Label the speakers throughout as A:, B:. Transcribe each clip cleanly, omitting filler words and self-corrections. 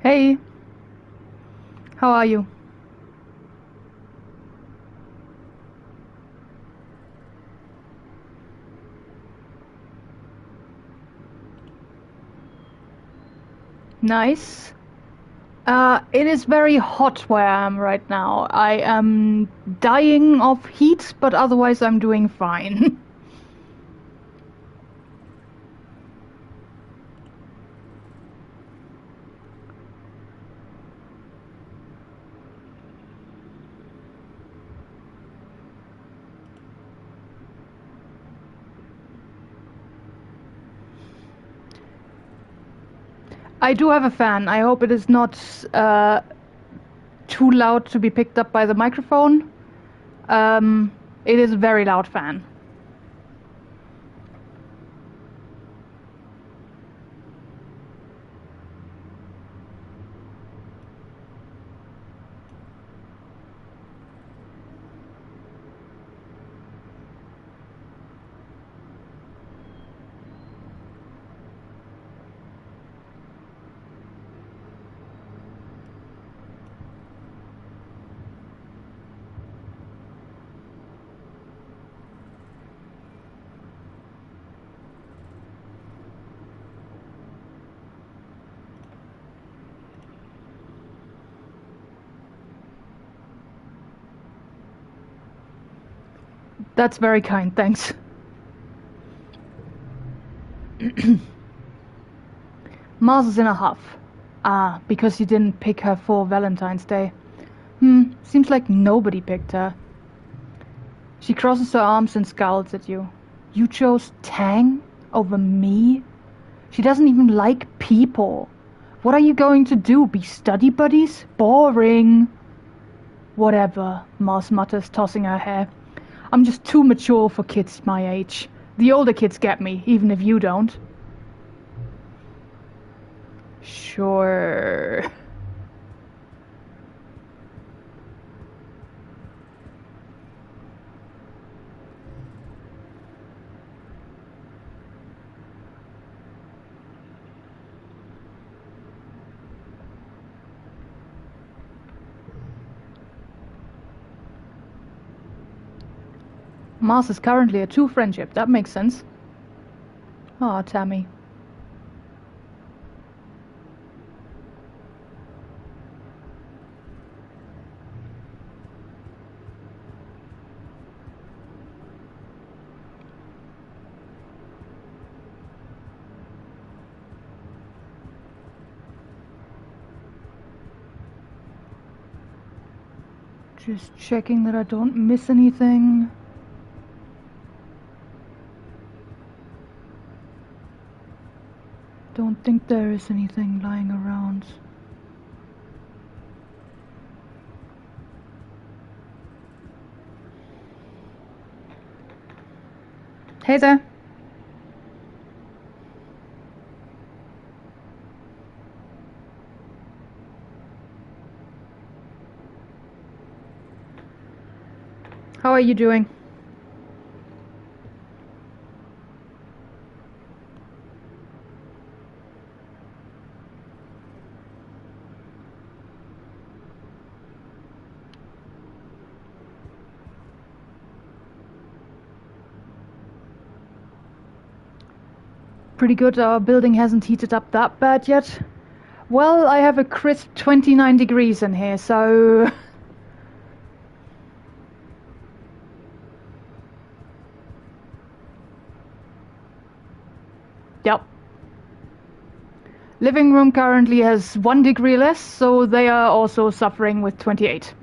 A: Hey, how are you? Nice. It is very hot where I am right now. I am dying of heat, but otherwise I'm doing fine. I do have a fan. I hope it is not too loud to be picked up by the microphone. It is a very loud fan. That's very kind, thanks. Mars is in a huff. Ah, because you didn't pick her for Valentine's Day. Seems like nobody picked her. She crosses her arms and scowls at you. You chose Tang over me? She doesn't even like people. What are you going to do? Be study buddies? Boring. Whatever, Mars mutters, tossing her hair. I'm just too mature for kids my age. The older kids get me, even if you don't. Sure. Mars is currently a 2 friendship. That makes sense. Aw, Tammy. Just checking that I don't miss anything. Don't think there is anything lying around. Hey there. How are you doing? Pretty good. Our building hasn't heated up that bad yet. Well, I have a crisp 29 degrees in here, so... Yep. Living room currently has 1 degree less, so they are also suffering with 28.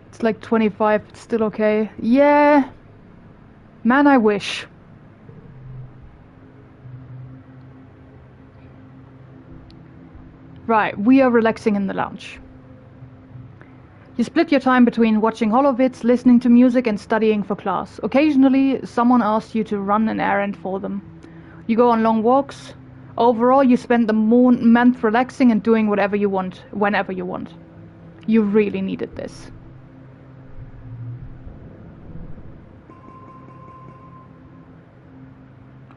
A: It's like 25, it's still okay. Yeah. Man, I wish. Right, we are relaxing in the lounge. You split your time between watching holovids, listening to music, and studying for class. Occasionally, someone asks you to run an errand for them. You go on long walks. Overall, you spend the month relaxing and doing whatever you want, whenever you want. You really needed this.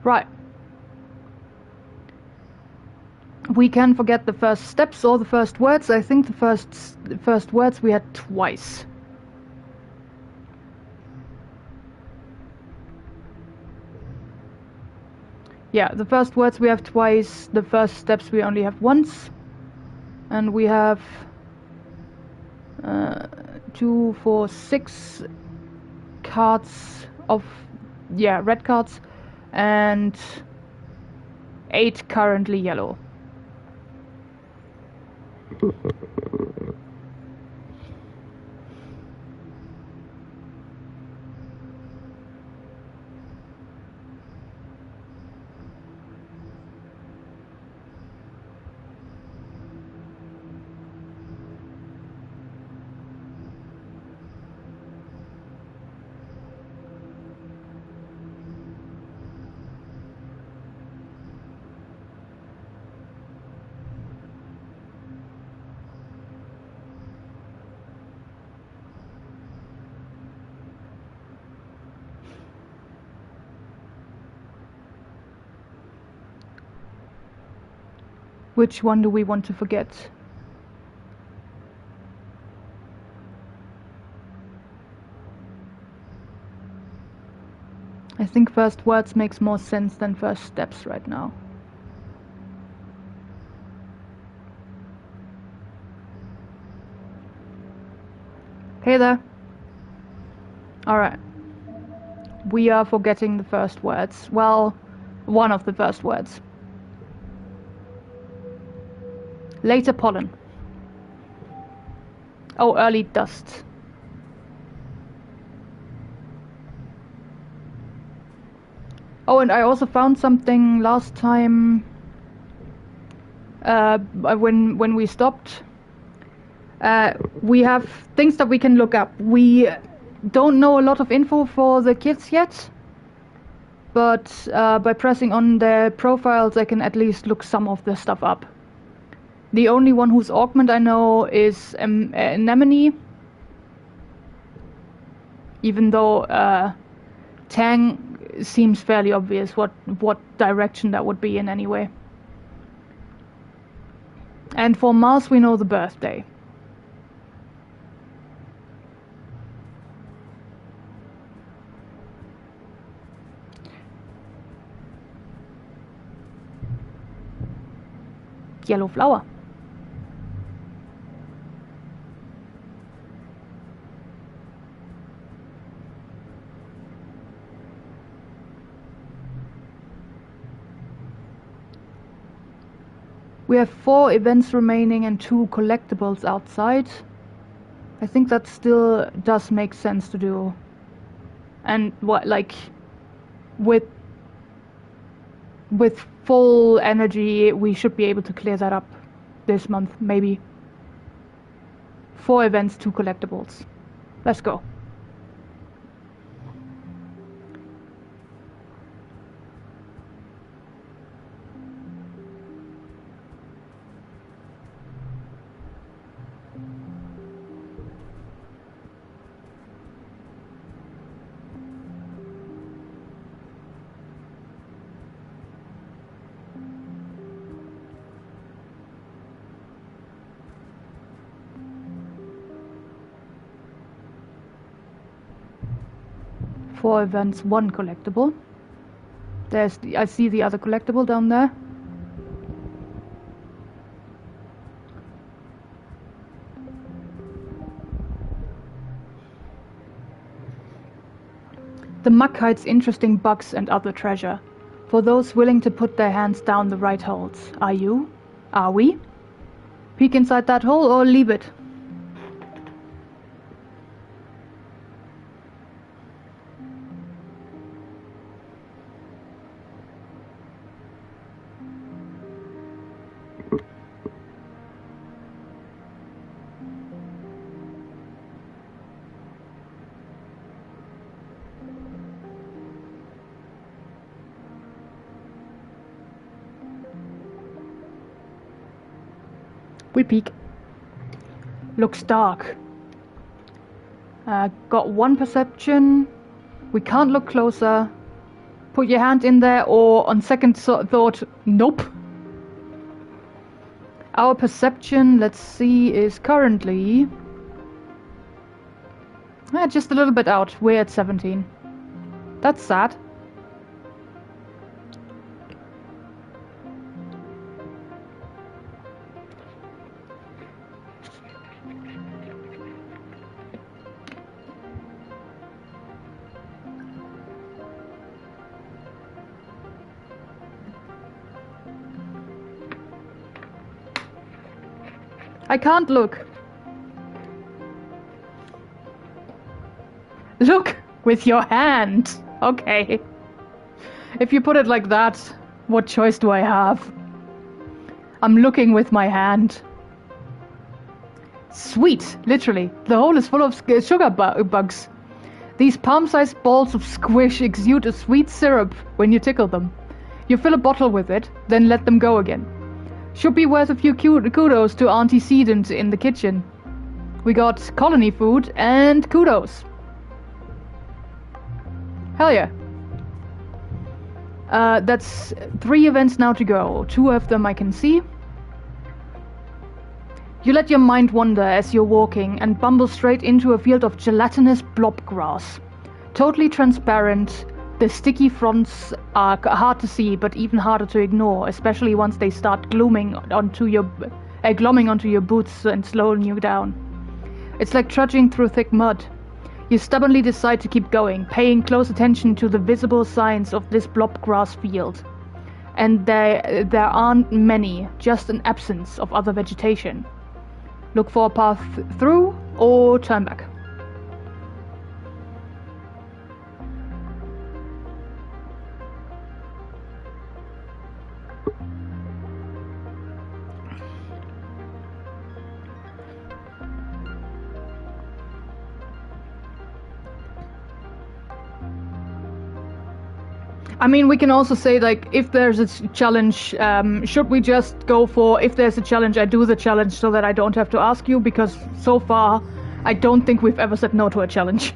A: Right. We can forget the first steps or the first words. I think the first words we had twice. Yeah, the first words we have twice, the first steps we only have once. And we have 2, 4, 6 cards of, yeah, red cards, and 8 currently yellow. Which one do we want to forget? I think first words makes more sense than first steps right now. Hey there. Alright. We are forgetting the first words. Well, one of the first words. Later pollen. Oh, early dust. Oh, and I also found something last time when we stopped. We have things that we can look up. We don't know a lot of info for the kids yet, but by pressing on their profiles I can at least look some of the stuff up. The only one whose augment I know is Anemone, even though Tang seems fairly obvious what direction that would be in anyway. And for Mars we know the birthday. Yellow flower. We have 4 events remaining and 2 collectibles outside. I think that still does make sense to do. And what, like, with full energy we should be able to clear that up this month, maybe. 4 events, 2 collectibles. Let's go. Four events, 1 collectible. I see the other collectible down there. The muck hides interesting bugs and other treasure. For those willing to put their hands down the right holes. Are you? Are we? Peek inside that hole or leave it. We peek. Looks dark. Got 1 perception. We can't look closer. Put your hand in there, or on second thought, nope. Our perception, let's see, is currently... just a little bit out. We're at 17. That's sad. I can't look. Look with your hand. Okay. If you put it like that, what choice do I have? I'm looking with my hand. Sweet, literally. The hole is full of sugar bugs. These palm-sized balls of squish exude a sweet syrup when you tickle them. You fill a bottle with it, then let them go again. Should be worth a few kudos to Auntie Sedent in the kitchen. We got colony food and kudos. Hell yeah. That's 3 events now to go. 2 of them I can see. You let your mind wander as you're walking and bumble straight into a field of gelatinous blob grass. Totally transparent. The sticky fronds are hard to see, but even harder to ignore, especially once they start glomming onto your boots and slowing you down. It's like trudging through thick mud. You stubbornly decide to keep going, paying close attention to the visible signs of this blob grass field. And there aren't many, just an absence of other vegetation. Look for a path through or turn back. I mean, we can also say, like, if there's a challenge, should we just go for, if there's a challenge, I do the challenge so that I don't have to ask you, because so far, I don't think we've ever said no to a challenge.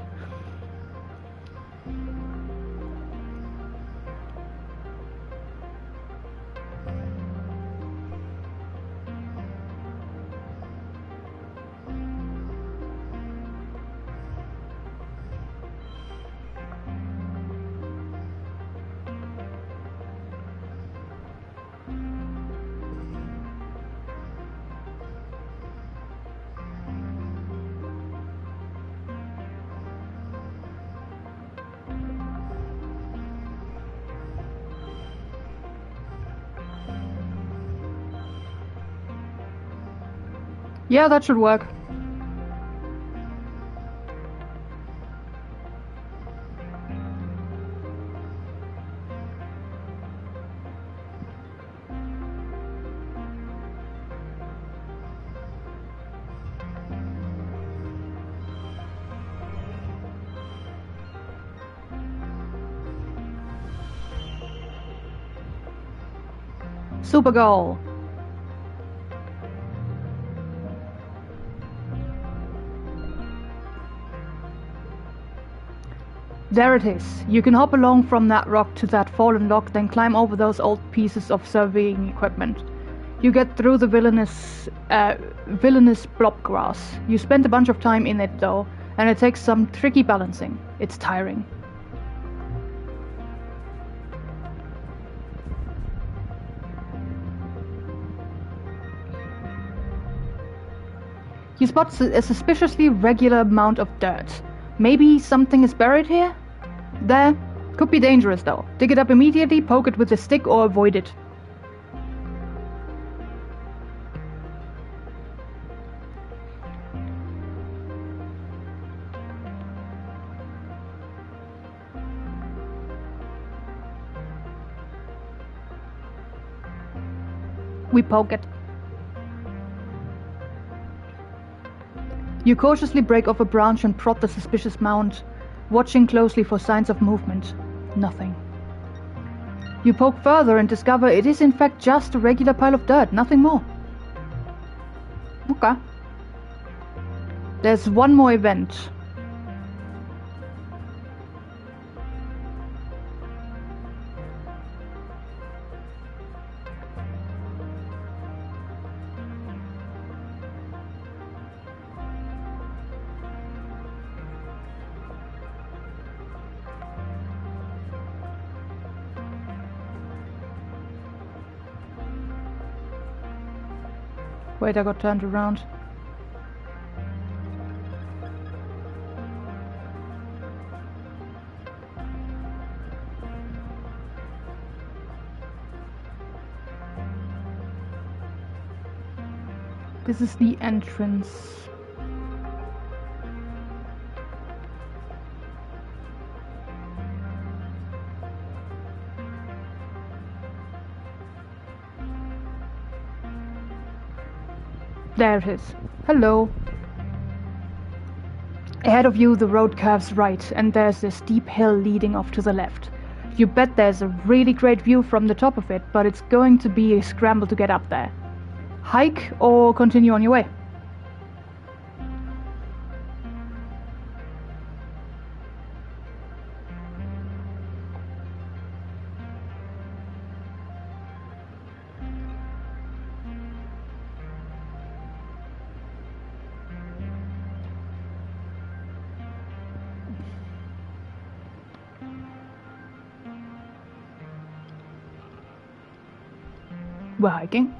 A: Yeah, that should work. Super goal. There it is. You can hop along from that rock to that fallen log, then climb over those old pieces of surveying equipment. You get through the villainous blob grass. You spend a bunch of time in it though, and it takes some tricky balancing. It's tiring. You spot a suspiciously regular amount of dirt. Maybe something is buried here? There. Could be dangerous though. Dig it up immediately, poke it with a stick, or avoid it. We poke it. You cautiously break off a branch and prod the suspicious mound, watching closely for signs of movement. Nothing. You poke further and discover it is in fact just a regular pile of dirt, nothing more. Okay. There's one more event. Wait, I got turned around. This is the entrance. There it is. Hello. Ahead of you, the road curves right, and there's a steep hill leading off to the left. You bet there's a really great view from the top of it, but it's going to be a scramble to get up there. Hike or continue on your way? We're hiking.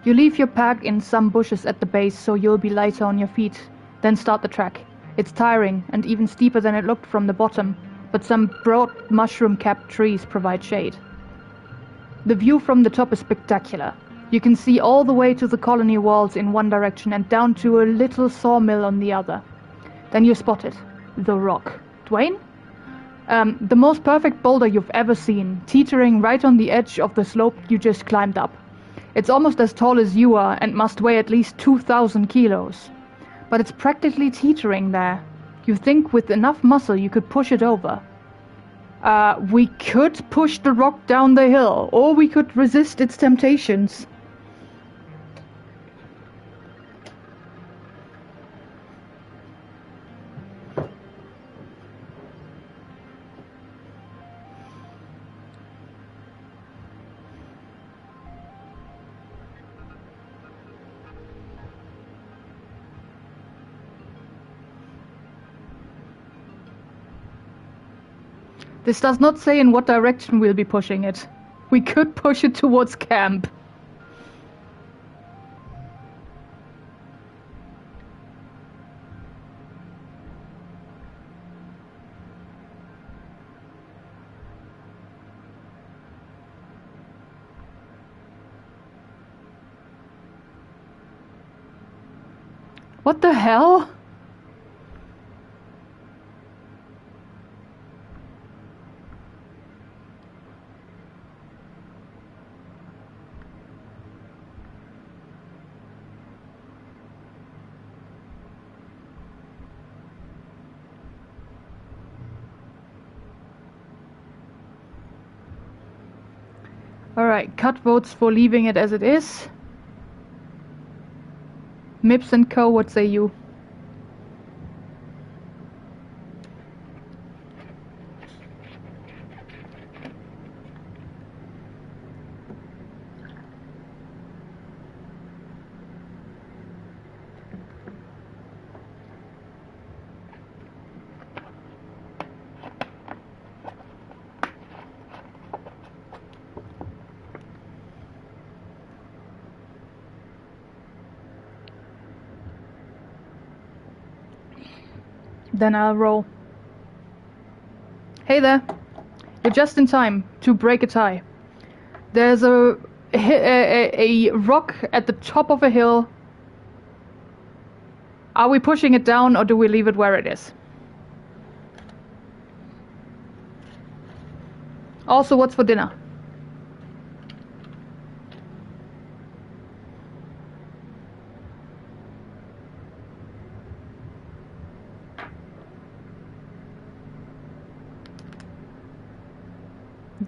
A: You leave your pack in some bushes at the base so you'll be lighter on your feet, then start the trek. It's tiring and even steeper than it looked from the bottom, but some broad mushroom-capped trees provide shade. The view from the top is spectacular. You can see all the way to the colony walls in one direction and down to a little sawmill on the other. Then you spot it. The rock. Dwayne? The most perfect boulder you've ever seen, teetering right on the edge of the slope you just climbed up. It's almost as tall as you are and must weigh at least 2,000 kilos. But it's practically teetering there. You think with enough muscle you could push it over. We could push the rock down the hill, or we could resist its temptations. This does not say in what direction we'll be pushing it. We could push it towards camp. What the hell? Alright, cut votes for leaving it as it is. Mips and Co, what say you? Then I'll roll. Hey there. You're just in time to break a tie. There's a rock at the top of a hill. Are we pushing it down or do we leave it where it is? Also, what's for dinner?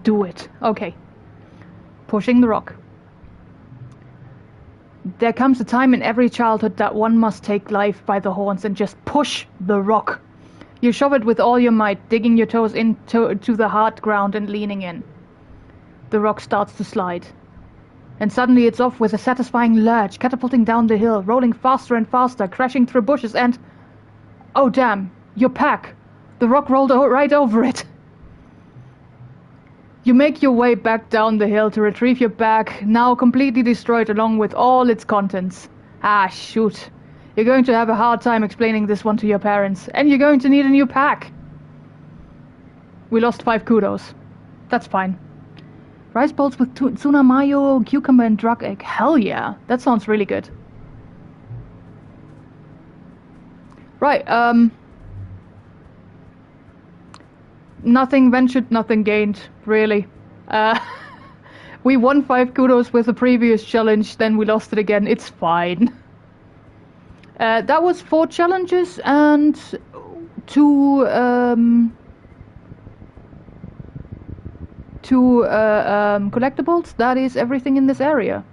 A: Do it. Okay. Pushing the rock. There comes a time in every childhood that one must take life by the horns and just push the rock. You shove it with all your might, digging your toes into the hard ground and leaning in. The rock starts to slide. And suddenly it's off with a satisfying lurch, catapulting down the hill, rolling faster and faster, crashing through bushes and... Oh damn, your pack! The rock rolled right over it. You make your way back down the hill to retrieve your bag, now completely destroyed along with all its contents. Ah, shoot. You're going to have a hard time explaining this one to your parents, and you're going to need a new pack. We lost 5 kudos. That's fine. Rice balls with tuna mayo, cucumber and drug egg. Hell yeah, that sounds really good. Right, nothing ventured, nothing gained, really. We won 5 kudos with the previous challenge, then we lost it again. It's fine. That was 4 challenges and 2 collectibles. That is everything in this area.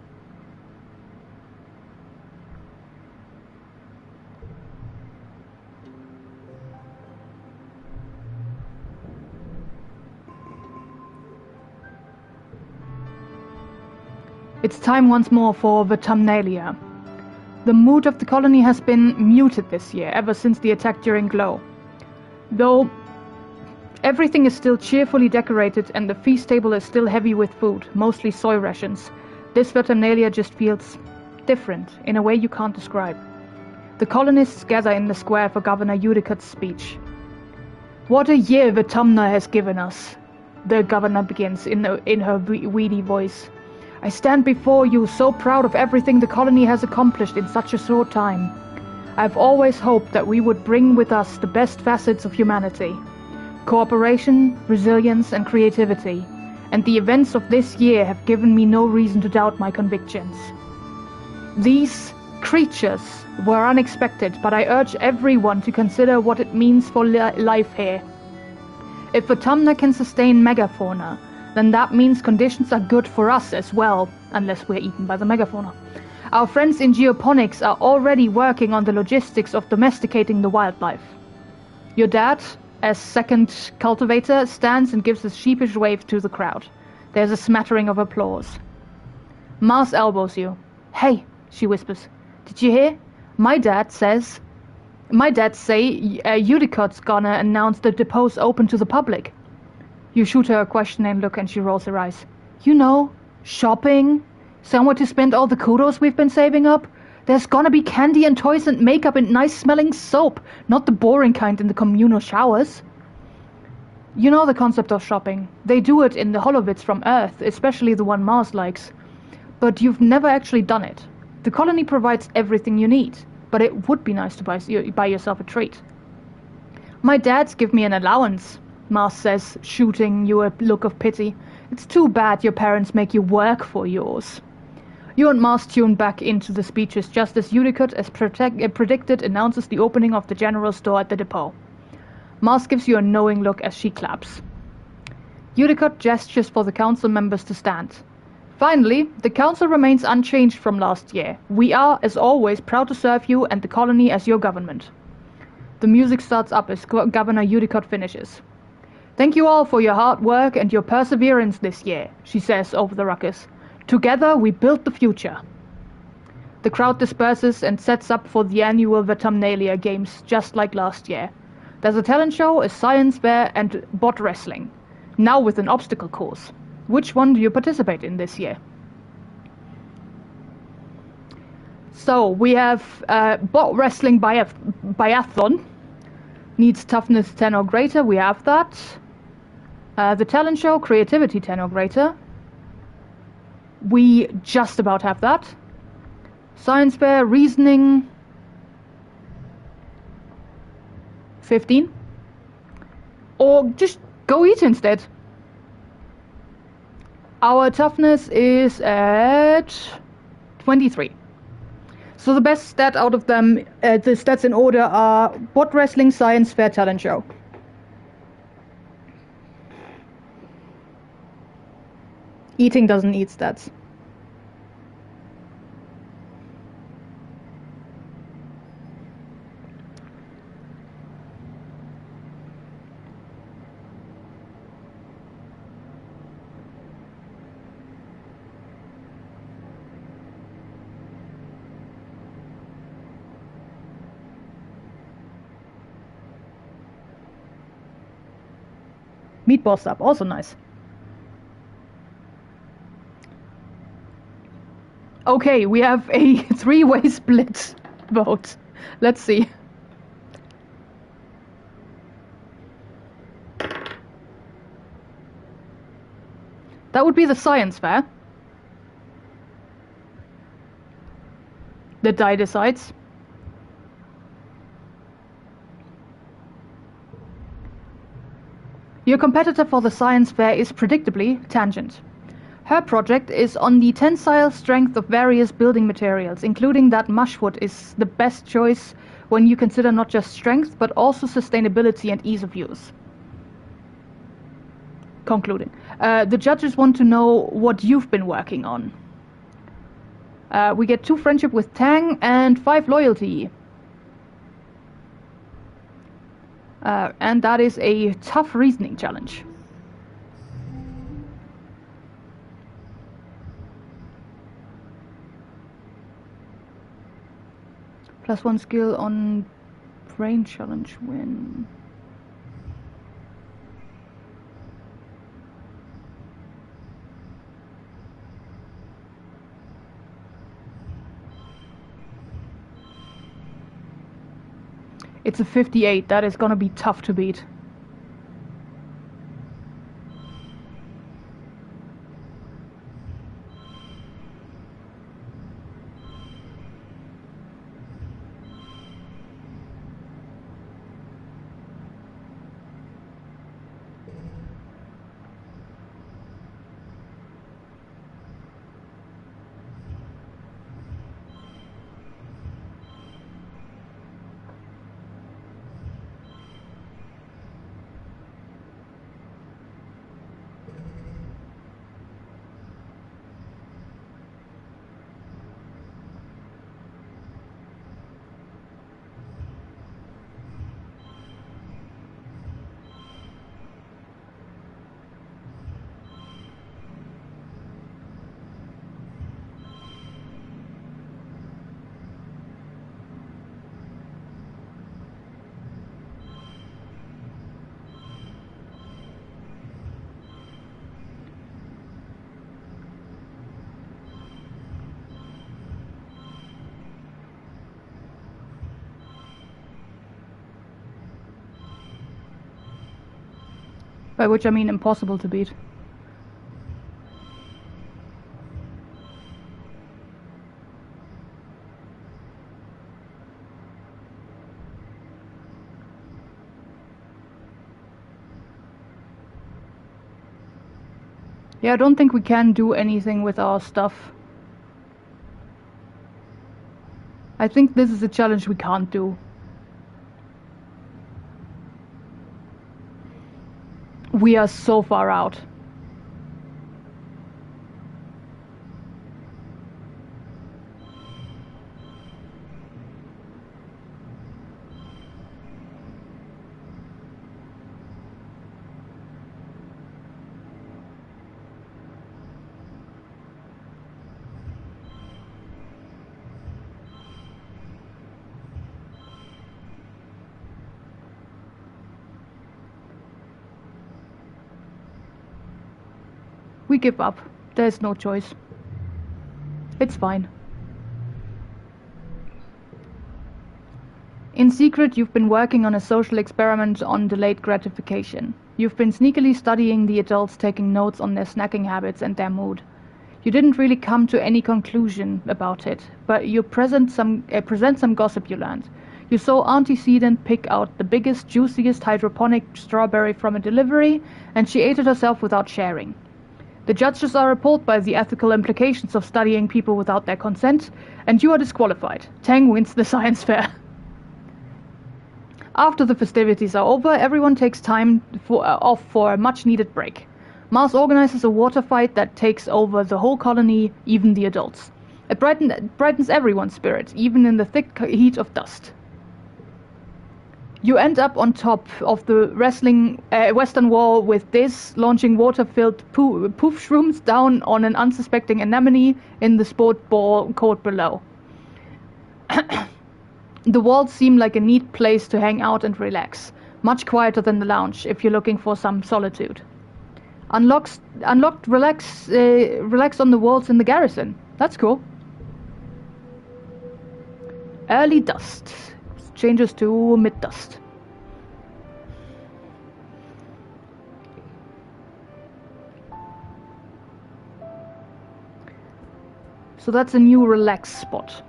A: It's time once more for Vertumnalia. The mood of the colony has been muted this year, ever since the attack during Glow. Though everything is still cheerfully decorated and the feast table is still heavy with food, mostly soy rations, this Vertumnalia just feels different, in a way you can't describe. The colonists gather in the square for Governor Udicot's speech. What a year Vertumna has given us, the governor begins in her weedy voice. I stand before you so proud of everything the colony has accomplished in such a short time. I've always hoped that we would bring with us the best facets of humanity. Cooperation, resilience, and creativity. And the events of this year have given me no reason to doubt my convictions. These creatures were unexpected, but I urge everyone to consider what it means for life here. If Vertumna can sustain megafauna, then that means conditions are good for us as well, unless we're eaten by the megafauna. Our friends in geoponics are already working on the logistics of domesticating the wildlife. Your dad, as second cultivator, stands and gives a sheepish wave to the crowd. There's a smattering of applause. Mars elbows you. Hey, she whispers. Did you hear? My dad say Udicot's gonna announce the depot's open to the public. You shoot her a questioning look and she rolls her eyes. You know, shopping, somewhere to spend all the kudos we've been saving up. There's gonna be candy and toys and makeup and nice-smelling soap, not the boring kind in the communal showers. You know the concept of shopping. They do it in the Holovitz from Earth, especially the one Mars likes. But you've never actually done it. The colony provides everything you need, but it would be nice to buy yourself a treat. My dad's give me an allowance, Mars says, shooting you a look of pity. It's too bad your parents make you work for yours. You and Mars tune back into the speeches just as Udicot, as predicted, announces the opening of the general store at the depot. Mars gives you a knowing look as she claps. Udicot gestures for the council members to stand. Finally, the council remains unchanged from last year. We are, as always, proud to serve you and the colony as your government. The music starts up as Governor Udicot finishes. Thank you all for your hard work and your perseverance this year, she says over the ruckus. Together we build the future. The crowd disperses and sets up for the annual Vertumnalia games just like last year. There's a talent show, a science fair and bot wrestling. Now with an obstacle course. Which one do you participate in this year? So we have bot wrestling biathlon. Needs toughness 10 or greater, we have that. The talent show, creativity 10 or greater. We just about have that. Science fair, reasoning 15. Or just go eat instead. Our toughness is at 23. So the best stat out of them, the stats in order are bot wrestling, science fair, talent show. Eating doesn't eat stats. Meatball sub, also nice. Okay, we have a three-way split vote. Let's see. That would be the science fair. The die decides. Your competitor for the science fair is predictably Tangent. Her project is on the tensile strength of various building materials, including that mushwood is the best choice when you consider not just strength, but also sustainability and ease of use. Concluding. The judges want to know what you've been working on. We get 2 friendship with Tang and 5 loyalty. And that is a tough reasoning challenge. +1 skill on brain challenge win. It's a 58, that is gonna be tough to beat. By which I mean impossible to beat. Yeah, I don't think we can do anything with our stuff. I think this is a challenge we can't do. We are so far out. We give up. There's no choice. It's fine. In secret, you've been working on a social experiment on delayed gratification. You've been sneakily studying the adults, taking notes on their snacking habits and their mood. You didn't really come to any conclusion about it, but you present some gossip you learned. You saw Auntie Seedon pick out the biggest, juiciest hydroponic strawberry from a delivery, and she ate it herself without sharing. The judges are appalled by the ethical implications of studying people without their consent, and you are disqualified. Tang wins the science fair. After the festivities are over, everyone takes time off for a much-needed break. Mars organizes a water fight that takes over the whole colony, even the adults. It brightens everyone's spirits, even in the thick heat of dust. You end up on top of the western wall with this, launching water-filled poof shrooms down on an unsuspecting anemone in the sport ball court below. The walls seem like a neat place to hang out and relax, much quieter than the lounge if you're looking for some solitude. Unlocked relax on the walls in the garrison. That's cool. Early dust. Changes to mid dust. So that's a new relax spot.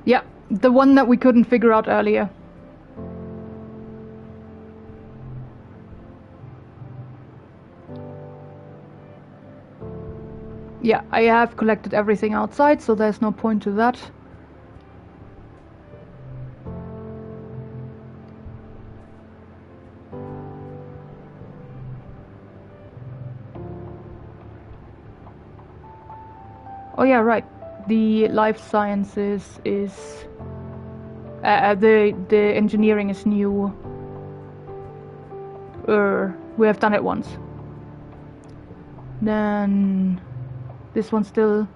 A: Yeah, the one that we couldn't figure out earlier. Yeah, I have collected everything outside, so there's no point to that. Oh yeah, right. The life sciences is... the engineering is new. We have done it once. Then... this one still...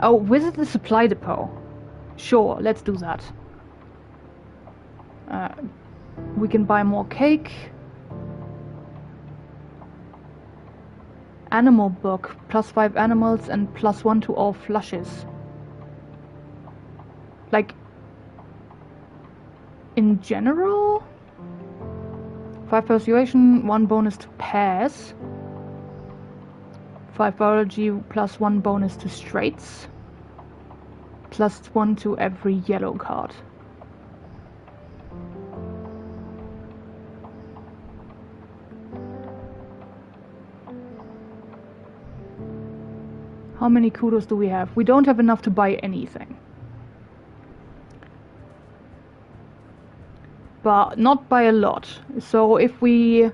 A: oh, visit the supply depot. Sure, let's do that. We can buy more cake. Animal book. +5 animals and +1 to all flushes. Like... in general? 5 persuasion, 1 bonus to pass. 5 biology, +1 bonus to straights. +1 to every yellow card. How many kudos do we have? We don't have enough to buy anything. But not by a lot. So if we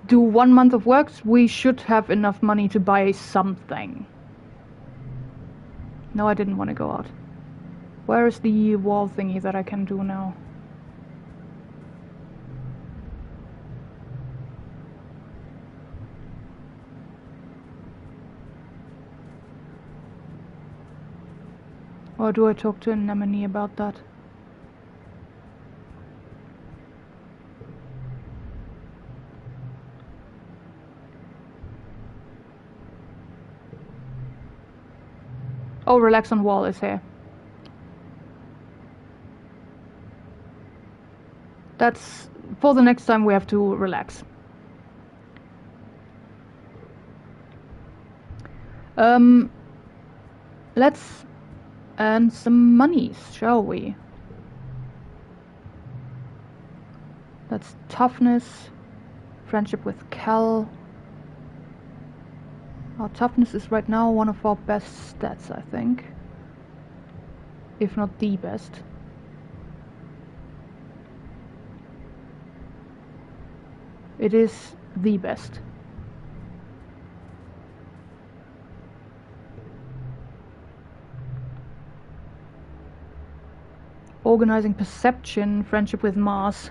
A: do 1 month of works, we should have enough money to buy something. No, I didn't want to go out. Where is the wall thingy that I can do now? Or do I talk to Anemone about that? Oh, relax on wall is here. That's... for the next time we have to relax. Let's earn some monies, shall we? That's toughness, friendship with Cal. Our toughness is right now one of our best stats, I think. If not the best. It is the best. Organizing perception, friendship with Mars.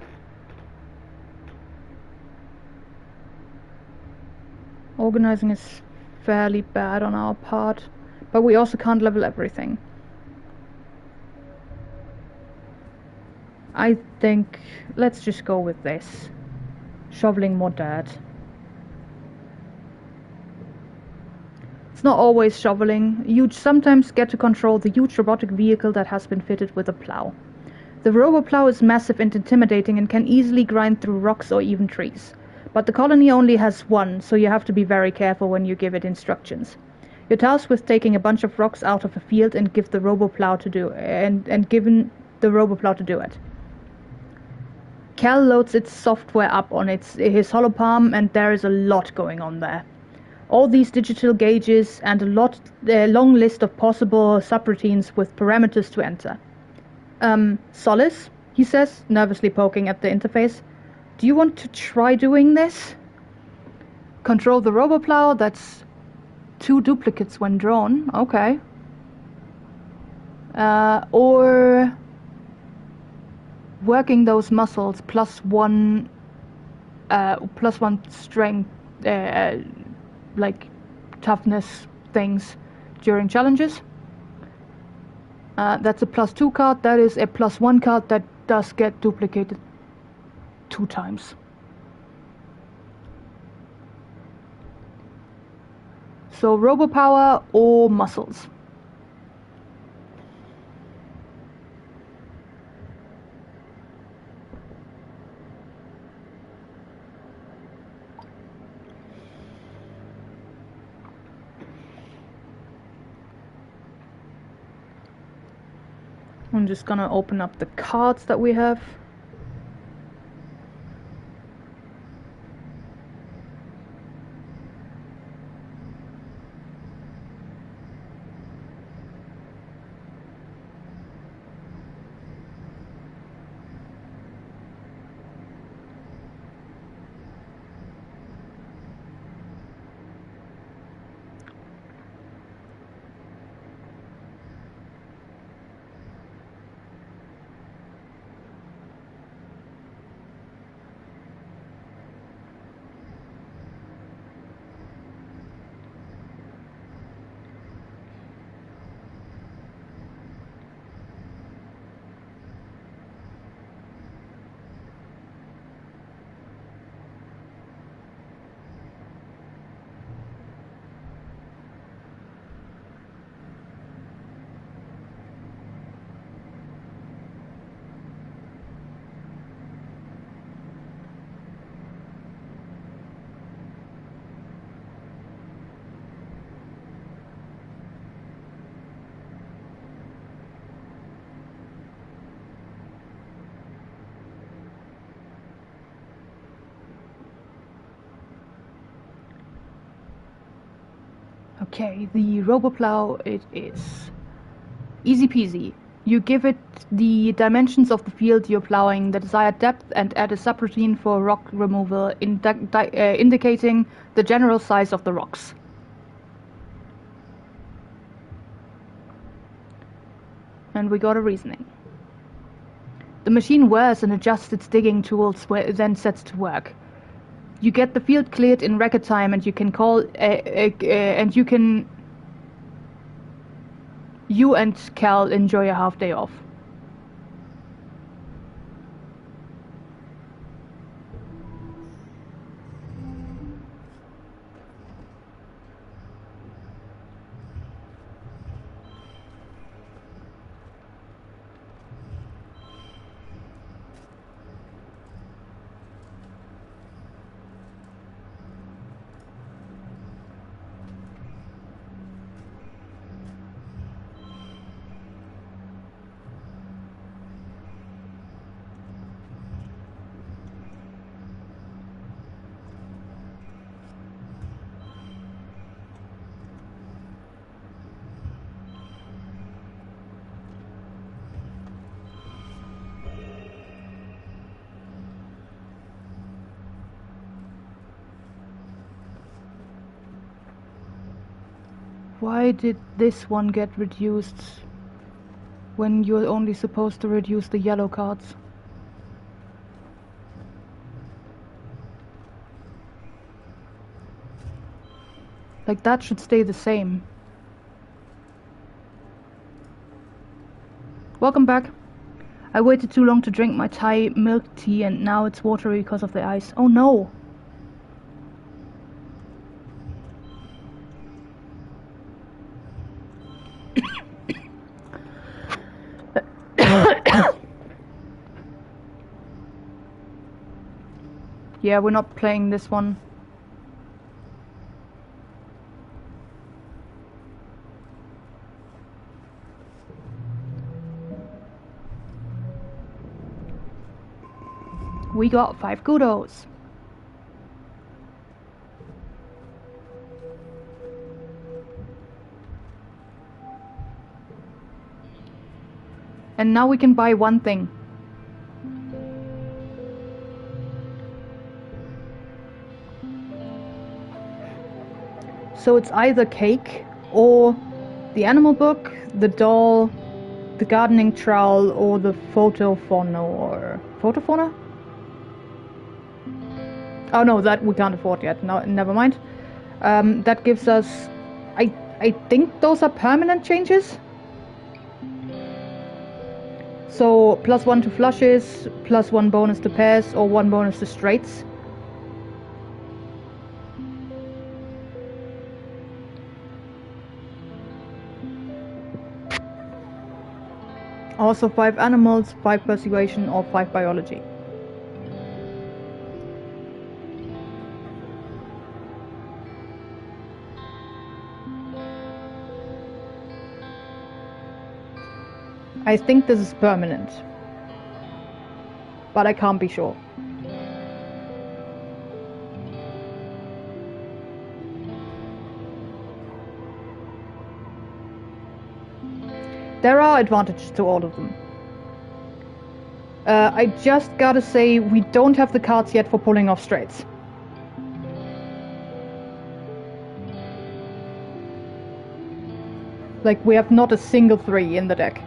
A: Organizing is fairly bad on our part, but we also can't level everything. I think let's just go with this. Shoveling more dirt. It's not always shoveling. You sometimes get to control the huge robotic vehicle that has been fitted with a plow. The robo-plow is massive and intimidating and can easily grind through rocks or even trees. But the colony only has one, so you have to be very careful when you give it instructions. You're tasked with taking a bunch of rocks out of a field and give the robo-plow to do given the robo-plow to do it. Cal loads its software up on his holopalm, and there is a lot going on there. All these digital gauges and a long list of possible subroutines with parameters to enter. Solace, he says, nervously poking at the interface. Do you want to try doing this? Control the roboplow, that's 2 duplicates when drawn, okay. Or working those muscles +1 strength, like toughness things during challenges. That's a +2 card, that is a +1 card that does get duplicated. 2 times. So robopower or muscles? I'm just gonna open up the cards that we have. Okay, the RoboPlow, it is easy peasy. You give it the dimensions of the field you're plowing, the desired depth, and add a subroutine for rock removal, indicating the general size of the rocks. And we got a reasoning. The machine wears and adjusts its digging tools, then sets to work. You get the field cleared in record time, and you can you and Cal enjoy a half day off. Why did this one get reduced when you're only supposed to reduce the yellow cards? Like, that should stay the same. Welcome back. I waited too long to drink my Thai milk tea, and now it's watery because of the ice. Oh no! Yeah, we're not playing this one. We got 5 kudos. And now we can buy one thing. So it's either cake or the animal book, the doll, the gardening trowel, or the photophone. Photophone? Oh no, that we can't afford yet. No, never mind. That gives us... I think those are permanent changes? So +1 to flushes, +1 bonus to pairs, or 1 bonus to straights. Also 5 animals, 5 persuasion, or 5 biology. I think this is permanent, but I can't be sure. There are advantages to all of them. I just gotta say, we don't have the cards yet for pulling off straights. Like, we have not a single 3 in the deck.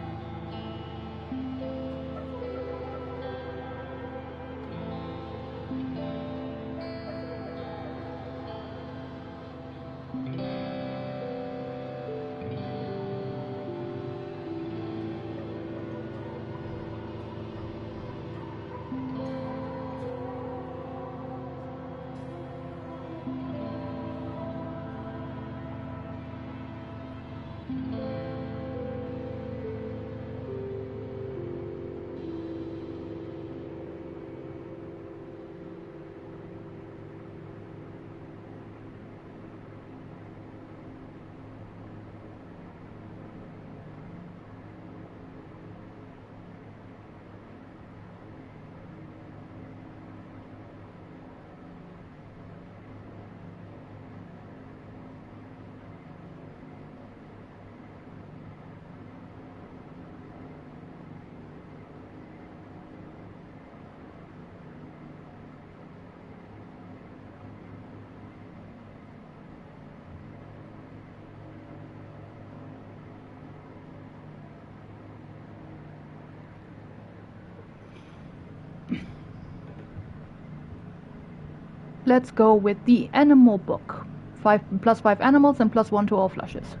A: Let's go with the animal book. +5 animals and +1 to all flushes.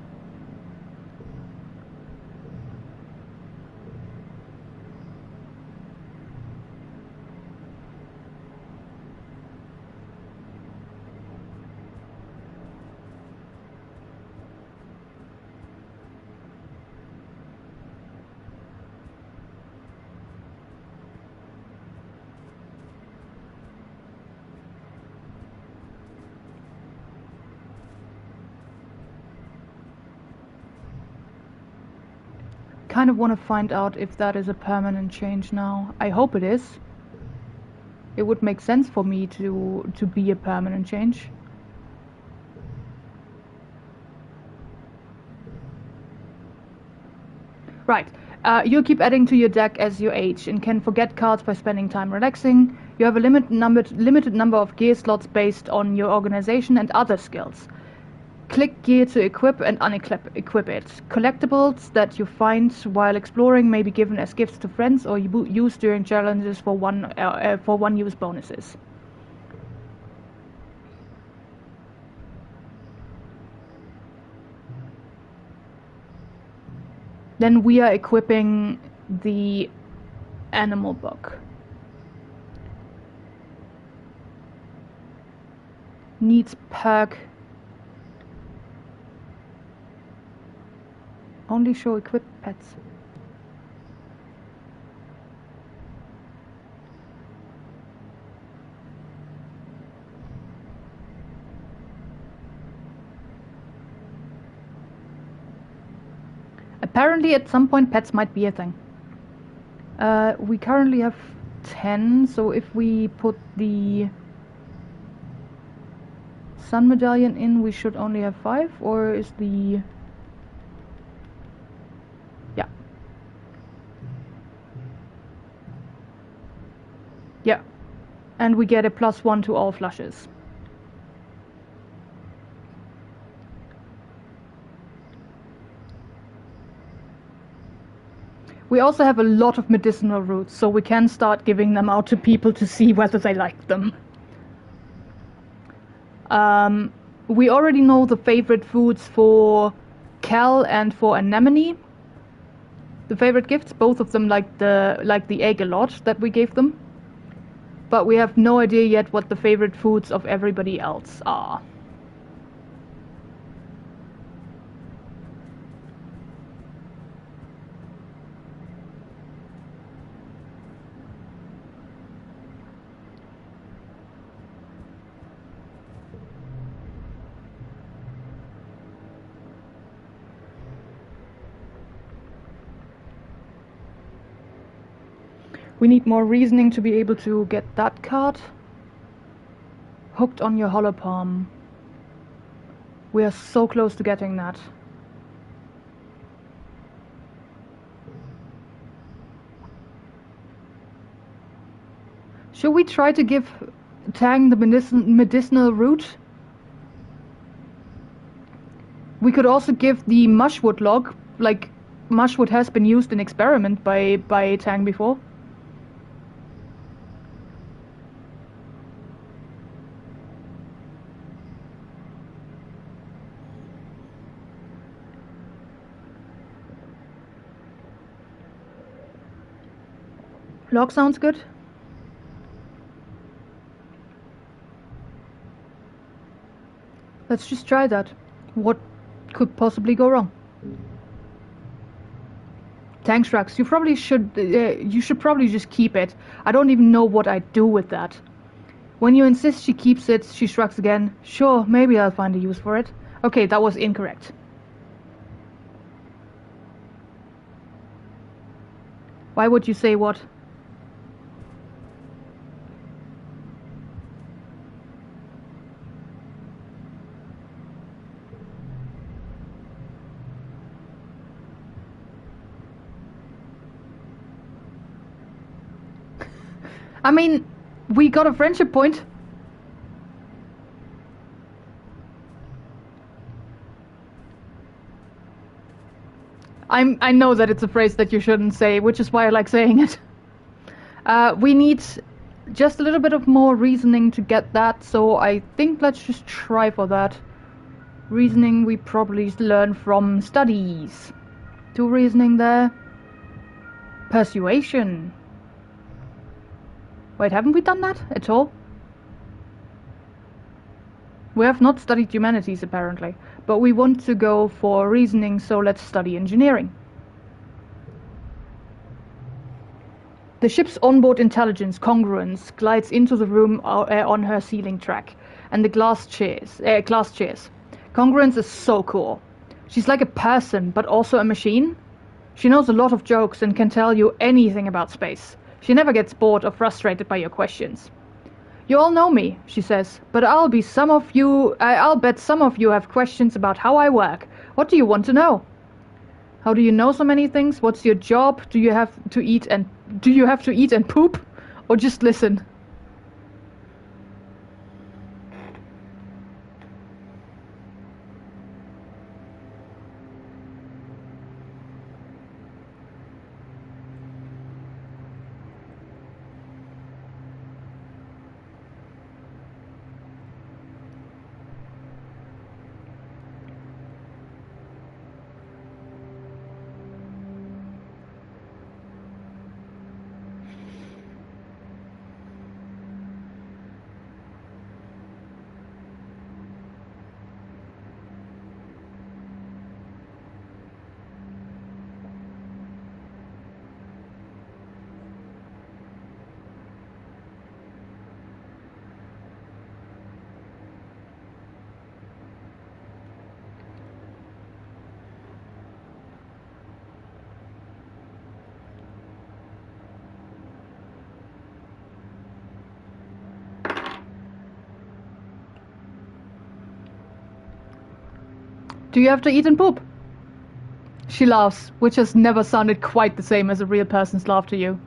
A: Kind of want to find out if that is a permanent change now. I hope it is. It would make sense for me to be a permanent change. Right. You keep adding to your deck as you age and can forget cards by spending time relaxing. You have a limited number of gear slots based on your organization and other skills. Click gear to equip and unequip it. Collectibles that you find while exploring may be given as gifts to friends or used during challenges for one use bonuses. Then we are equipping the animal book. Needs perk. Only show equipped pets. Apparently at some point pets might be a thing. We currently have 10, so if we put the sun medallion in, we should only have 5, or is the... Yeah, and we get a +1 to all flushes. We also have a lot of medicinal roots, so we can start giving them out to people to see whether they like them. We already know the favorite foods for Cal and for Anemone. The favorite gifts, both of them like the egg a lot that we gave them. But we have no idea yet what the favorite foods of everybody else are. We need more reasoning to be able to get that card. Hooked on your hollow palm. We are so close to getting that. Should we try to give Tang the medicinal root? We could also give the mushwood log, like mushwood has been used in experiment by Tang before. Log sounds good. Let's just try that. What could possibly go wrong? Tank shrugs. You should probably just keep it. I don't even know what I'd do with that. When you insist she keeps it, she shrugs again. Sure, maybe I'll find a use for it. Okay, that was incorrect. Why would you say what? I mean, we got a friendship point. I know that it's a phrase that you shouldn't say, which is why I like saying it. We need just a little bit of more reasoning to get that, so I think let's just try for that. Reasoning we probably learn from studies. 2 reasoning there. Persuasion. Wait, haven't we done that at all? We have not studied humanities apparently, but we want to go for reasoning, so let's study engineering. The ship's onboard intelligence, Congruence, glides into the room on her ceiling track, and the glass chairs. Congruence is so cool. She's like a person, but also a machine. She knows a lot of jokes and can tell you anything about space. She never gets bored or frustrated by your questions. You all know me, she says, but I'll bet some of you have questions about how I work. What do you want to know? How do you know so many things? What's your job? Do you have to eat and poop? Or just listen? Do you have to eat and poop? She laughs, which has never sounded quite the same as a real person's laugh to you.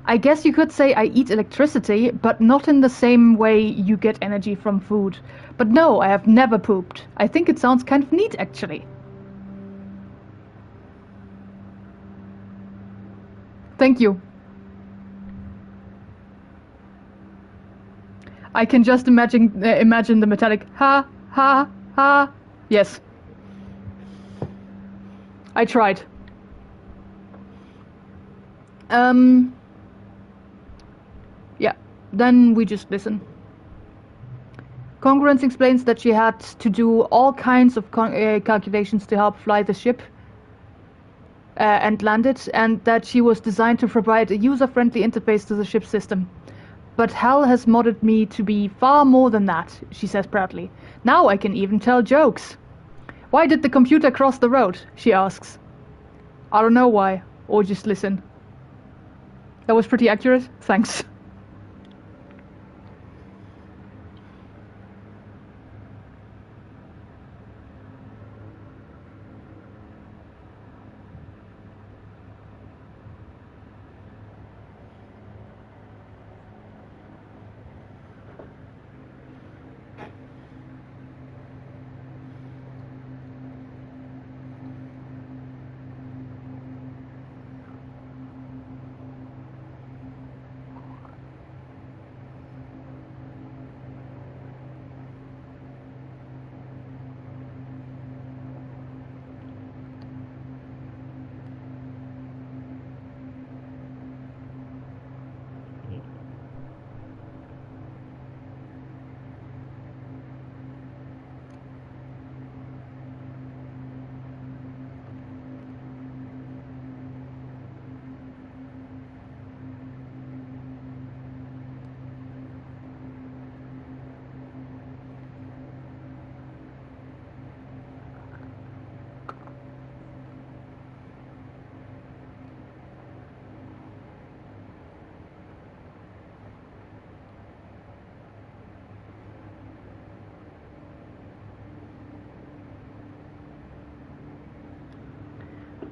A: I guess you could say I eat electricity, but not in the same way you get energy from food. But no, I have never pooped. I think it sounds kind of neat, actually. Thank you. I can just imagine the metallic ha, ha, ha. Yes. I tried. Yeah, then we just listen. Congruence explains that she had to do all kinds of calculations to help fly the ship and land it, and that she was designed to provide a user-friendly interface to the ship's system. But Hal has modded me to be far more than that, she says proudly. Now I can even tell jokes. Why did the computer cross the road? She asks. I don't know why, or just listen. That was pretty accurate, thanks.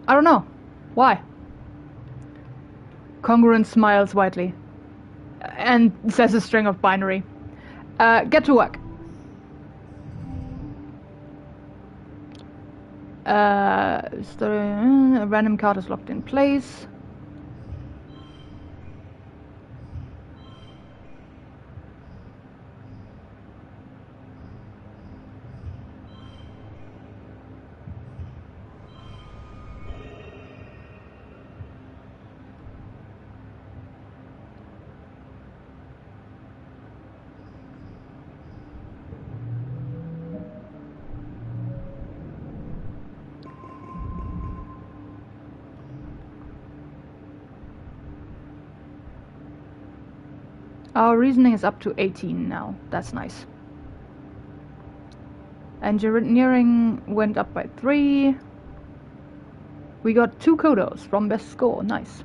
A: I don't know. Why? Congruence smiles widely and says a string of binary. Get to work. A random card is locked in place. Our reasoning is up to 18 now. That's nice. Engineering went up by 3. We got 2 kudos from best score. Nice.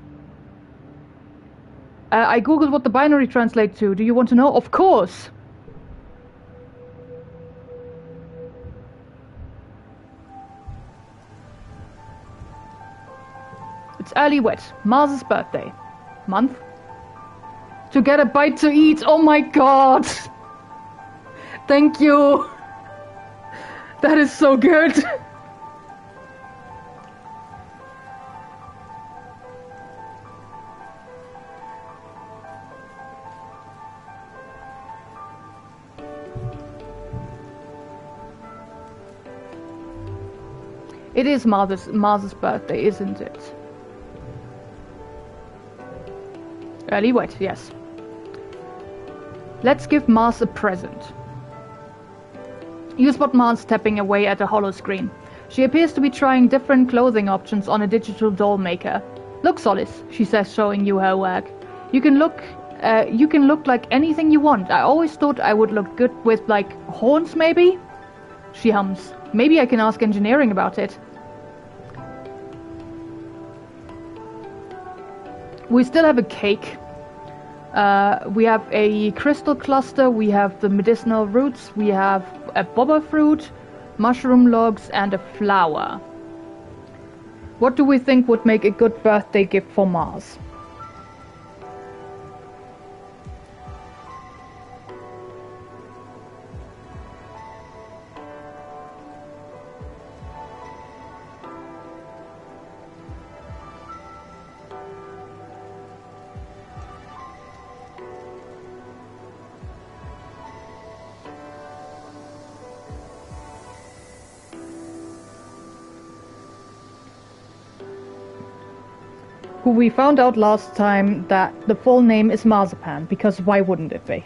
A: I googled what the binary translates to. Do you want to know? Of course! It's early wet. Mars's birthday. Month? To get a bite to eat. Oh my god! Thank you! That is so good! It is Mars's birthday, isn't it? Early wet, yes. Let's give Mars a present. You spot Mars tapping away at a hollow screen. She appears to be trying different clothing options on a digital doll maker. Look, Solace, she says, showing you her work. You can look like anything you want. I always thought I would look good with, like, horns, maybe? She hums. Maybe I can ask engineering about it. We still have a cake. We have a crystal cluster, we have the medicinal roots, we have a boba fruit, mushroom logs, and a flower. What do we think would make a good birthday gift for Mars? who we found out last time that the full name is Marzipan, because why wouldn't it be?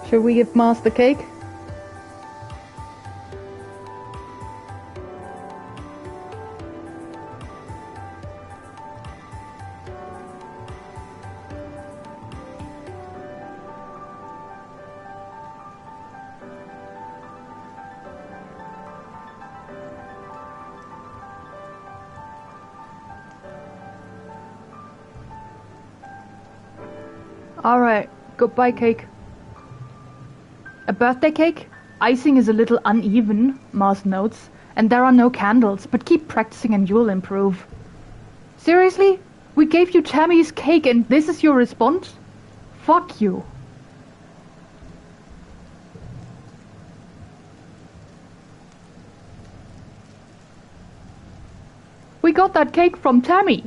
A: Should we give Mars the cake? Alright, goodbye cake. A birthday cake? Icing is a little uneven, Mars notes, and there are no candles, but keep practicing and you'll improve. Seriously? We gave you Tammy's cake and this is your response? Fuck you. We got that cake from Tammy.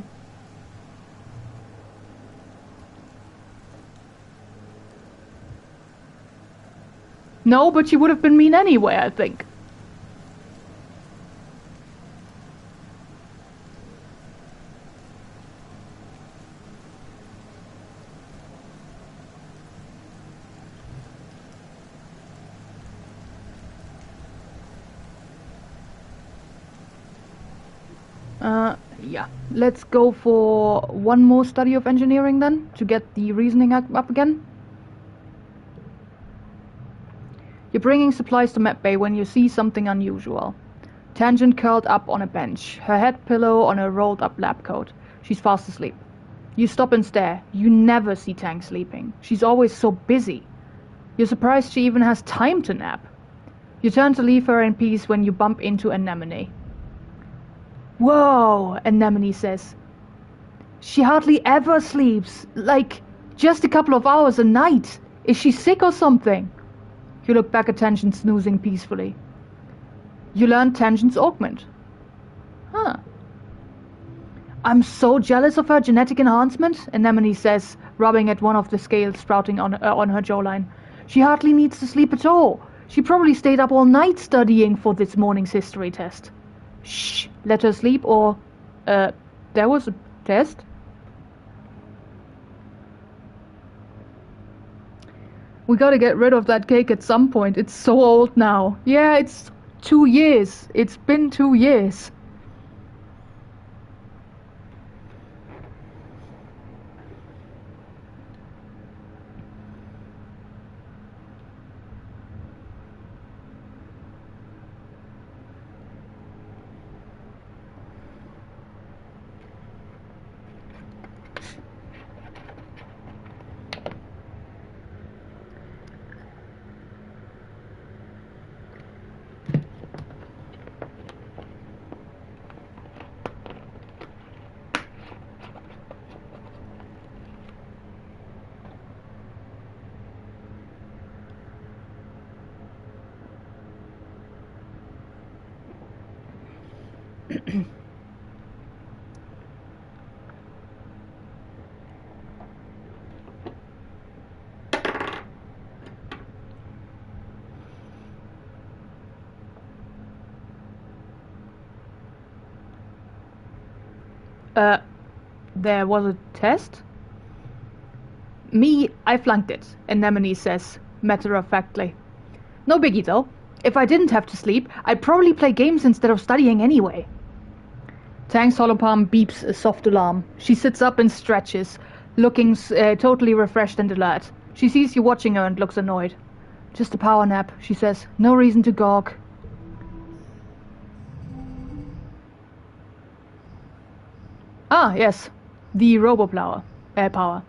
A: No, but she would have been mean anyway, I think. Yeah. Let's go for one more study of engineering then, to get the reasoning up again. You're bringing supplies to Med Bay when you see something unusual. Tangent curled up on a bench, her head pillow on a rolled-up lab coat. She's fast asleep. You stop and stare. You never see Tang sleeping. She's always so busy. You're surprised she even has time to nap. You turn to leave her in peace when you bump into Anemone. Whoa, Anemone says. She hardly ever sleeps. Like, just a couple of hours a night. Is she sick or something? You look back at Tangent snoozing peacefully. You learn Tangent's augment. Huh. I'm so jealous of her genetic enhancement, Anemone says, rubbing at one of the scales sprouting on her jawline. She hardly needs to sleep at all. She probably stayed up all night studying for this morning's history test. Shh, let her sleep or... there was a test? We gotta get rid of that cake at some point. It's so old now. Yeah, it's 2 years. It's been 2 years. There was a test? Me, I flunked it, Anemone says, matter-of-factly. No biggie, though. If I didn't have to sleep, I'd probably play games instead of studying anyway. Tang's hollow palm beeps a soft alarm. She sits up and stretches, looking totally refreshed and alert. She sees you watching her and looks annoyed. Just a power nap, she says. No reason to gawk. Ah, yes. The robo-power. Power.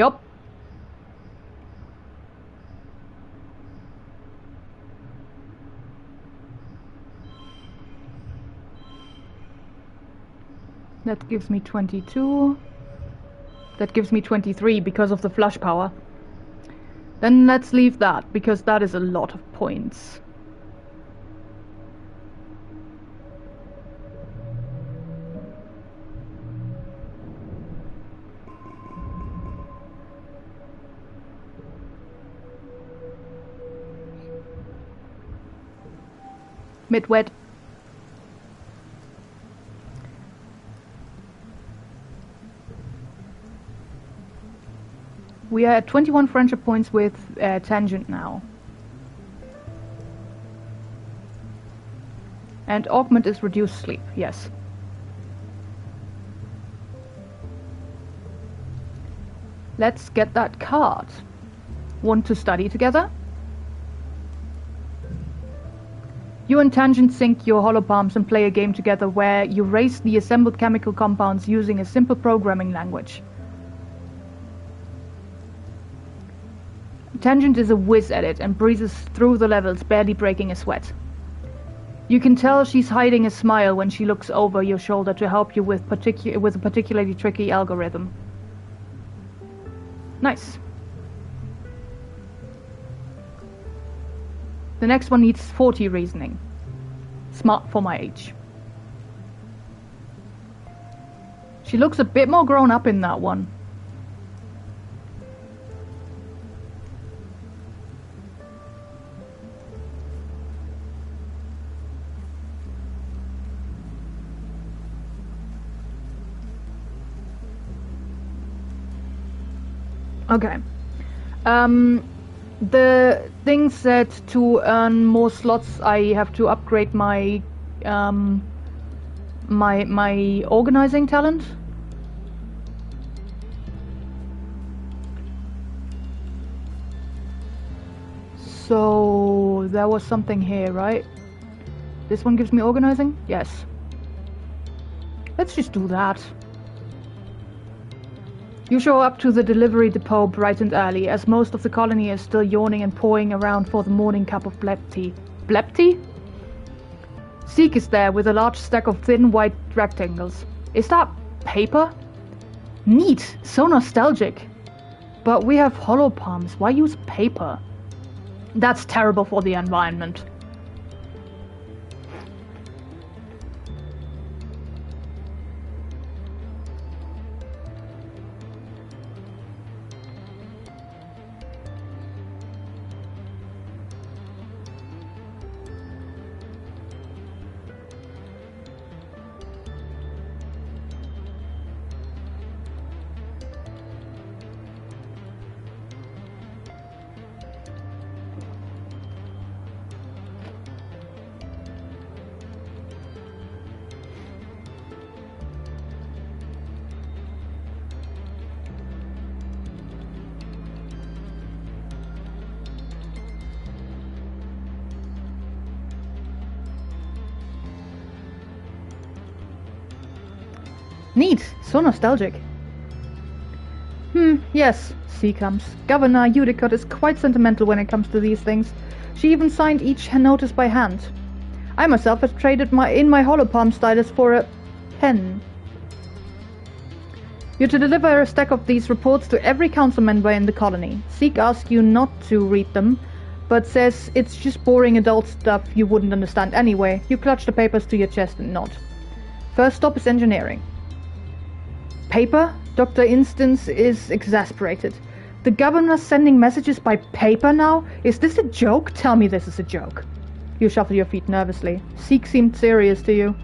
A: Yup. That gives me 22. That gives me 23 because of the flush power. Then let's leave that, because that is a lot of points. Mid-wet. We are at 21 friendship points with Tangent now. And augment is reduced sleep, yes. Let's get that card. Want to study together? You and Tangent sync your holopalms and play a game together where you race the assembled chemical compounds using a simple programming language. Tangent is a whiz at it and breezes through the levels, barely breaking a sweat. You can tell she's hiding a smile when she looks over your shoulder to help you with a particularly tricky algorithm. Nice. The next one needs 40 reasoning. Smart for my age. She looks a bit more grown up in that one. Okay. The thing said to earn more slots, I have to upgrade my my organizing talent. So there was something here, right? This one gives me organizing? Yes. Let's just do that. You show up to the delivery depot bright and early, as most of the colony is still yawning and pawing around for the morning cup of blep tea. Blep tea? Zeke is there with a large stack of thin white rectangles. Is that paper? Neat! So nostalgic. But we have hollow palms. Why use paper? That's terrible for the environment. Neat, so nostalgic. Yes, C comes. Governor Udicott is quite sentimental when it comes to these things. She even signed each notice by hand. I myself have traded in my holopalm stylus for a pen. You're to deliver a stack of these reports to every council member in the colony. Zeke asks you not to read them, but says it's just boring adult stuff you wouldn't understand anyway. You clutch the papers to your chest and nod. First stop is engineering. Paper? Dr. Instance is exasperated. The governor's sending messages by paper now? Is this a joke? Tell me this is a joke. You shuffle your feet nervously. Zeke seemed serious to you.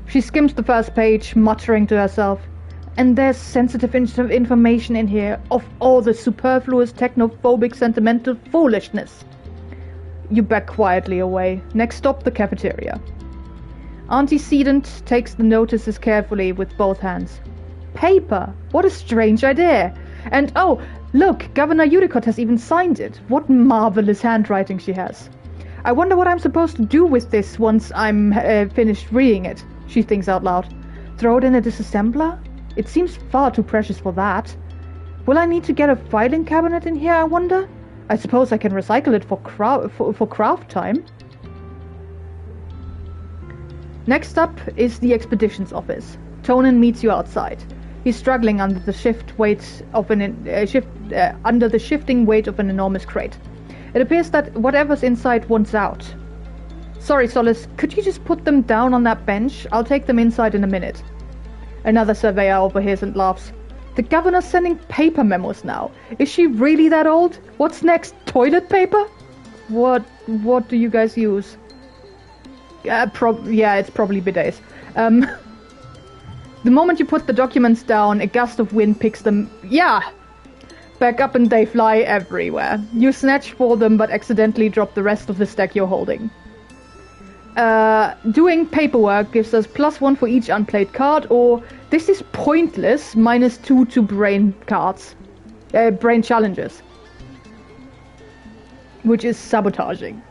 A: She skims the first page, muttering to herself. And there's sensitive information in here of all the superfluous, technophobic, sentimental foolishness. You back quietly away. Next stop, the cafeteria. Antecedent takes the notices carefully with both hands. Paper! What a strange idea! And oh, look, Governor Udicott has even signed it. What marvelous handwriting she has. I wonder what I'm supposed to do with this once I'm finished reading it, she thinks out loud. Throw it in a disassembler? It seems far too precious for that. Will I need to get a filing cabinet in here, I wonder? I suppose I can recycle it for craft time. Next up is the expeditions office. Tonin meets you outside. He's struggling under the shifting weight of an enormous crate. It appears that whatever's inside wants out. Sorry, Solace, could you just put them down on that bench? I'll take them inside in a minute. Another surveyor overhears and laughs. The governor's sending paper memos now. Is she really that old? What's next? Toilet paper? What do you guys use? Yeah, it's probably bidets. The moment you put the documents down, a gust of wind picks them... Yeah! Back up and they fly everywhere. You snatch for them but accidentally drop the rest of the stack you're holding. Doing paperwork gives us +1 for each unplayed card, or this is pointless, -2 to brain cards. Brain challenges. Which is sabotaging.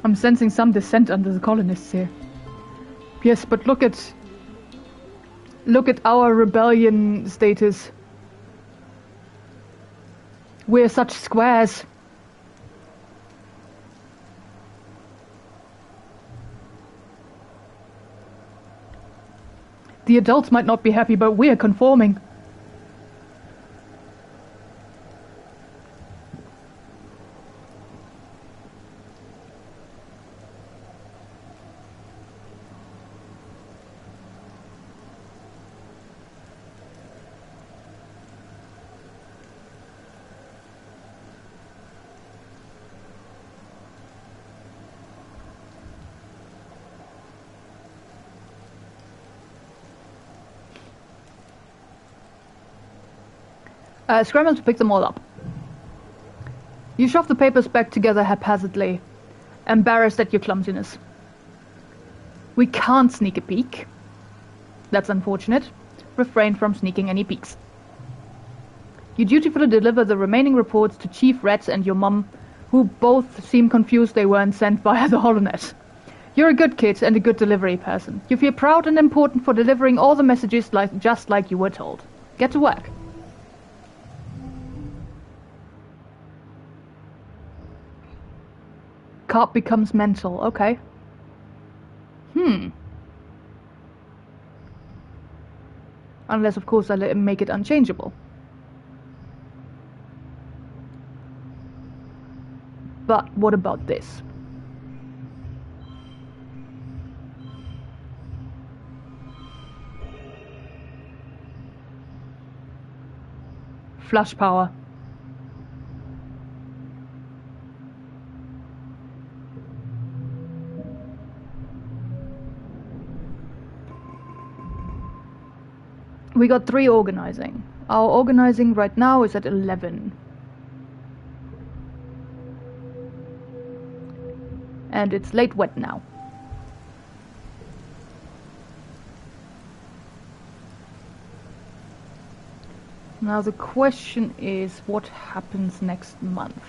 A: I'm sensing some dissent under the colonists here. Yes, but look at our rebellion status. We're such squares. The adults might not be happy, but we're conforming. Scramble to pick them all up. You shove the papers back together haphazardly, embarrassed at your clumsiness. We can't sneak a peek. That's unfortunate. Refrain from sneaking any peeks. You dutifully deliver the remaining reports to Chief Red and your mum, who both seem confused they weren't sent via the holonet. You're a good kid and a good delivery person. You feel proud and important for delivering all the messages just like you were told. Get to work. Cop becomes mental. Okay. Unless, of course, I let him make it unchangeable. But what about this? Flush power. We got 3 organizing. Our organizing right now is at 11. And it's late wet now. Now the question is, what happens next month?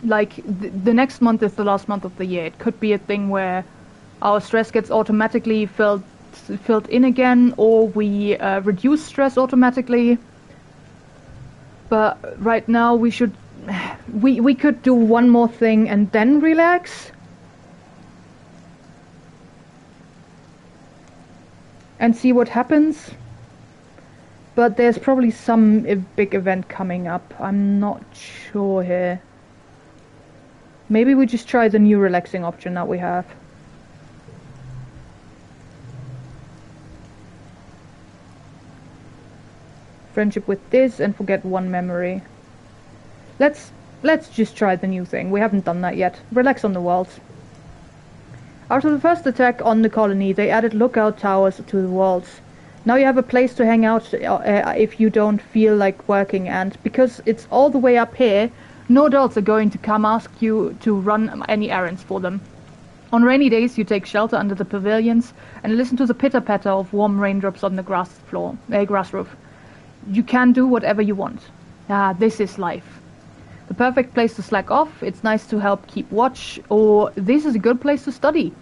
A: Like, the next month is the last month of the year. It could be a thing where our stress gets automatically filled in again, or we reduce stress automatically. But right now we should... We could do one more thing and then relax. And see what happens. But there's probably some big event coming up. I'm not sure here. Maybe we just try the new relaxing option that we have. Friendship with this and forget one memory. Let's just try the new thing. We haven't done that yet. Relax on the world. After the first attack on the colony, they added lookout towers to the walls. Now you have a place to hang out if you don't feel like working, and because it's all the way up here, no adults are going to come ask you to run any errands for them. On rainy days, you take shelter under the pavilions and listen to the pitter-patter of warm raindrops on the grass roof. You can do whatever you want. This is life. The perfect place to slack off, it's nice to help keep watch, or this is a good place to study.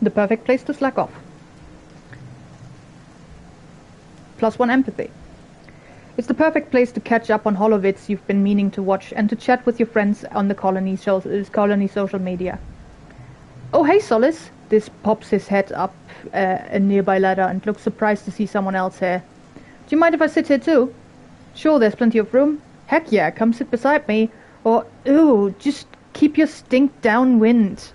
A: The perfect place to slack off. +1 empathy. It's the perfect place to catch up on Holovitz you've been meaning to watch and to chat with your friends on the colony social media. Oh hey Solis! This pops his head up a nearby ladder and looks surprised to see someone else here. Do you mind if I sit here too? Sure, there's plenty of room. Heck yeah, come sit beside me. Or, ooh, just keep your stink downwind.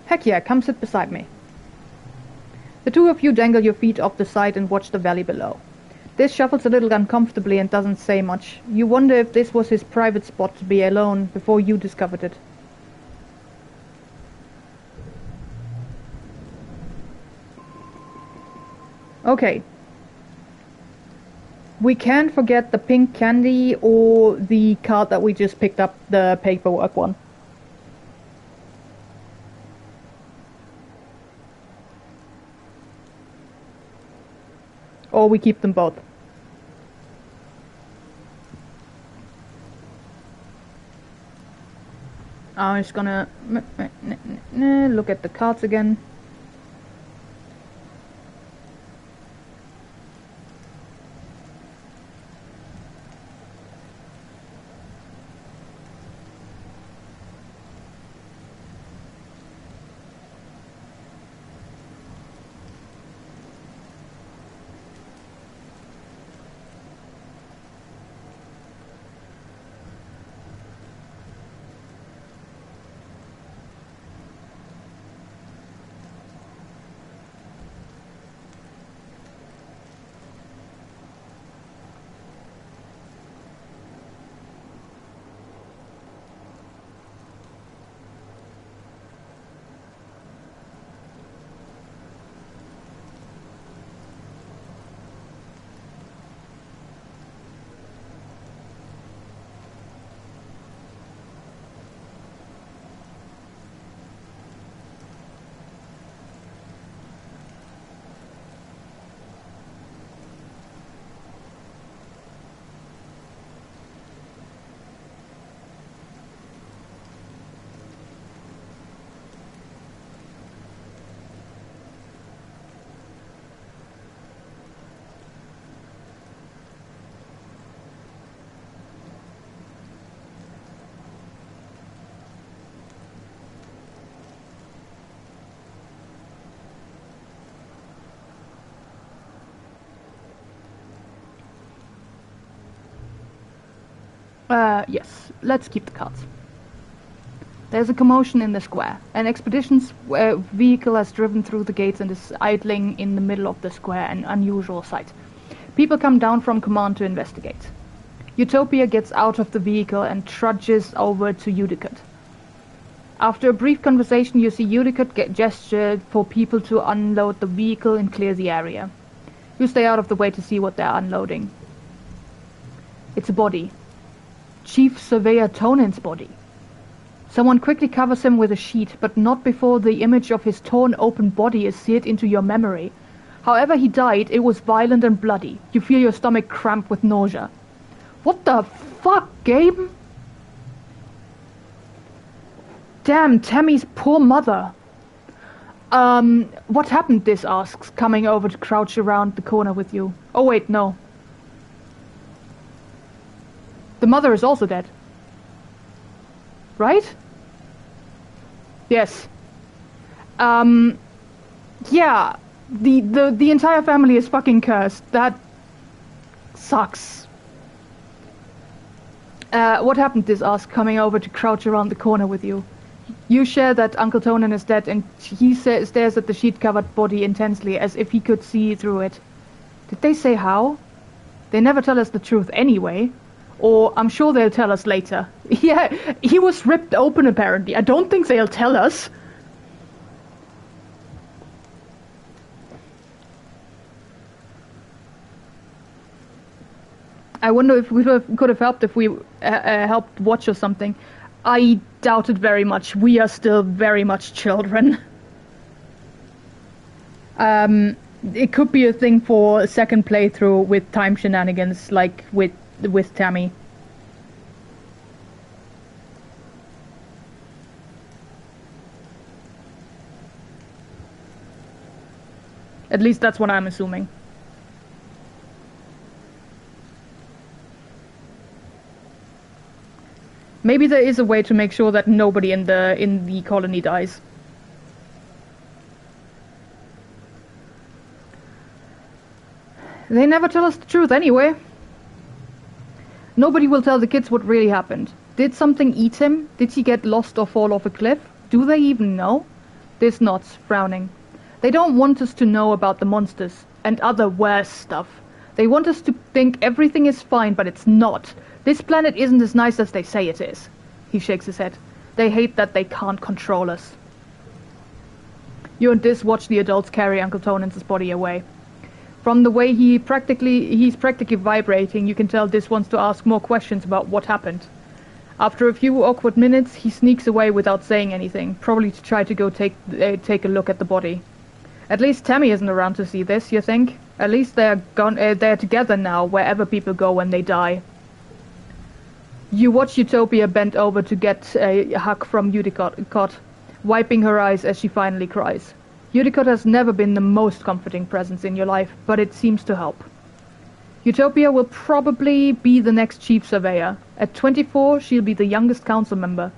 A: Heck yeah, come sit beside me. The two of you dangle your feet off the side and watch the valley below. This shuffles a little uncomfortably and doesn't say much. You wonder if this was his private spot to be alone before you discovered it. Okay. We can't forget the pink candy or the card that we just picked up, the paperwork one. Or we keep them both. I'm just gonna look at the cards again. Yes, let's keep the cards. There's a commotion in the square. An expedition's vehicle has driven through the gates and is idling in the middle of the square, an unusual sight. People come down from command to investigate. Utopia gets out of the vehicle and trudges over to Udicut. After a brief conversation, you see Udicut gesture for people to unload the vehicle and clear the area. You stay out of the way to see what they're unloading. It's a body. Chief Surveyor Tonin's body. Someone quickly covers him with a sheet, but not before the image of his torn open body is seared into your memory. However he died, it was violent and bloody. You feel your stomach cramp with nausea. What the fuck, Gabe? Damn, Tammy's poor mother. What happened, This asks, coming over to crouch around the corner with you. Oh wait, no. The mother is also dead. Right? Yes. Yeah. The entire family is fucking cursed. That sucks. What happened, This asks, coming over to crouch around the corner with you. You share that Uncle Tonin is dead, and he stares at the sheet-covered body intensely, as if he could see through it. Did they say how? They never tell us the truth anyway. Or I'm sure they'll tell us later. Yeah, he was ripped open apparently. I don't think they'll tell us. I wonder if we could have helped if we helped watch or something. I doubt it very much. We are still very much children. It could be a thing for a second playthrough with time shenanigans, like with Tammy. At least that's what I'm assuming. Maybe there is a way to make sure that nobody in the colony dies. They never tell us the truth anyway. Nobody will tell the kids what really happened. Did something eat him? Did he get lost or fall off a cliff? Do they even know? This nods, frowning. They don't want us to know about the monsters and other worse stuff. They want us to think everything is fine, but it's not. This planet isn't as nice as they say it is. He shakes his head. They hate that they can't control us. You and Dis watch the adults carry Uncle Tonin's body away. From the way he's practically vibrating, you can tell Dis wants to ask more questions about what happened. After a few awkward minutes, he sneaks away without saying anything, probably to try to go take a look at the body. At least Tammy isn't around to see this, you think? At least they're together now, wherever people go when they die. You watch Utopia bend over to get a hug from Udicott, wiping her eyes as she finally cries. Udicott has never been the most comforting presence in your life, but it seems to help. Utopia will probably be the next chief surveyor. At 24, she'll be the youngest council member.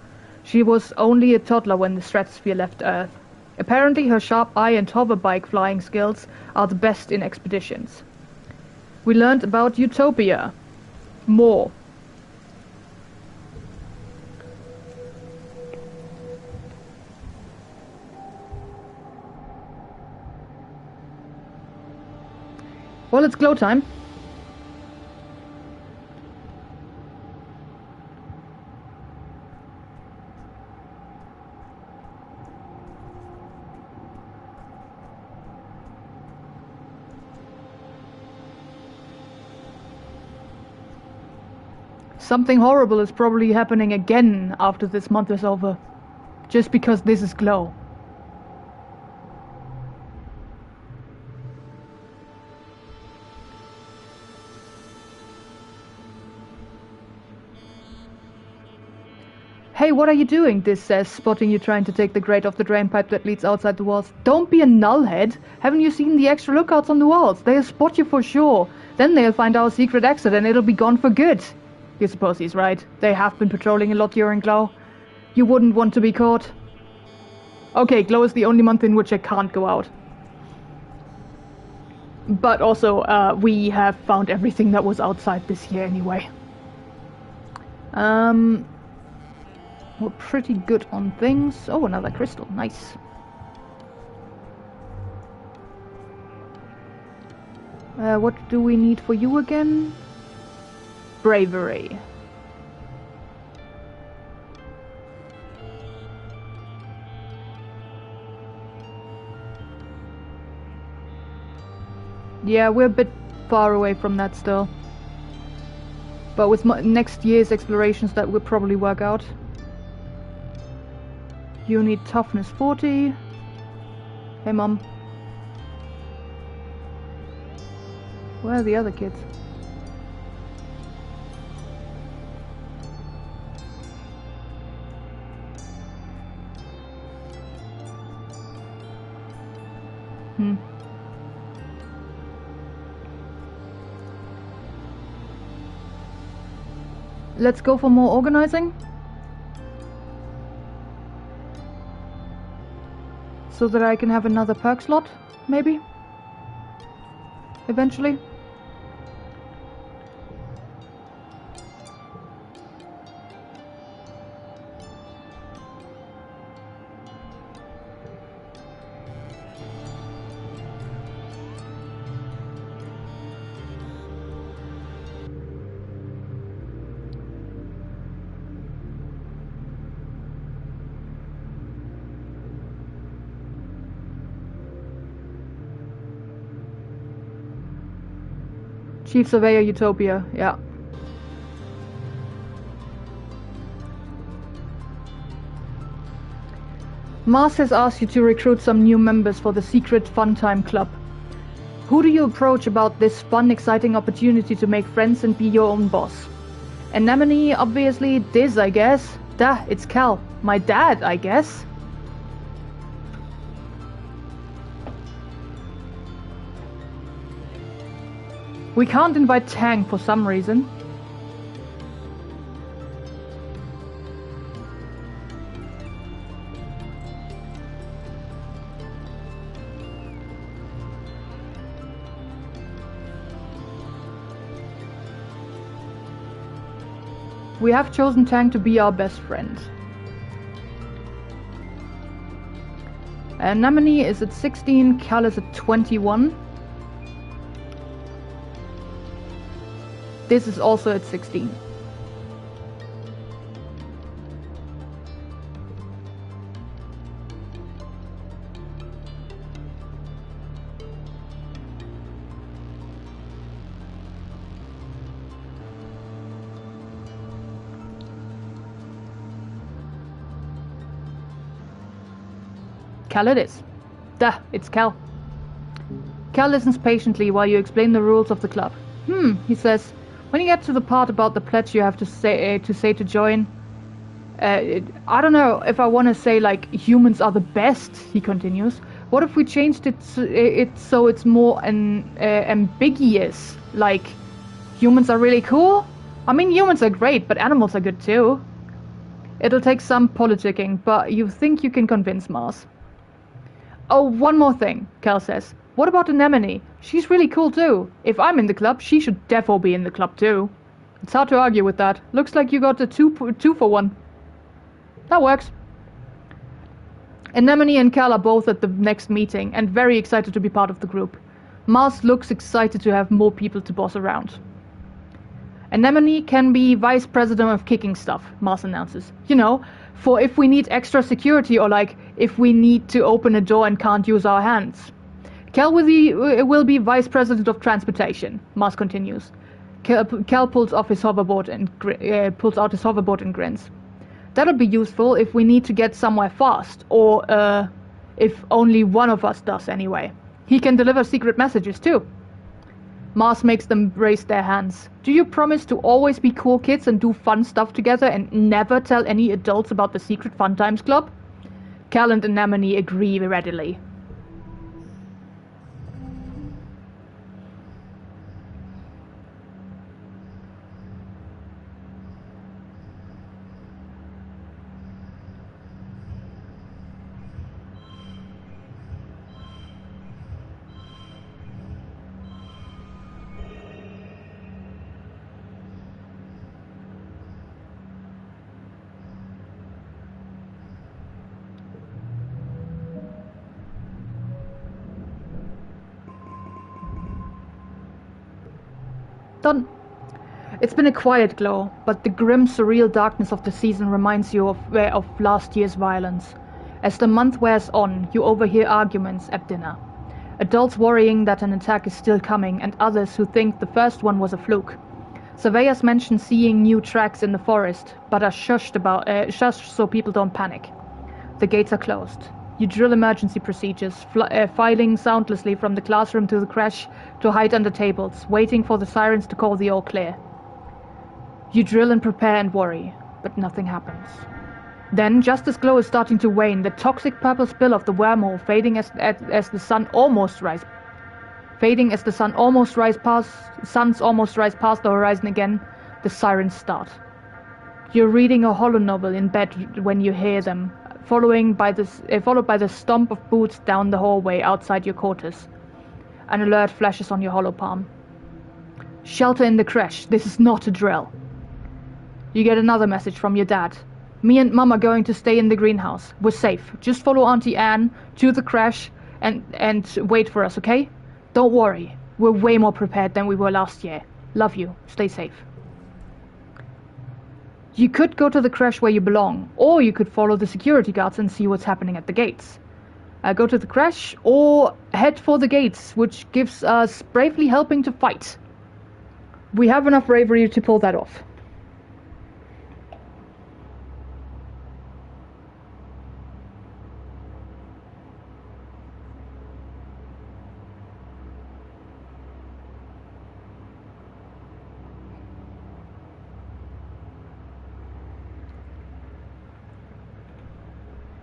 A: She was only a toddler when the stratosphere left Earth. Apparently her sharp eye and hoverbike flying skills are the best in expeditions. We learned about Utopia. More. Well, it's glow time. Something horrible is probably happening again after this month is over. Just because this is glow. Hey, what are you doing? This says, spotting you trying to take the grate off the drain pipe that leads outside the walls. Don't be a nullhead. Haven't you seen the extra lookouts on the walls? They'll spot you for sure. Then they'll find our secret exit and it'll be gone for good. You suppose he's right. They have been patrolling a lot during Glow. You wouldn't want to be caught. Okay, Glow is the only month in which I can't go out. But also, we have found everything that was outside this year anyway. We're pretty good on things. Oh, another crystal. Nice. What do we need for you again? Bravery. Yeah, we're a bit far away from that still. But with next year's explorations that will probably work out. You need toughness 40. Hey, Mom. Where are the other kids? Let's go for more organizing. So that I can have another perk slot, maybe? Eventually. Chief Surveyor Utopia, yeah. Mars has asked you to recruit some new members for the secret Funtime Club. Who do you approach about this fun, exciting opportunity to make friends and be your own boss? Anemone, obviously. Diz, I guess. Duh, it's Cal. My dad, I guess. We can't invite Tang for some reason. We have chosen Tang to be our best friend. Anemone is at 16, Cal is at 21. This is also at 16. Cal it is. Duh, it's Cal. Cal listens patiently while you explain the rules of the club. He says, when you get to the part about the pledge you have to say to join, I don't know if I want to say like humans are the best, he continues. What if we changed it so it's more ambiguous, like humans are really cool? I mean, humans are great, but animals are good too. It'll take some politicking, but you think you can convince Mars. Oh, one more thing, Cal says. What about Anemone? She's really cool too. If I'm in the club, she should defo be in the club too. It's hard to argue with that. Looks like you got a two for one. That works. Anemone and Cal are both at the next meeting and very excited to be part of the group. Mars looks excited to have more people to boss around. Anemone can be vice president of kicking stuff, Mars announces. You know, for if we need extra security or like if we need to open a door and can't use our hands. Cal will be vice president of transportation, Mars continues. Cal pulls out his hoverboard and grins. That'll be useful if we need to get somewhere fast, or if only one of us does anyway. He can deliver secret messages too. Mars makes them raise their hands. Do you promise to always be cool kids and do fun stuff together and never tell any adults about the secret Fun Times Club? Cal and Anemone agree readily. Done. It's been a quiet glow, but the grim, surreal darkness of the season reminds you of last year's violence. As the month wears on, you overhear arguments at dinner. Adults worrying that an attack is still coming, and others who think the first one was a fluke. Surveyors mention seeing new tracks in the forest, but are shushed so people don't panic. The gates are closed. You drill emergency procedures, filing soundlessly from the classroom to the crash to hide under tables, waiting for the sirens to call the all clear. You drill and prepare and worry, but nothing happens. Then, just as glow is starting to wane, the toxic purple spill of the wormhole fading as the sun almost rise past the horizon again, the sirens start. You're reading a holo novel in bed when you hear them, followed by the stomp of boots down the hallway outside your quarters. An alert flashes on your holo palm. Shelter in the crash. This is not a drill. You get another message from your dad. Me and Mum are going to stay in the greenhouse. We're safe. Just follow Auntie Anne to the crash and wait for us, okay? Don't worry. We're way more prepared than we were last year. Love you. Stay safe. You could go to the crash where you belong, or you could follow the security guards and see what's happening at the gates. Go to the crash, or head for the gates, which gives us bravely helping to fight. We have enough bravery to pull that off.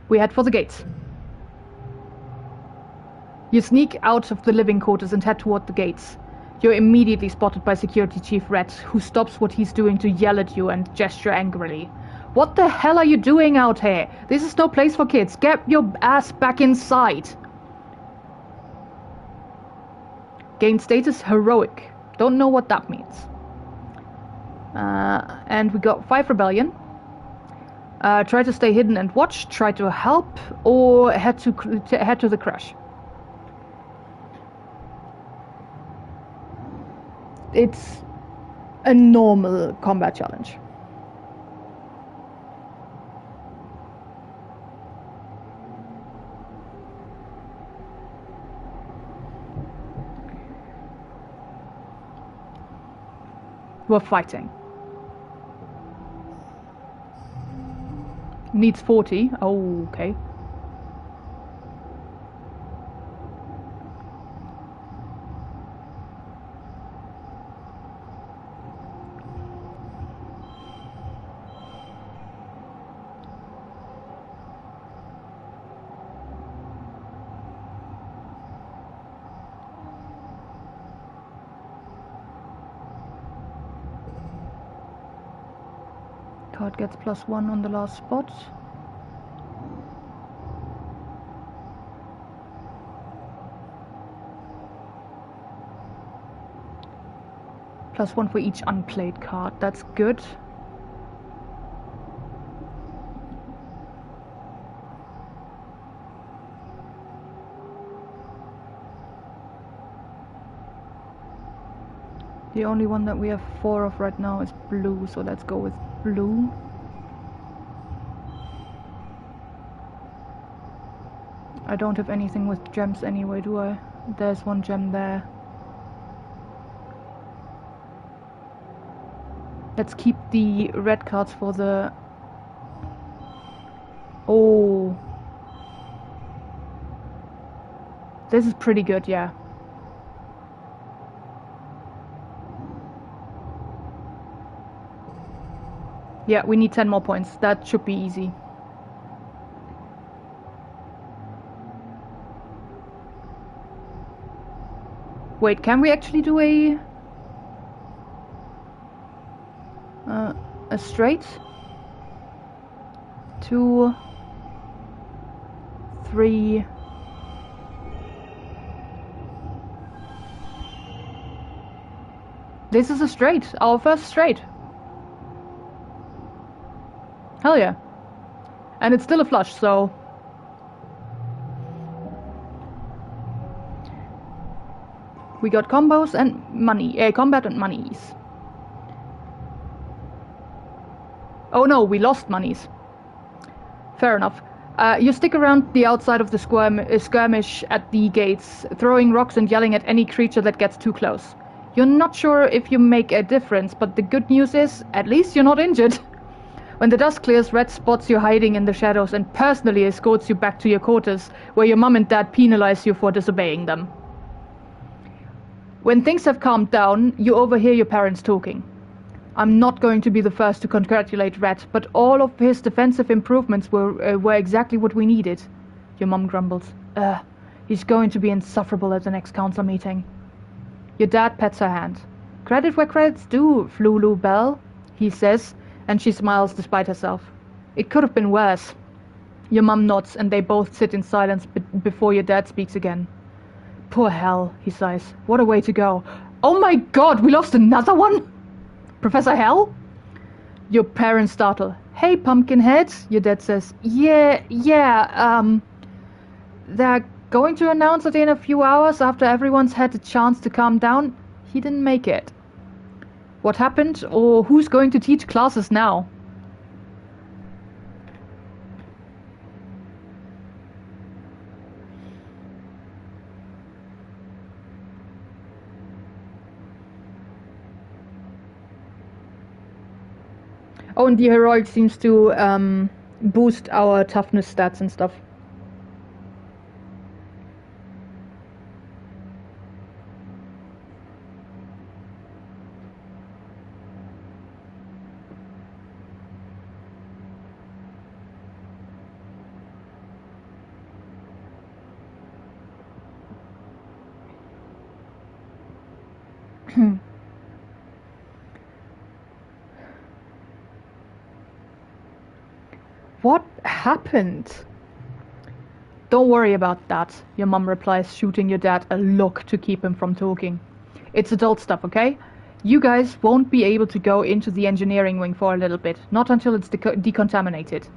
A: We head for the gates. You sneak out of the living quarters and head toward the gates. You're immediately spotted by Security Chief Red, who stops what he's doing to yell at you and gesture angrily. What the hell are you doing out here? This is no place for kids. Get your ass back inside. Gain status heroic. Don't know what that means. And we got 5 rebellion. Try to stay hidden and watch, try to help, or head to the crash. It's a normal combat challenge. We're fighting. Needs 40. Oh, okay. Card gets +1 on the last spot. +1 for each unplayed card. That's good. The only one that we have 4 of right now is blue, so let's go with blue. I don't have anything with gems anyway, do I? There's 1 gem there. Let's keep the red cards for the... Oh. This is pretty good, yeah. Yeah, we need 10 more points. That should be easy. Wait, can we actually do a straight? 2, 3. This is a straight, our first straight. Hell yeah. And it's still a flush, so... We got combos and money, combat and monies. Oh no, we lost monies. Fair enough. You stick around the outside of the skirmish at the gates, throwing rocks and yelling at any creature that gets too close. You're not sure if you make a difference, but the good news is, at least you're not injured. When the dust clears, Red spots you hiding in the shadows and personally escorts you back to your quarters, where your mum and dad penalize you for disobeying them. When things have calmed down, you overhear your parents talking. I'm not going to be the first to congratulate Red, but all of his defensive improvements were exactly what we needed. Your mum grumbles. He's going to be insufferable at the next council meeting. Your dad pats her hand. Credit where credit's due, Flulu Bell, he says, and she smiles despite herself. It could have been worse. Your mum nods, and they both sit in silence before your dad speaks again. Poor Hell, he sighs. What a way to go. Oh my God, we lost another one? Professor Hell? Your parents startle. Hey, Pumpkinhead, your dad says. Yeah, they're going to announce it in a few hours after everyone's had the chance to calm down. He didn't make it. What happened, or who's going to teach classes now? Oh, and the heroic seems to boost our toughness stats and stuff. What happened? Don't worry about that, your mum replies, shooting your dad a look to keep him from talking. It's adult stuff, okay? You guys won't be able to go into the engineering wing for a little bit, not until it's decontaminated.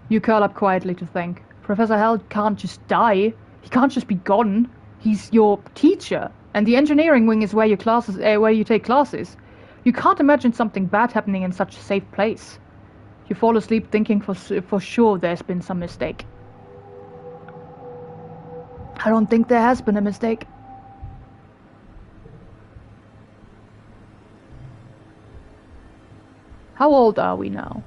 A: You curl up quietly to think. Professor Hell can't just die. He can't just be gone. He's your teacher, and the engineering wing is where you take classes. You can't imagine something bad happening in such a safe place. You fall asleep thinking for sure there's been some mistake. I don't think there has been a mistake. How old are we now?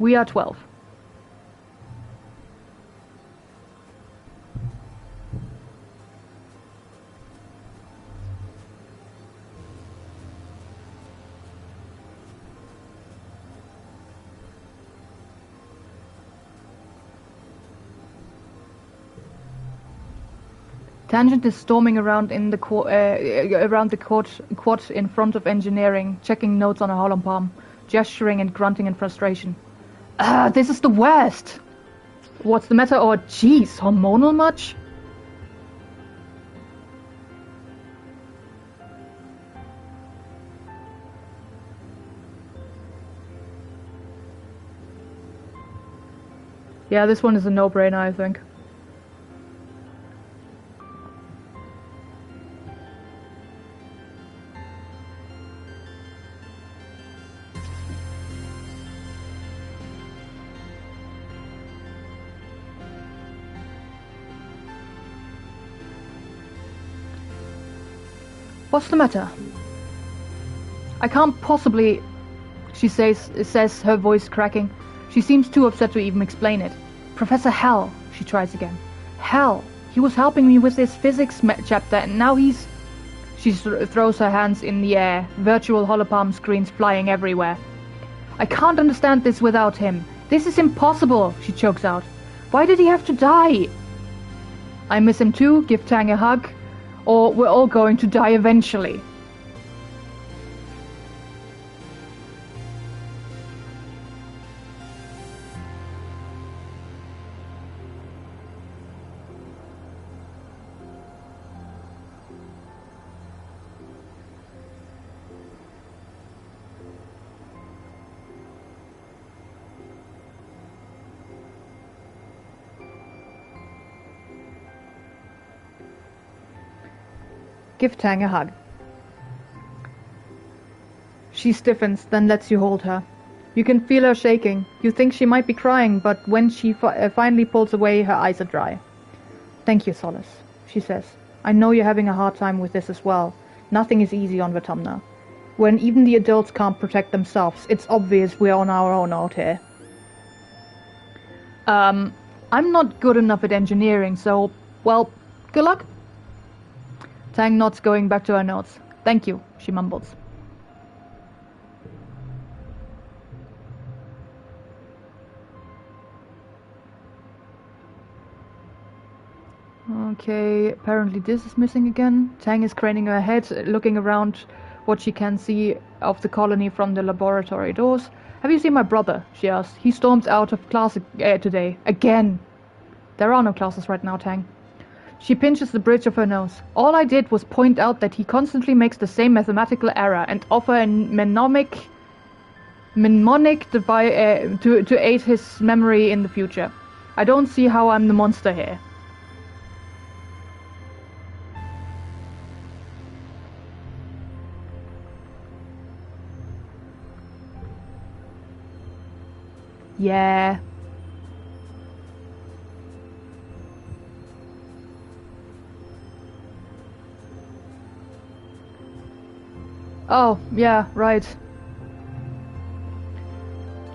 A: We are 12. Tangent is storming around in the around the quad in front of engineering, checking notes on a hollow palm, gesturing and grunting in frustration. This is the worst! What's the matter? Oh, jeez, hormonal much? Yeah, this one is a no-brainer, I think. What's the matter? I can't possibly... She says, her voice cracking. She seems too upset to even explain it. Professor Hell, she tries again. Hell, he was helping me with this physics chapter, and now he's... She throws her hands in the air, virtual holopalm screens flying everywhere. I can't understand this without him. This is impossible, she chokes out. Why did he have to die? I miss him too, give Tang a hug, or we're all going to die eventually. Give Tang a hug. She stiffens, then lets you hold her. You can feel her shaking. You think she might be crying, but when she finally pulls away, her eyes are dry. Thank you, Solace, she says. I know you're having a hard time with this as well. Nothing is easy on Vatumna. When even the adults can't protect themselves, it's obvious we're on our own out here. I'm not good enough at engineering, so, well, good luck. Tang nods, going back to her notes. Thank you, she mumbles. Okay, apparently this is missing again. Tang is craning her head, looking around what she can see of the colony from the laboratory doors. Have you seen my brother? She asks. He stormed out of class today. Again. There are no classes right now, Tang. She pinches the bridge of her nose. All I did was point out that he constantly makes the same mathematical error and offer a mnemonic to aid his memory in the future. I don't see how I'm the monster here. Yeah. Oh, yeah, right.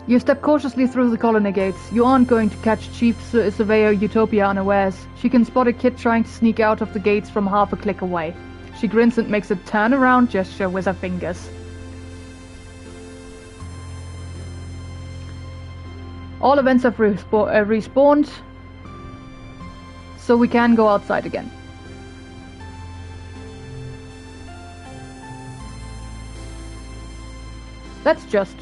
A: You step cautiously through the colony gates. You aren't going to catch Chief Surveyor Utopia unawares. She can spot a kid trying to sneak out of the gates from half a click away. She grins and makes a turn-around gesture with her fingers. All events have respawned, so we can go outside again. Let's just...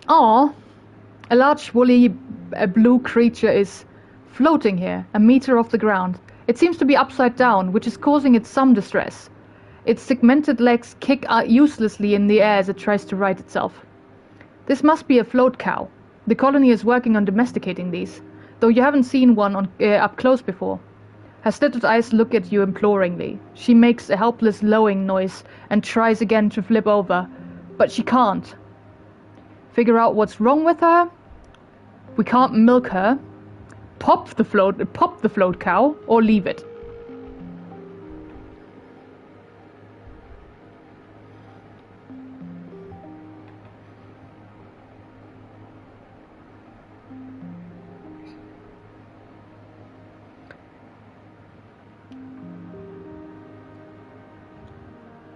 A: Aww. A large woolly blue creature is floating here, a meter off the ground. It seems to be upside down, which is causing it some distress. Its segmented legs kick uselessly in the air as it tries to right itself. This must be a float cow. The colony is working on domesticating these, though you haven't seen one up close before. Her slitted eyes look at you imploringly. She makes a helpless lowing noise and tries again to flip over, but she can't. Figure out what's wrong with her? We can't milk her. Pop the float cow, or leave it.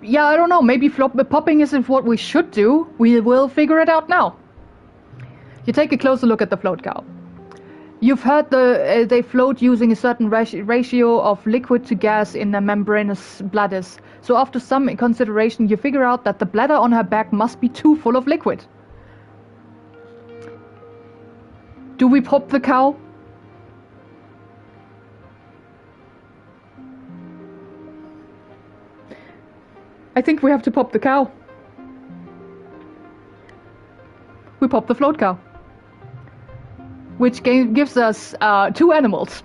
A: Yeah, I don't know, maybe popping isn't what we should do. We will figure it out now. You take a closer look at the float cow. You've heard they float using a certain ratio of liquid to gas in their membranous bladders. So after some consideration, you figure out that the bladder on her back must be too full of liquid. Do we pop the cow? I think we have to pop the cow. We pop the float cow. Which gives us 2 animals.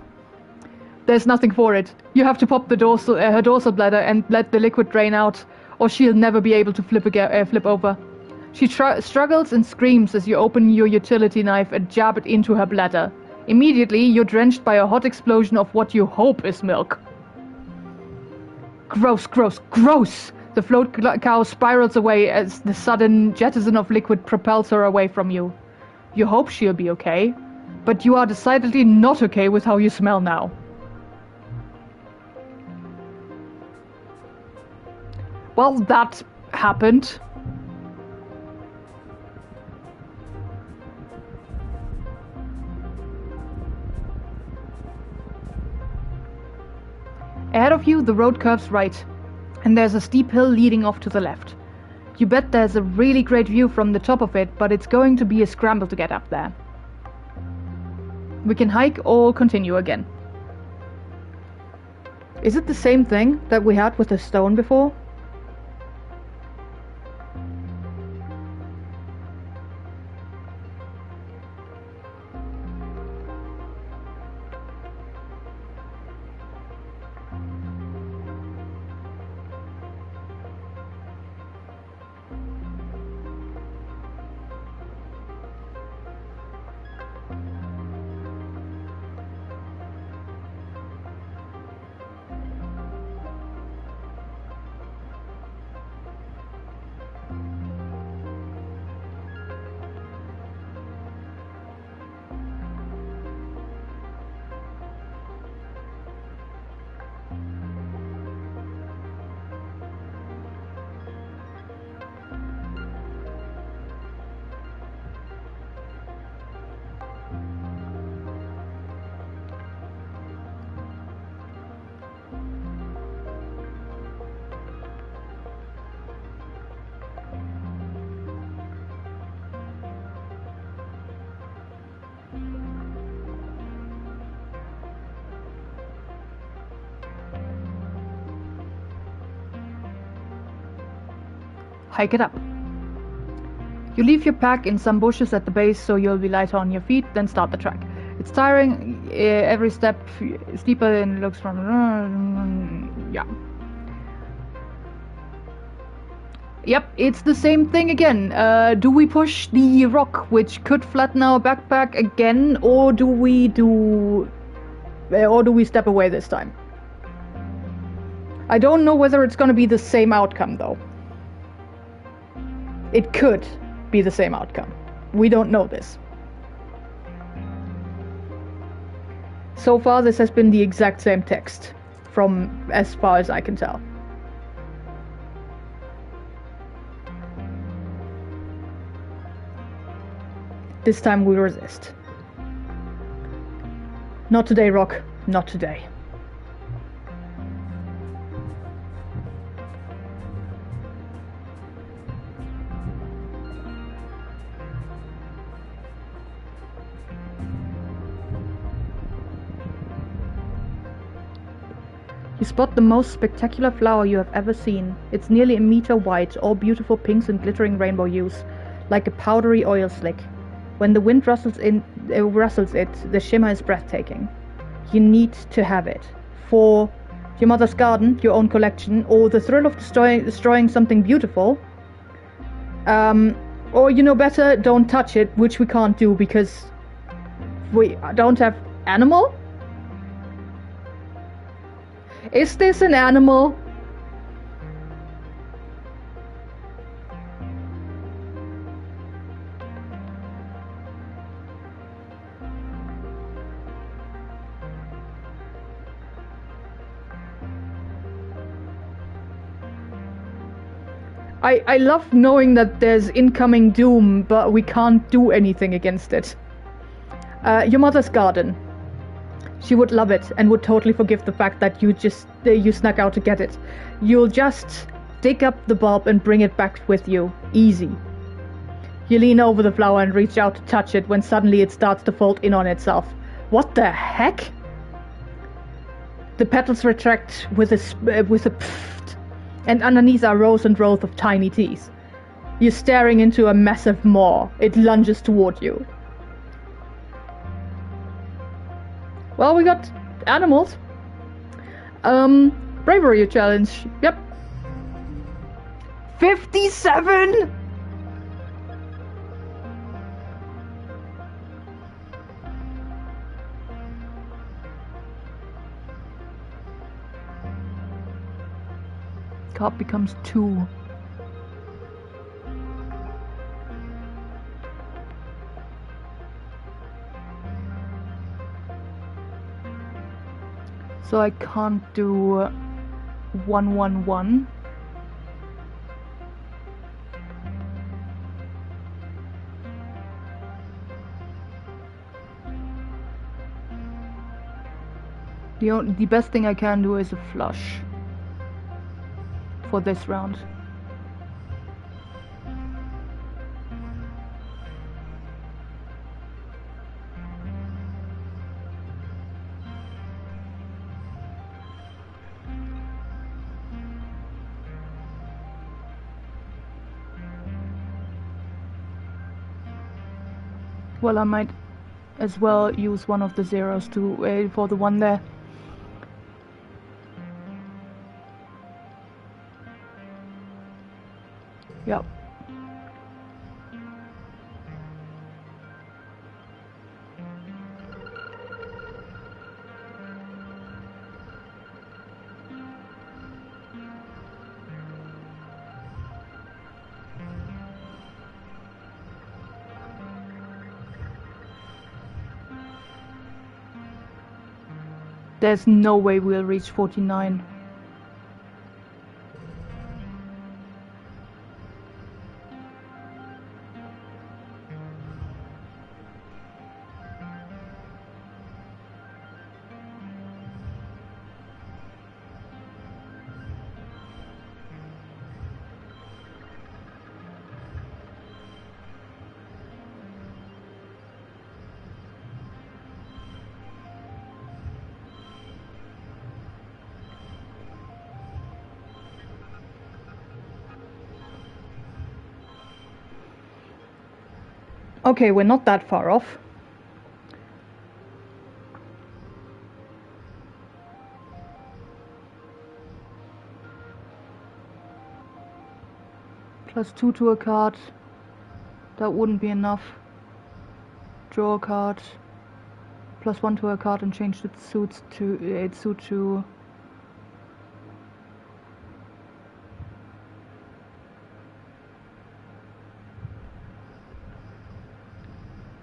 A: There's nothing for it. You have to pop the her dorsal bladder and let the liquid drain out, or she'll never be able to flip over. She struggles and screams as you open your utility knife and jab it into her bladder. Immediately, you're drenched by a hot explosion of what you hope is milk. Gross, gross, gross! The float cow spirals away as the sudden jettison of liquid propels her away from you. You hope she'll be okay, but you are decidedly not okay with how you smell now. Well, that happened. Ahead of you, the road curves right, and there's a steep hill leading off to the left. You bet there's a really great view from the top of it, but it's going to be a scramble to get up there. We can hike or continue again. Is it the same thing that we had with the stone before? hike it up. You leave your pack in some bushes at the base so you'll be lighter on your feet, then start the trek. It's tiring, every step steeper and looks from... yeah. Yep, it's the same thing again. Do we push the rock, which could flatten our backpack again, or do we step away this time? I don't know whether it's gonna be the same outcome, though. It could be the same outcome. We don't know this. So far, this has been the exact same text, from as far as I can tell. This time we resist. Not today, Rock. Not today. You spot the most spectacular flower you have ever seen. It's nearly a meter wide, all beautiful pinks and glittering rainbow hues, like a powdery oil slick. When the wind rustles it, the shimmer is breathtaking. You need to have it. For your mother's garden, your own collection, or the thrill of destroying something beautiful. Or you know better, don't touch it, which we can't do because we don't have animal? Is this an animal? I love knowing that there's incoming doom, but we can't do anything against it. Your mother's garden. She would love it and would totally forgive the fact that you snuck out to get it. You'll just dig up the bulb and bring it back with you. Easy. You lean over the flower and reach out to touch it when suddenly it starts to fold in on itself. What the heck? The petals retract with a pfft, and underneath are rows and rows of tiny teeth. You're staring into a massive maw. It lunges toward you. Well, we got animals. Bravery challenge. Yep. 57? Carp becomes 2. So I can't do 111. The best thing I can do is a flush for this round. Well, I might as well use one of the zeros to for the one there. Yep. There's no way we'll reach 49. Okay, we're not that far off. +2 to a card. That wouldn't be enough. Draw a card. +1 to a card and change its suit to.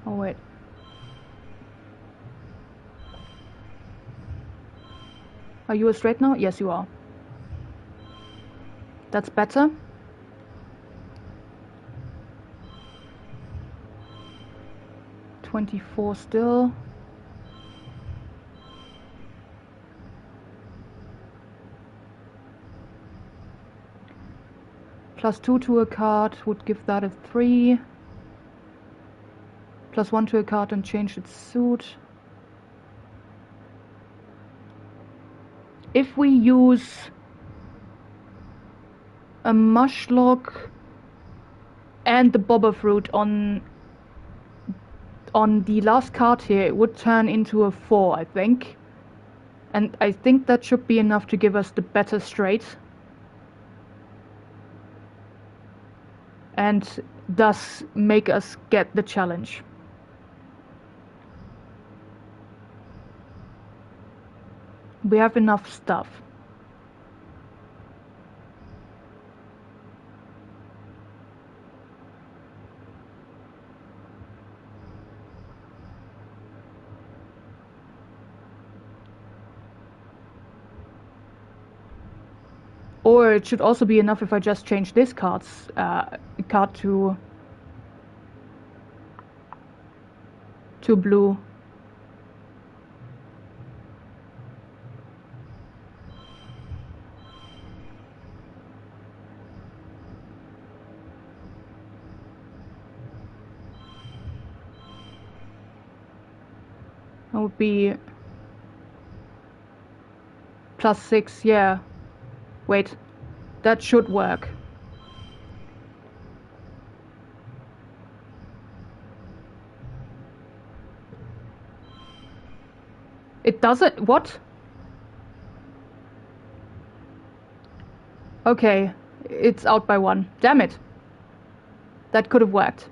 A: Oh wait. Are you a straight now? Yes, you are. That's better. +24 still. +2 to a card would give that a 3. +1 to a card and change its suit. If we use a mushlock and the bobber fruit on the last card here, it would turn into a 4, I think. And I think that should be enough to give us the better straight. And thus make us get the challenge. We have enough stuff. Or it should also be enough if I just change this card to blue. That would be +6, yeah. Wait, that should work. It doesn't. What? Okay, it's out by 1. Damn it. That could have worked.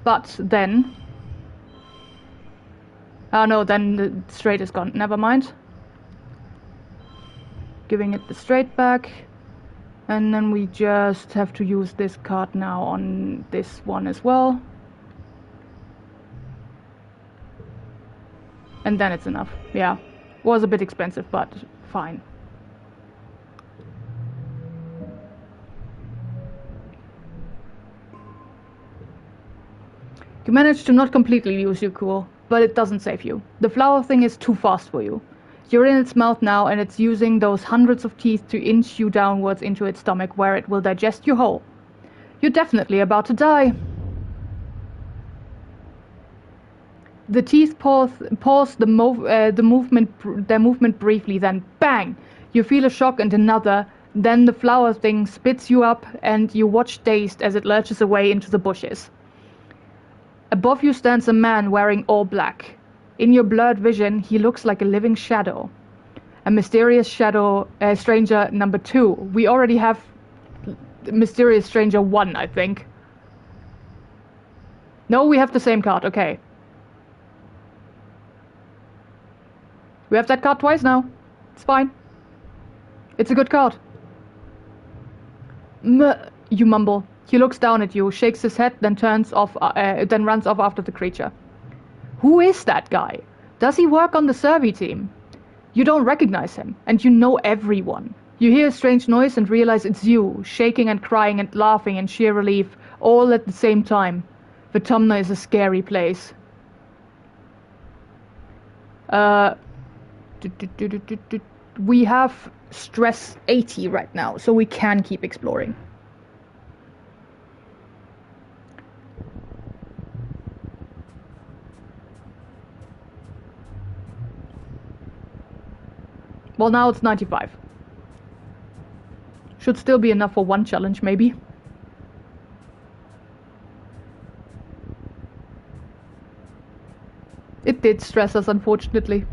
A: But then... Oh no, then the straight is gone. Never mind. Giving it the straight back. And then we just have to use this card now on this one as well. And then it's enough. Yeah. Was a bit expensive, but fine. You managed to not completely lose your cool, but it doesn't save you. The flower thing is too fast for you. You're in its mouth now, and it's using those hundreds of teeth to inch you downwards into its stomach, where it will digest you whole. You're definitely about to die. The teeth pause their movement briefly, then bang! You feel a shock and another, then the flower thing spits you up, and you watch dazed as it lurches away into the bushes. Above you stands a man wearing all black. In your blurred vision, he looks like a living shadow. A mysterious shadow, stranger number 2. We already have mysterious stranger 1, I think. No, we have the same card, okay. We have that card twice now. It's fine. It's a good card. You mumble. He looks down at you, shakes his head, then runs off after the creature. Who is that guy? Does he work on the survey team? You don't recognize him, and you know everyone. You hear a strange noise and realize it's you, shaking and crying and laughing in sheer relief, all at the same time. Vitumna is a scary place. We have stress 80 right now, so we can keep exploring. Well, now it's 95. Should still be enough for one challenge, maybe. It did stress us, unfortunately.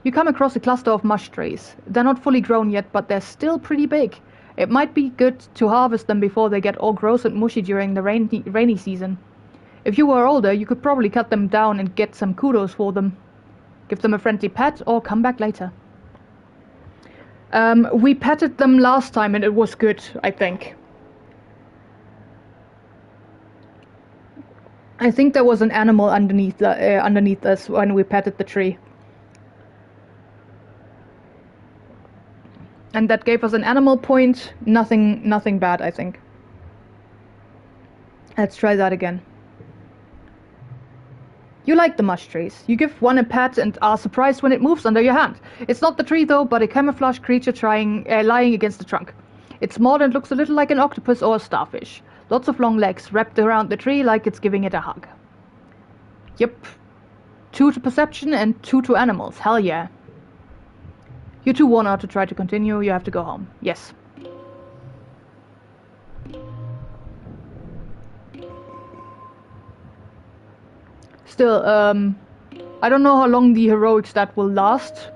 A: You come across a cluster of mush trees. They're not fully grown yet, but they're still pretty big. It might be good to harvest them before they get all gross and mushy during the rainy season. If you were older, you could probably cut them down and get some kudos for them. Give them a friendly pet or come back later. We petted them last time and it was good, I think. I think there was an animal underneath us when we petted the tree. And that gave us an animal point. Nothing bad, I think. Let's try that again. You like the mush trees. You give one a pat and are surprised when it moves under your hand. It's not the tree though, but a camouflaged creature lying against the trunk. It's small and looks a little like an octopus or a starfish. Lots of long legs wrapped around the tree like it's giving it a hug. Yep. 2 to perception and 2 to animals. Hell yeah. You two want out to try to continue. You have to go home. Yes. Still, I don't know how long the heroic stat will last.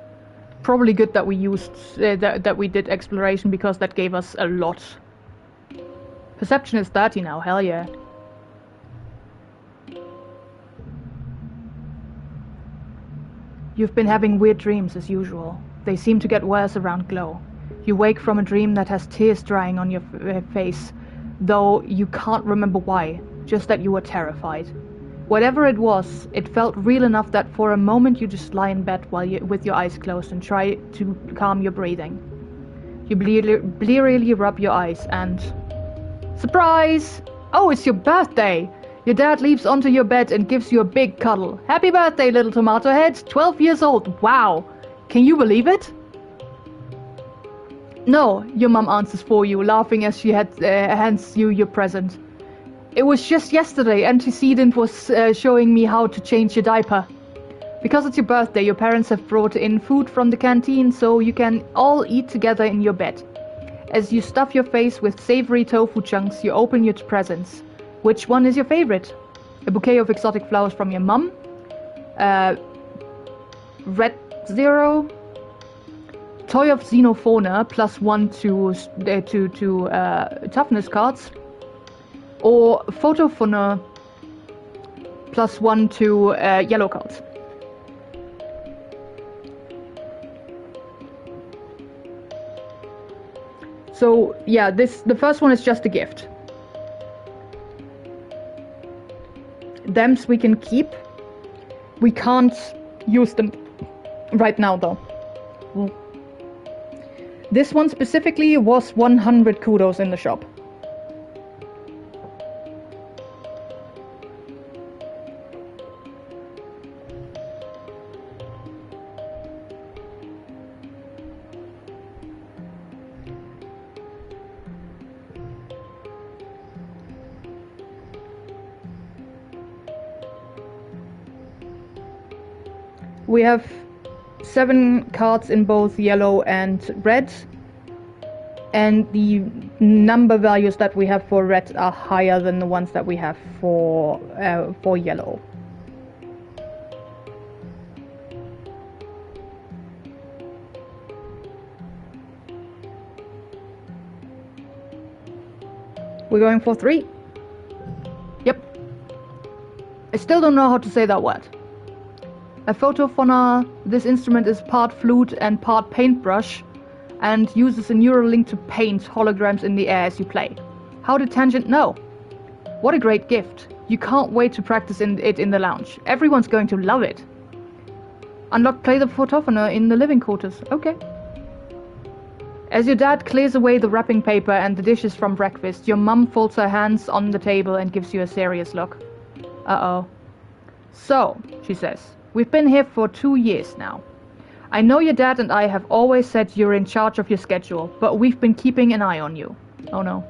A: Probably good that we used that we did exploration because that gave us a lot. Perception is 30 now. Hell yeah. You've been having weird dreams as usual. They seem to get worse around glow. You wake from a dream that has tears drying on your face, though you can't remember why, just that you were terrified. Whatever it was, it felt real enough that for a moment you just lie in bed with your eyes closed and try to calm your breathing. You blearily rub your eyes and... Surprise! Oh, it's your birthday! Your dad leaps onto your bed and gives you a big cuddle. Happy birthday, little tomato head! 12 years old! Wow! Can you believe it? No, your mum answers for you, laughing as she hands you your present. It was just yesterday Antecedent was showing me how to change your diaper. Because it's your birthday, your parents have brought in food from the canteen so you can all eat together in your bed. As you stuff your face with savory tofu chunks, you open your presents. Which one is your favorite? A bouquet of exotic flowers from your mum? Red Zero? Toy of Xenofauna, +1 to toughness cards? Or Photofauna, +1 to yellow cards? So yeah, the first one is just a gift. Thems we can keep. We can't use them right now though. This one specifically was 100 kudos in the shop. We have 7 cards in both yellow and red, and the number values that we have for red are higher than the ones that we have for yellow. We're going for 3. Yep. I still don't know how to say that word. A photophona. This instrument is part flute and part paintbrush and uses a neural link to paint holograms in the air as you play. How did Tangent know? What a great gift. You can't wait to practice it in the lounge. Everyone's going to love it. Unlock play the photophona in the living quarters. Okay. As your dad clears away the wrapping paper and the dishes from breakfast, your mum folds her hands on the table and gives you a serious look. Uh-oh. So, she says, we've been here for 2 years now. I know your dad and I have always said you're in charge of your schedule, but we've been keeping an eye on you. Oh no.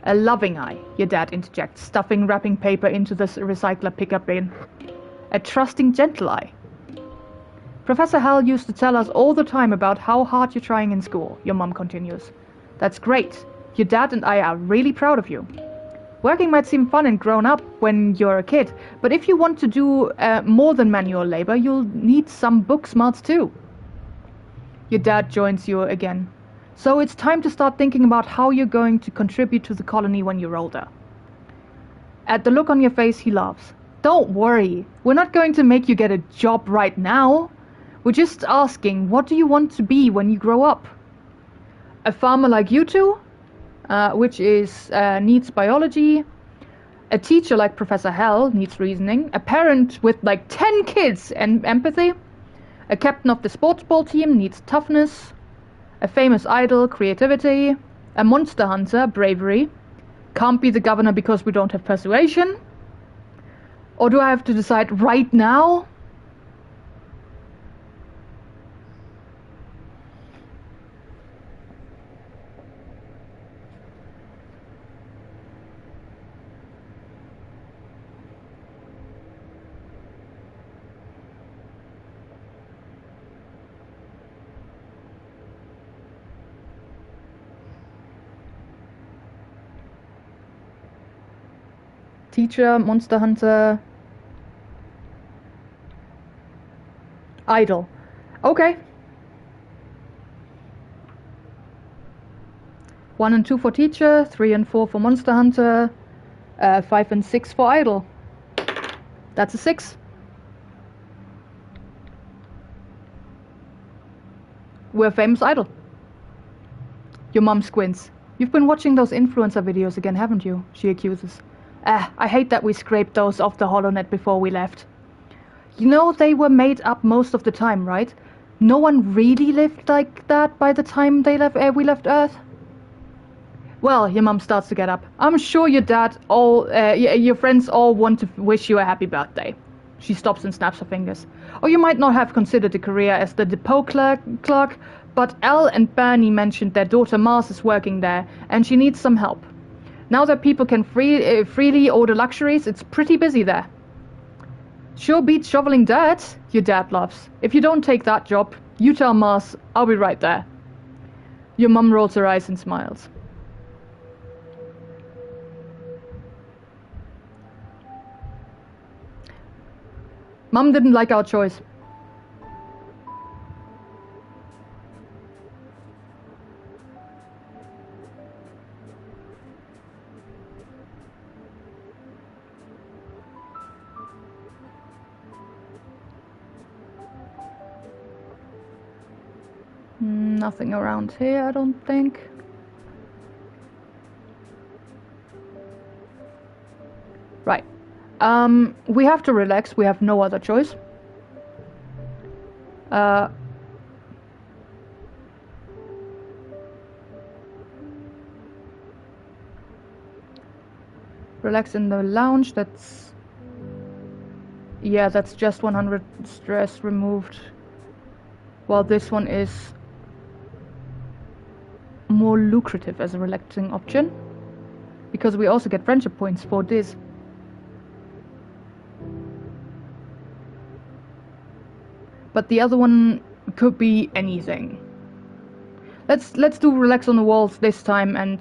A: A loving eye, your dad interjects, stuffing wrapping paper into the recycler pickup bin. A trusting gentle eye. Professor Hell used to tell us all the time about how hard you're trying in school, your mom continues. That's great. Your dad and I are really proud of you. Working might seem fun and grown up when you're a kid, but if you want to do more than manual labor, you'll need some book smarts too. Your dad joins you again. So it's time to start thinking about how you're going to contribute to the colony when you're older. At the look on your face, he laughs. Don't worry, we're not going to make you get a job right now. We're just asking, what do you want to be when you grow up? A farmer like you two, which needs biology. A teacher like Professor Hell needs reasoning. A parent with like 10 kids and empathy. A captain of the sports ball team needs toughness. A famous idol, creativity. A monster hunter, bravery. Can't be the governor because we don't have persuasion. Or do I have to decide right now? Teacher, monster hunter, idol. Okay. 1 and 2 for teacher, 3 and 4 for monster hunter, 5 and 6 for idol. That's a 6. We're a famous idol. Your mum squints. You've been watching those influencer videos again, haven't you? She accuses. I hate that we scraped those off the HoloNet before we left. You know, they were made up most of the time, right? No one really lived like that by the time we left Earth. Well, your mum starts to get up. I'm sure your friends all want to wish you a happy birthday. She stops and snaps her fingers. Or you might not have considered a career as the depot clerk, but Elle and Bernie mentioned their daughter Mars is working there, and she needs some help. Now that people can freely order luxuries, it's pretty busy there. Sure beats shoveling dirt, your dad laughs. If you don't take that job, you tell Mars, I'll be right there. Your mum rolls her eyes and smiles. Mum didn't like our choice. Nothing around here, I don't think. Right. We have to relax. We have no other choice. Relax in the lounge. That's just 100 stress removed. While this one is more lucrative as a relaxing option, because we also get friendship points for this. But the other one could be anything. Let's do relax on the walls this time and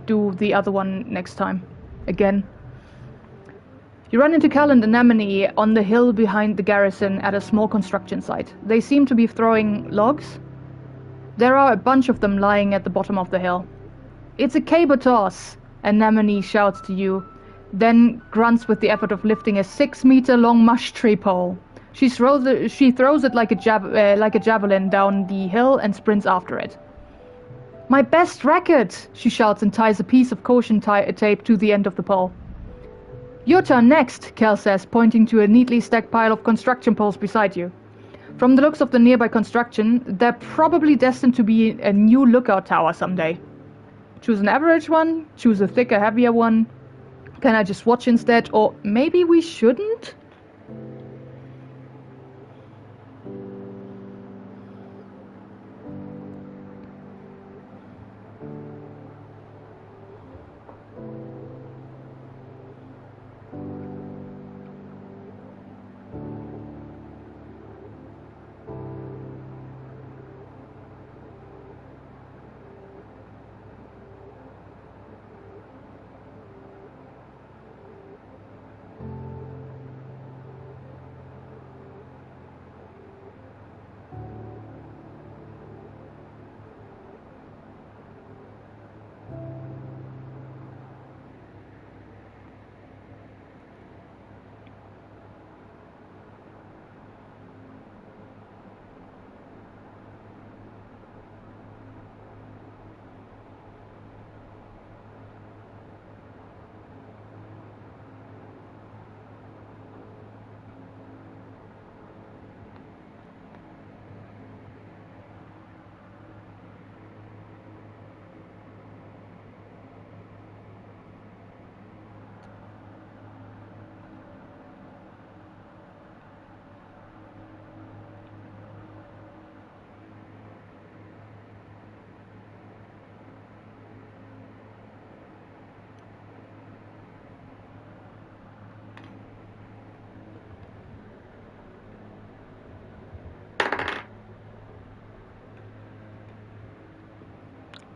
A: do the other one next time. Again. You run into Cal and Anemone on the hill behind the garrison at a small construction site. They seem to be throwing logs. There are a bunch of them lying at the bottom of the hill. It's a caber toss, Anemone shouts to you, then grunts with the effort of lifting a 6-meter-long mush tree pole. She throws it like a javelin down the hill and sprints after it. My best record, she shouts and ties a piece of caution tape to the end of the pole. Your turn next, Cal says, pointing to a neatly stacked pile of construction poles beside you. From the looks of the nearby construction, they're probably destined to be a new lookout tower someday. Choose an average one, choose a thicker, heavier one. Can I just watch instead? Or maybe we shouldn't?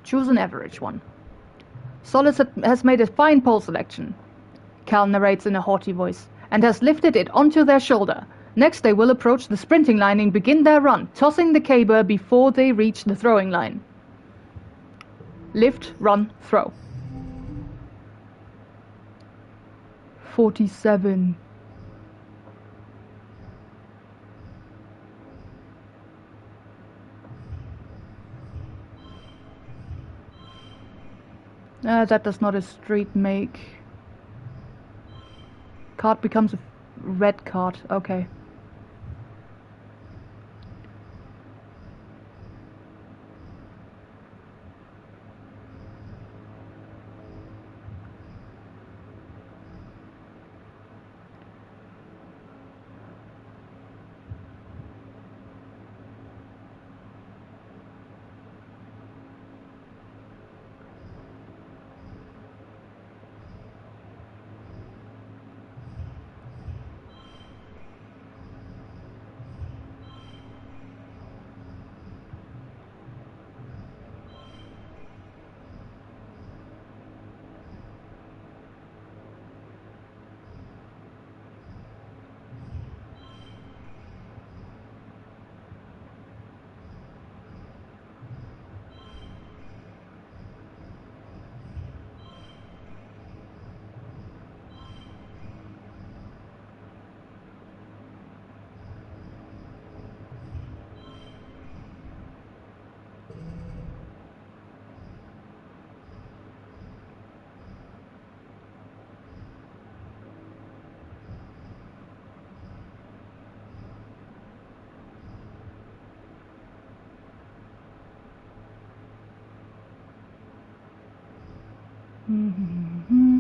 A: Choose an average one. Solace has made a fine pole selection, Cal narrates in a haughty voice, and has lifted it onto their shoulder. Next they will approach the sprinting line and begin their run, tossing the caber before they reach the throwing line. Lift, run, throw. 47. That does not a street make. Card becomes a red card. Okay. Mm-hmm.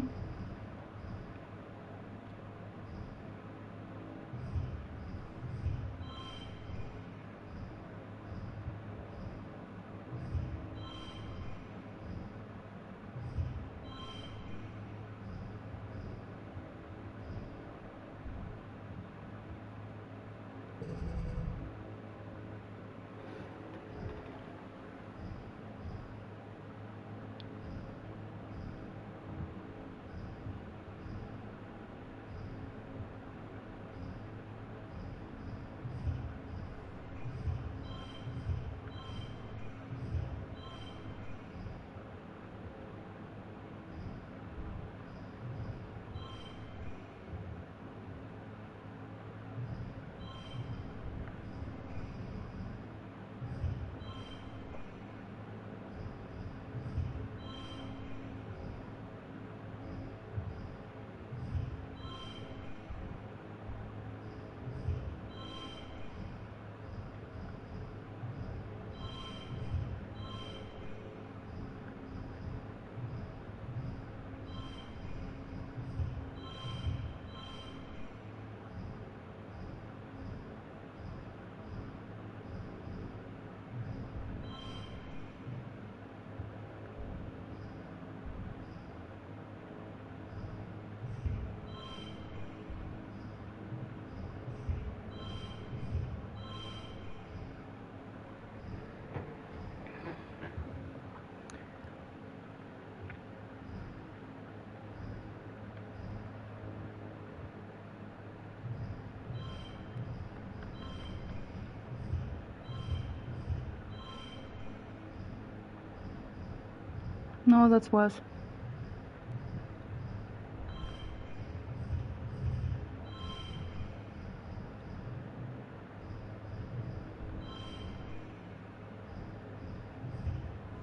A: No, that's worse.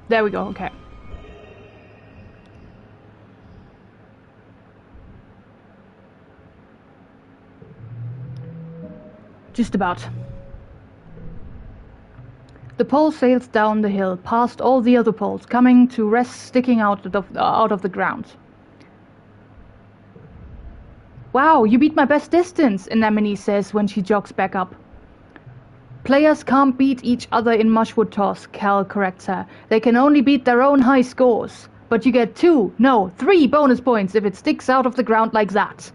A: There we go, okay. Just about. The pole sails down the hill, past all the other poles, coming to rest sticking out of the ground. Wow, you beat my best distance, Anemone says when she jogs back up. Players can't beat each other in mushwood toss, Cal corrects her. They can only beat their own high scores. But you get 3 bonus points if it sticks out of the ground like that.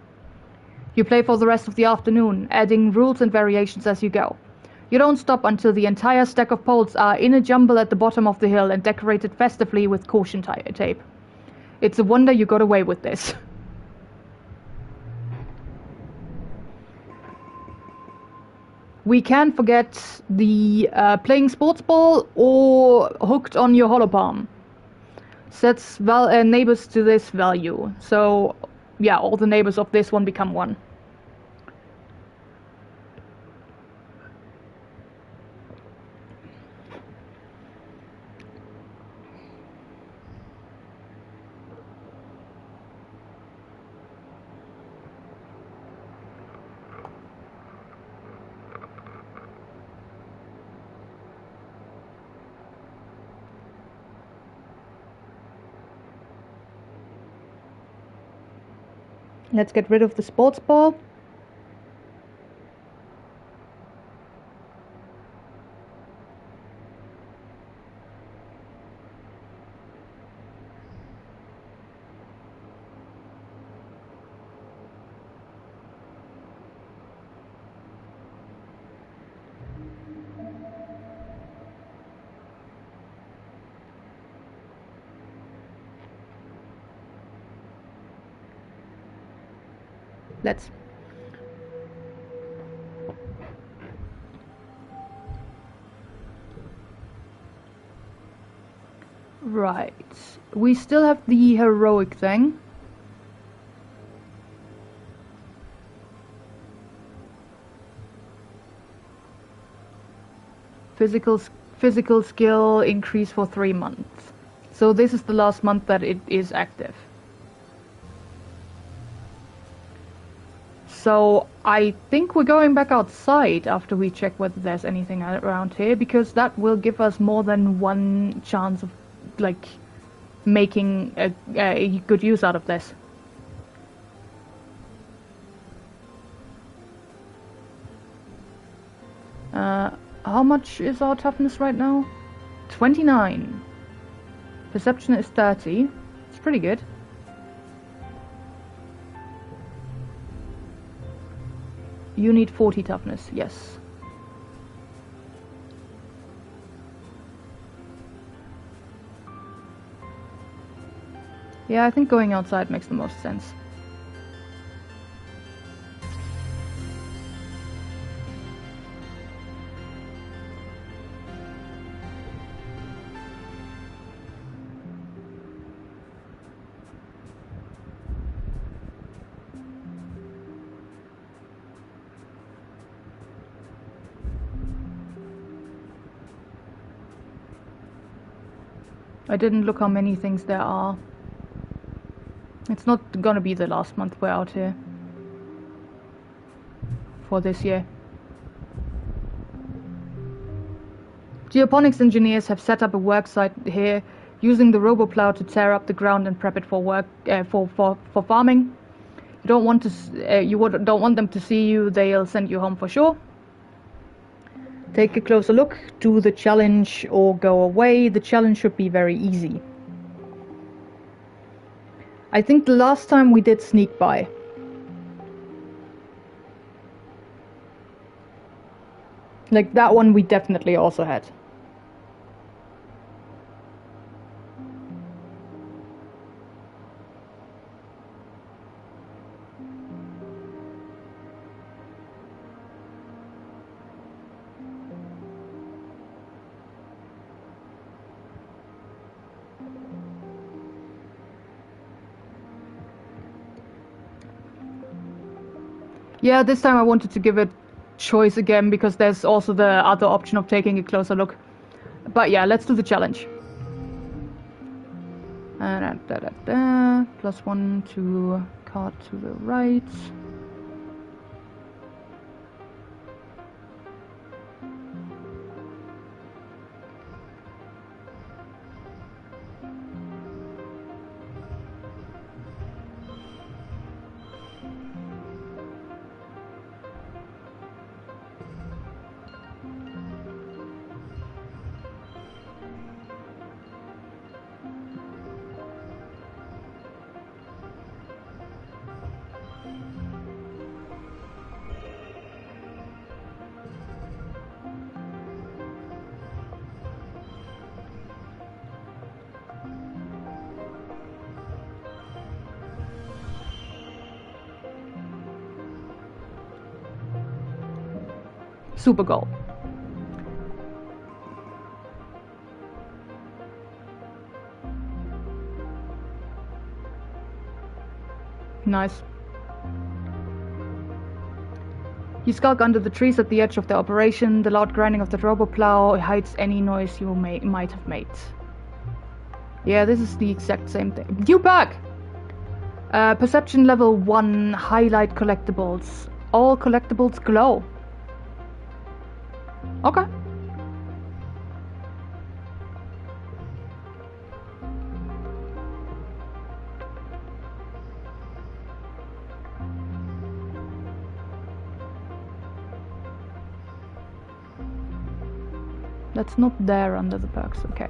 A: You play for the rest of the afternoon, adding rules and variations as you go. You don't stop until the entire stack of poles are in a jumble at the bottom of the hill and decorated festively with caution tape. It's a wonder you got away with this. We can't forget the playing sports ball or hooked on your holopalm. Sets neighbors to this value. So, yeah, all the neighbors of this one become one. Let's get rid of the sports ball. Let's. Right. We still have the heroic thing. Physical skill increase for 3 months. So this is the last month that it is active. So I think we're going back outside after we check whether there's anything around here, because that will give us more than one chance of, like, making a good use out of this. How much is our toughness right now? 29. Perception is 30. It's pretty good. You need 40 toughness, yes. Yeah, I think going outside makes the most sense. I didn't look how many things there are. It's not gonna be the last month we're out here. For this year. Geoponics engineers have set up a work site here, using the roboplow to tear up the ground and prep it for work for farming. You don't want them to see you. They'll send you home for sure. Take a closer look, do the challenge or go away. The challenge should be very easy. I think the last time we did sneak by. Like, that one we definitely also had. Yeah, this time I wanted to give it choice again, because there's also the other option of taking a closer look. But yeah, let's do the challenge. +1 to card to the right. Super goal. Nice. You skulk under the trees at the edge of the operation. The loud grinding of the roboplow hides any noise you might have made. Yeah, this is the exact same thing. You back! Perception level 1, highlight collectibles. All collectibles glow. Okay. That's not there under the perks, okay.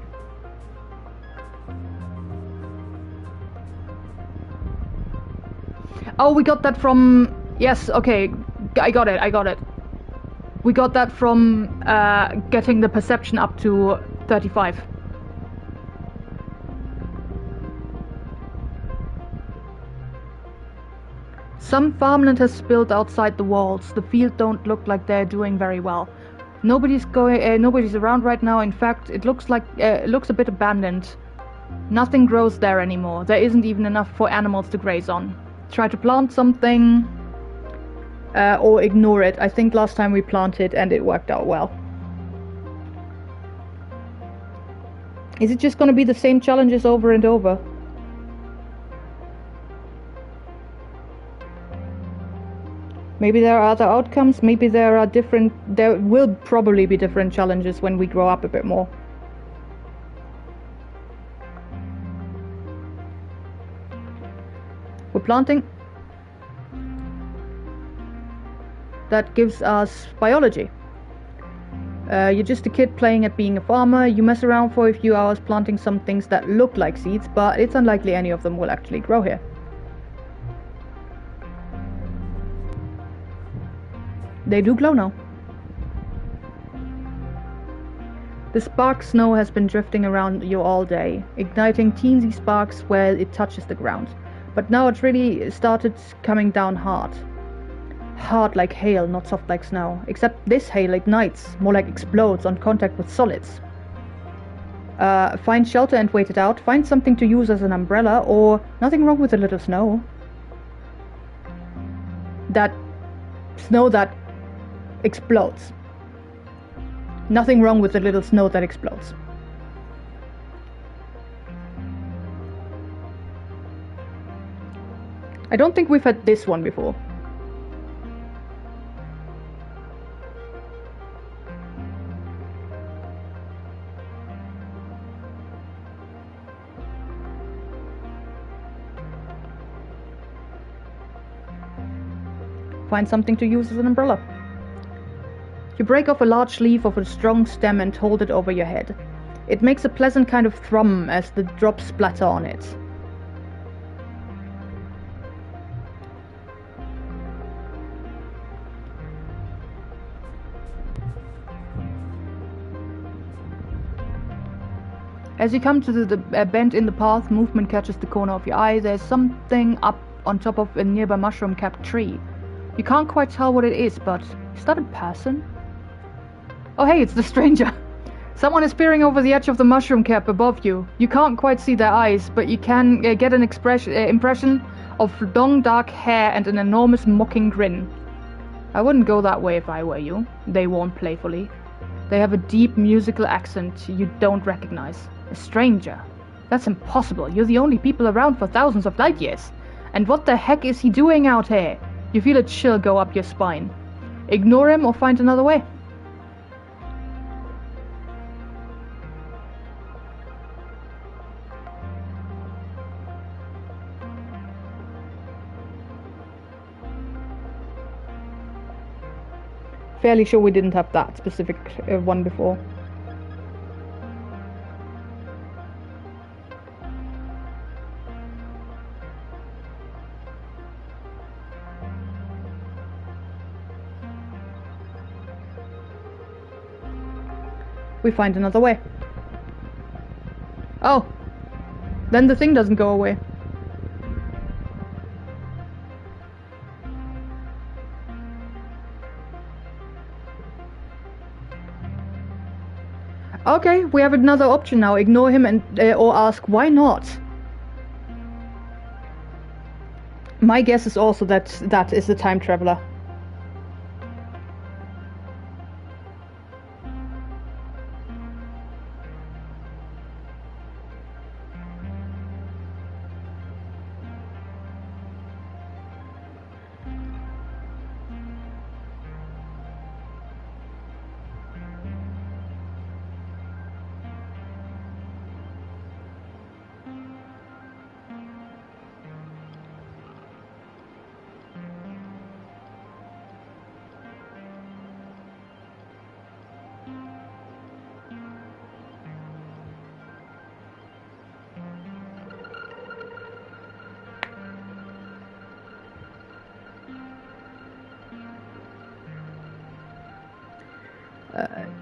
A: Oh, we got that from... Yes, okay. I got it. We got that from getting the perception up to 35. Some farmland has spilled outside the walls. The field don't look like they're doing very well. Nobody's around right now. In fact, it looks a bit abandoned. Nothing grows there anymore. There isn't even enough for animals to graze on. Try to plant something, or ignore it. I think last time we planted and it worked out well. Is it just gonna be the same challenges over and over? Maybe there are other outcomes, maybe there will probably be different challenges when we grow up a bit more. We're planting. That gives us biology. You're just a kid playing at being a farmer. You mess around for a few hours planting some things that look like seeds, but it's unlikely any of them will actually grow here. They do glow now. The spark snow has been drifting around you all day, igniting teensy sparks where it touches the ground. But now it really started coming down hard. Hard like hail, not soft like snow. Except this hail ignites, more like explodes on contact with solids. Find shelter and wait it out. Find something to use as an umbrella, or nothing wrong with a little snow. That snow that explodes. Nothing wrong with a little snow that explodes. I don't think we've had this one before. Find something to use as an umbrella. You break off a large leaf of a strong stem and hold it over your head. It makes a pleasant kind of thrum as the drops splatter on it. As you come to the bend in the path, movement catches the corner of your eye. There's something up on top of a nearby mushroom-capped tree. You can't quite tell what it is, but is that a person? Oh hey, it's the stranger! Someone is peering over the edge of the mushroom cap above you. You can't quite see their eyes, but you can get an impression of long dark hair and an enormous mocking grin. I wouldn't go that way if I were you, they warn playfully. They have a deep musical accent you don't recognize. A stranger? That's impossible. You're the only people around for thousands of light years. And what the heck is he doing out here? You feel a chill go up your spine. Ignore him or find another way. Fairly sure we didn't have that specific one before. We find another way. Oh! Then the thing doesn't go away. Okay, we have another option now. Ignore him and or ask why not. My guess is also that that is the time traveler.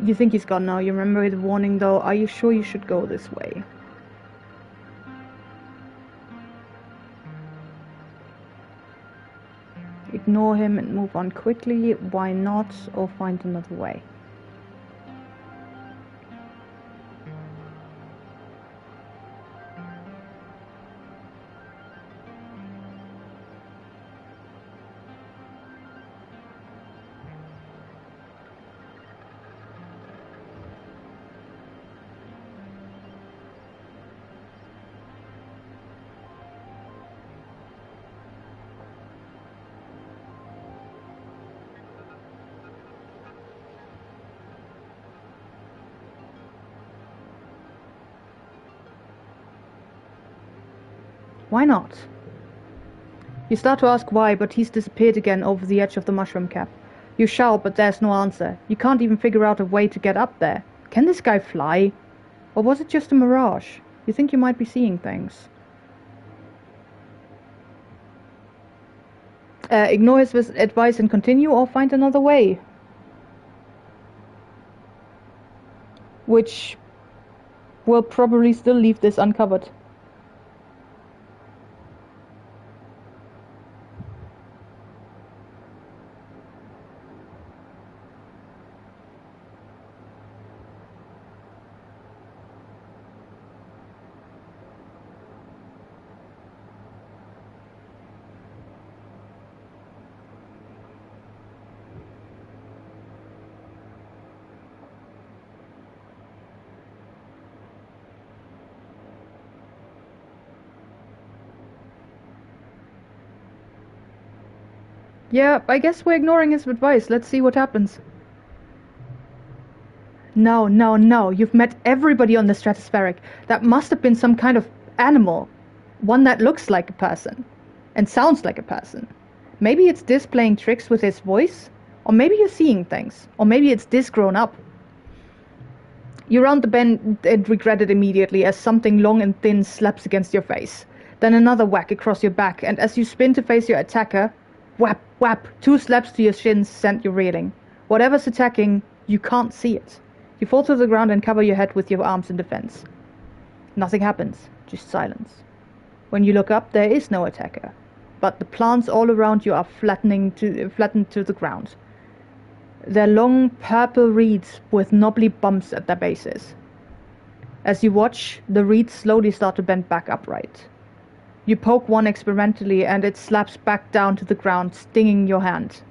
A: You think he's gone now. You remember the warning though. Are you sure you should go this way? Ignore him and move on quickly. Why not? Or find another way. Why not? You start to ask why, but he's disappeared again over the edge of the mushroom cap. You shout, but there's no answer. You can't even figure out a way to get up there. Can this guy fly? Or was it just a mirage? You think you might be seeing things. Ignore his advice and continue, or find another way. Which will probably still leave this uncovered. Yeah, I guess we're ignoring his advice. Let's see what happens. No, no, no. You've met everybody on the stratospheric. That must have been some kind of animal. One that looks like a person. And sounds like a person. Maybe it's this playing tricks with his voice. Or maybe you're seeing things. Or maybe it's this grown up. You round the bend and regret it immediately as something long and thin slaps against your face. Then another whack across your back, and as you spin to face your attacker, whap, whap, 2 slaps to your shins send you reeling. Whatever's attacking, you can't see it. You fall to the ground and cover your head with your arms in defense. Nothing happens, just silence. When you look up, there is no attacker, but the plants all around you are flattened to the ground. They're long purple reeds with knobbly bumps at their bases. As you watch, the reeds slowly start to bend back upright. You poke one experimentally and it slaps back down to the ground, stinging your hand.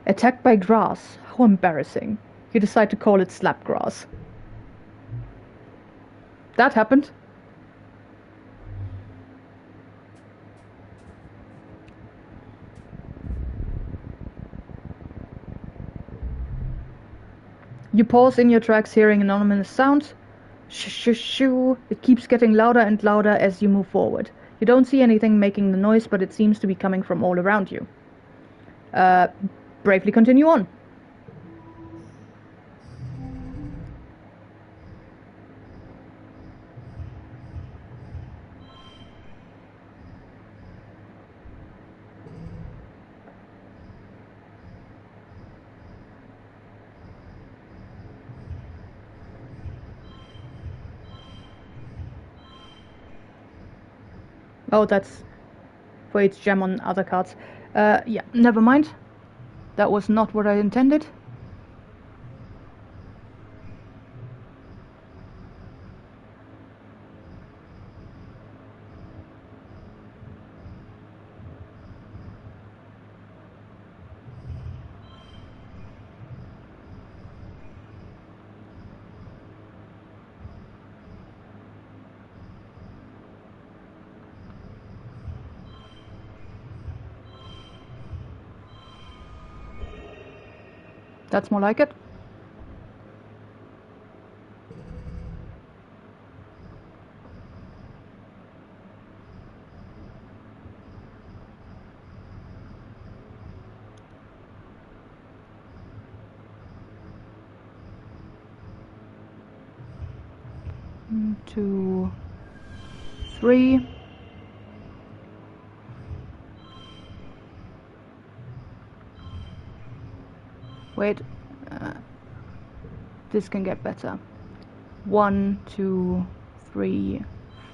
A: Attacked by grass. How embarrassing. You decide to call it slapgrass. That happened. You pause in your tracks, hearing an ominous sound. Shoo. It keeps getting louder and louder as you move forward. You don't see anything making the noise, but it seems to be coming from all around you. Bravely continue on. Oh, that's for each gem on other cards. Yeah, never mind. That was not what I intended. That's more like it. One, two, three. Wait. This can get better. 1, 2, 3,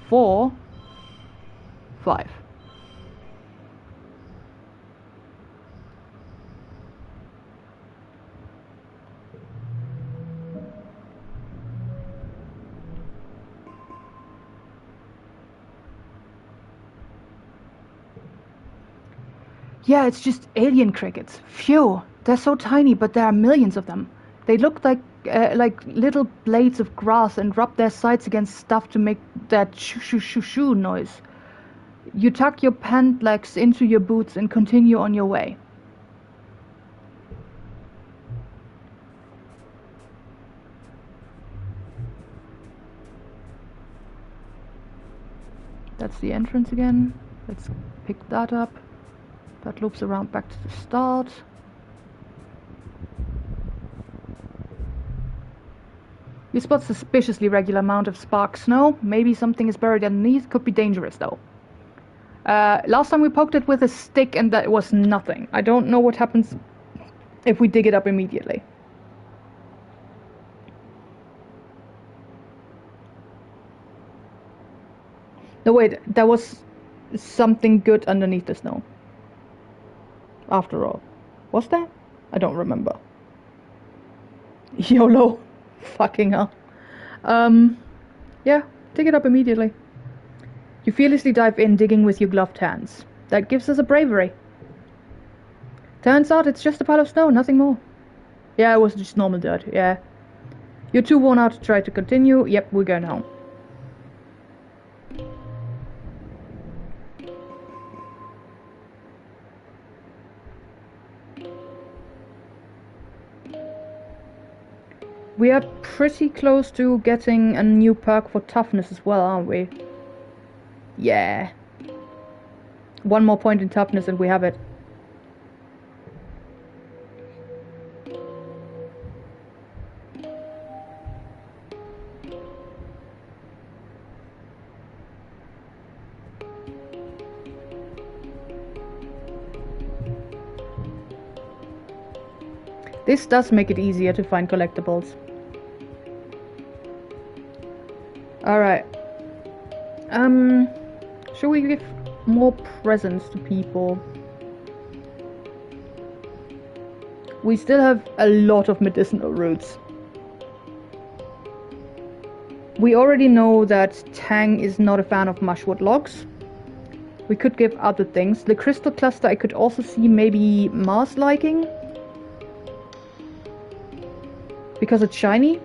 A: 4, 5. Yeah, it's just alien crickets. Phew, they're so tiny, but there are millions of them. They look like little blades of grass and rub their sides against stuff to make that shoo-shoo-shoo-shoo noise. You tuck your pant legs into your boots and continue on your way. That's the entrance again. Let's pick that up. That loops around back to the start. You spot suspiciously regular amount of spark snow. Maybe something is buried underneath. Could be dangerous though. Last time we poked it with a stick and that was nothing. I don't know what happens if we dig it up immediately. No wait, there was something good underneath the snow. After all. Was there? I don't remember. YOLO. Fucking hell. Yeah, dig it up immediately. You fearlessly dive in, digging with your gloved hands. That gives us a bravery. Turns out it's just a pile of snow, nothing more. Yeah, it was just normal dirt, yeah. You're too worn out to try to continue. Yep, we're going home. We are pretty close to getting a new perk for toughness as well, aren't we? Yeah. One more point in toughness and we have it. This does make it easier to find collectibles. Alright. Should we give more presents to people? We still have a lot of medicinal roots. We already know that Tang is not a fan of mushwood logs. We could give other things. The crystal cluster I could also see maybe Mars liking. Because it's shiny.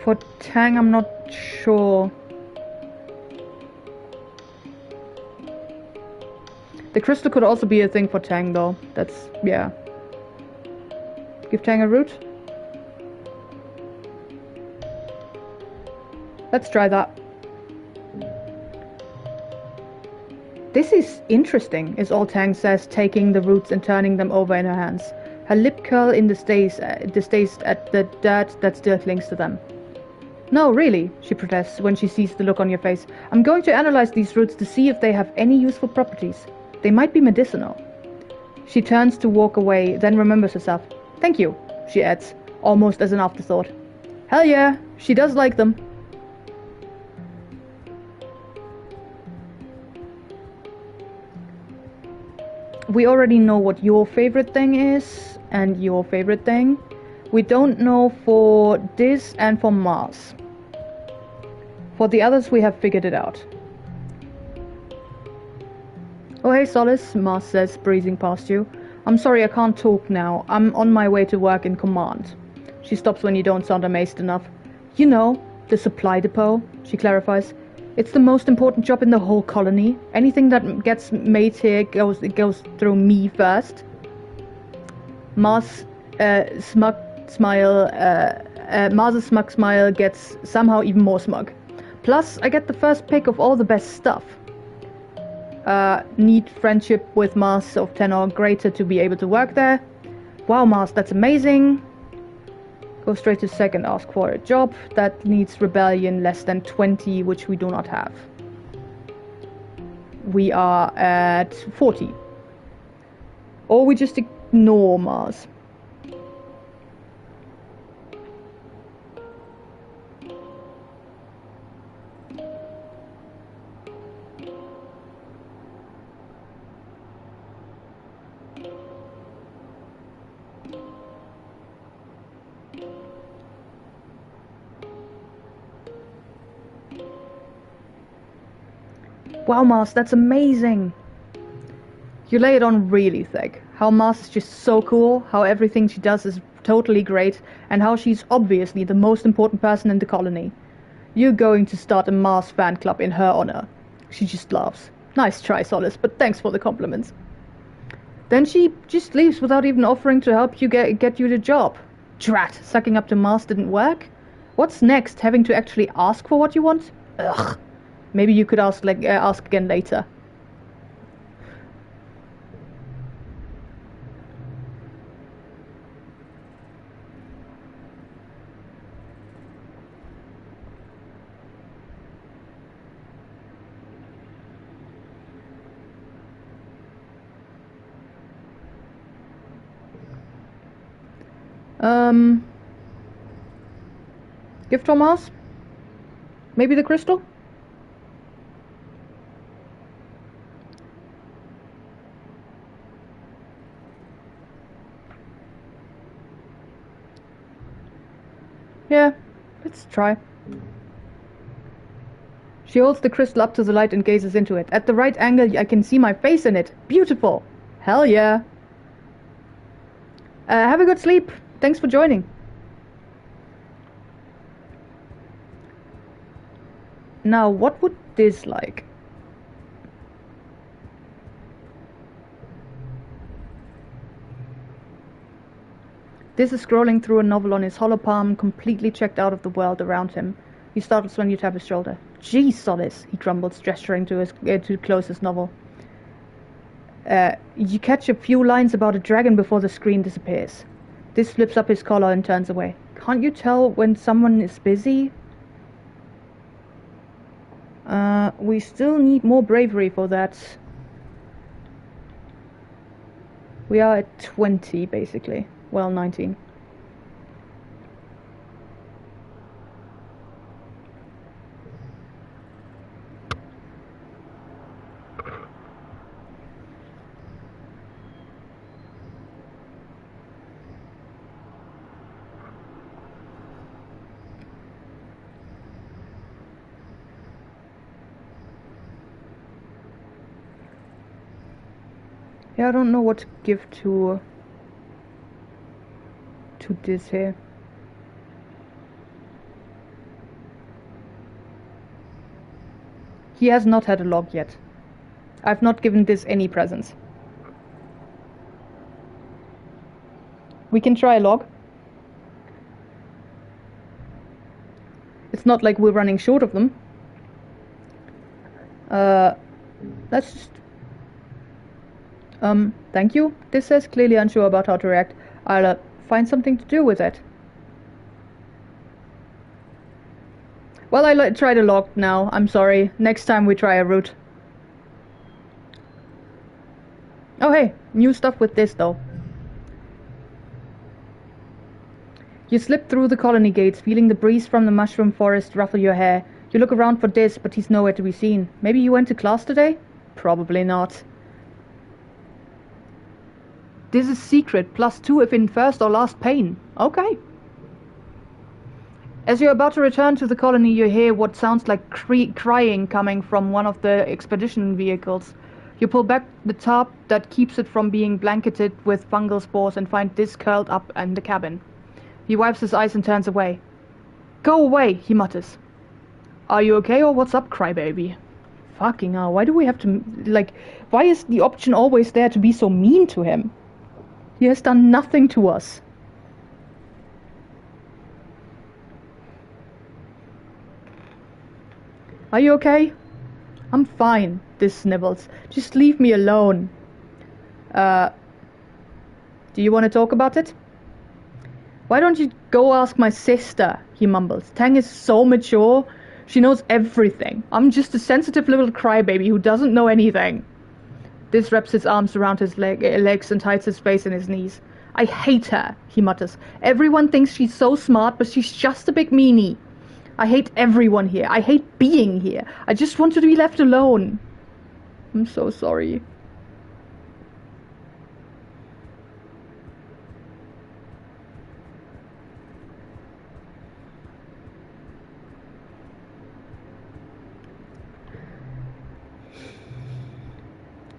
A: For Tang, I'm not sure. The crystal could also be a thing for Tang, though. That's, yeah. Give Tang a root. Let's try that. This is interesting, is all Tang says, taking the roots and turning them over in her hands. Her lip curl in distaste at the dirt that still clings to them. No, really, she protests when she sees the look on your face. I'm going to analyze these roots to see if they have any useful properties. They might be medicinal. She turns to walk away, then remembers herself. Thank you, she adds, almost as an afterthought. Hell yeah, she does like them. We already know what your favorite thing is, and your favorite thing. We don't know for this and for Mars. For the others we have figured it out. Oh hey Solace, Mars says, breezing past you. I'm sorry, I can't talk now. I'm on my way to work in command. She stops when you don't sound amazed enough. You know, the supply depot, she clarifies. It's the most important job in the whole colony. Anything that gets made here goes through me first. Mars's smug smile gets somehow even more smug. Plus, I get the first pick of all the best stuff. Need friendship with Mars of 10 or greater to be able to work there. Wow, Mars, that's amazing. Go straight to second, ask for a job. That needs rebellion less than 20, which we do not have. We are at 40. Or we just ignore Mars. Wow, Mars, that's amazing! You lay it on really thick. How Mars is just so cool, how everything she does is totally great, and how she's obviously the most important person in the colony. You're going to start a Mars fan club in her honor. She just laughs. Nice try, Solace, but thanks for the compliments. Then she just leaves without even offering to help you get you the job. Drat, sucking up to Mars didn't work? What's next, having to actually ask for what you want? Ugh. Maybe you could ask again later. Gift from Mars? Maybe the crystal? Yeah, let's try. She holds the crystal up to the light and gazes into it. At the right angle, I can see my face in it. Beautiful! Hell yeah! Have a good sleep. Thanks for joining. Now, what would this like? This is scrolling through a novel on his hollow palm, completely checked out of the world around him. He startles when you tap his shoulder. Gee, Solace, he grumbles, gesturing to close his novel. You catch a few lines about a dragon before the screen disappears. This flips up his collar and turns away. Can't you tell when someone is busy? We still need more bravery for that. We are at 20, basically. Well, 19. Yeah, I don't know what to give to this here. He has not had a log yet. I've not given this any presents. We can try a log. It's not like we're running short of them. Let's just... thank you. This says clearly unsure about how to react. I'll find something to do with it. Well, I tried a log now. I'm sorry. Next time we try a route. Oh hey, new stuff with this though. You slip through the colony gates, feeling the breeze from the mushroom forest ruffle your hair. You look around for Diz, but he's nowhere to be seen. Maybe you went to class today? Probably not. This is secret, +2 if in first or last pane. Okay. As you're about to return to the colony, you hear what sounds like crying coming from one of the expedition vehicles. You pull back the tarp that keeps it from being blanketed with fungal spores and find Diz curled up in the cabin. He wipes his eyes and turns away. Go away, he mutters. Are you okay or what's up, crybaby? Fucking hell, why do we have to, why is the option always there to be so mean to him? He has done nothing to us. Are you okay? I'm fine, Diz snivels. Just leave me alone. Do you want to talk about it? Why don't you go ask my sister, he mumbles. Tang is so mature. She knows everything. I'm just a sensitive little crybaby who doesn't know anything. Diz wraps his arms around his legs and hides his face in his knees. I hate her, he mutters. Everyone thinks she's so smart, but she's just a big meanie. I hate everyone here. I hate being here. I just want to be left alone. I'm so sorry.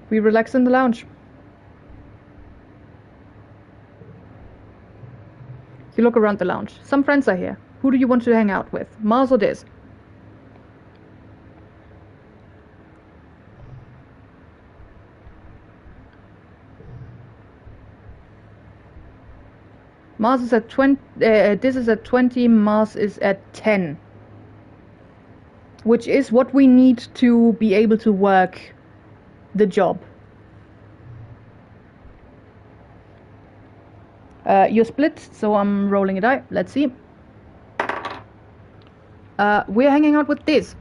A: We relax in the lounge. You look around the lounge. Some friends are here. Who do you want to hang out with? Mars or Diz? Mars is at 20, Diz is at 20, Mars is at 10. Which is what we need to be able to work the job. You're split, so I'm rolling a die. Let's see. We're hanging out with Diz.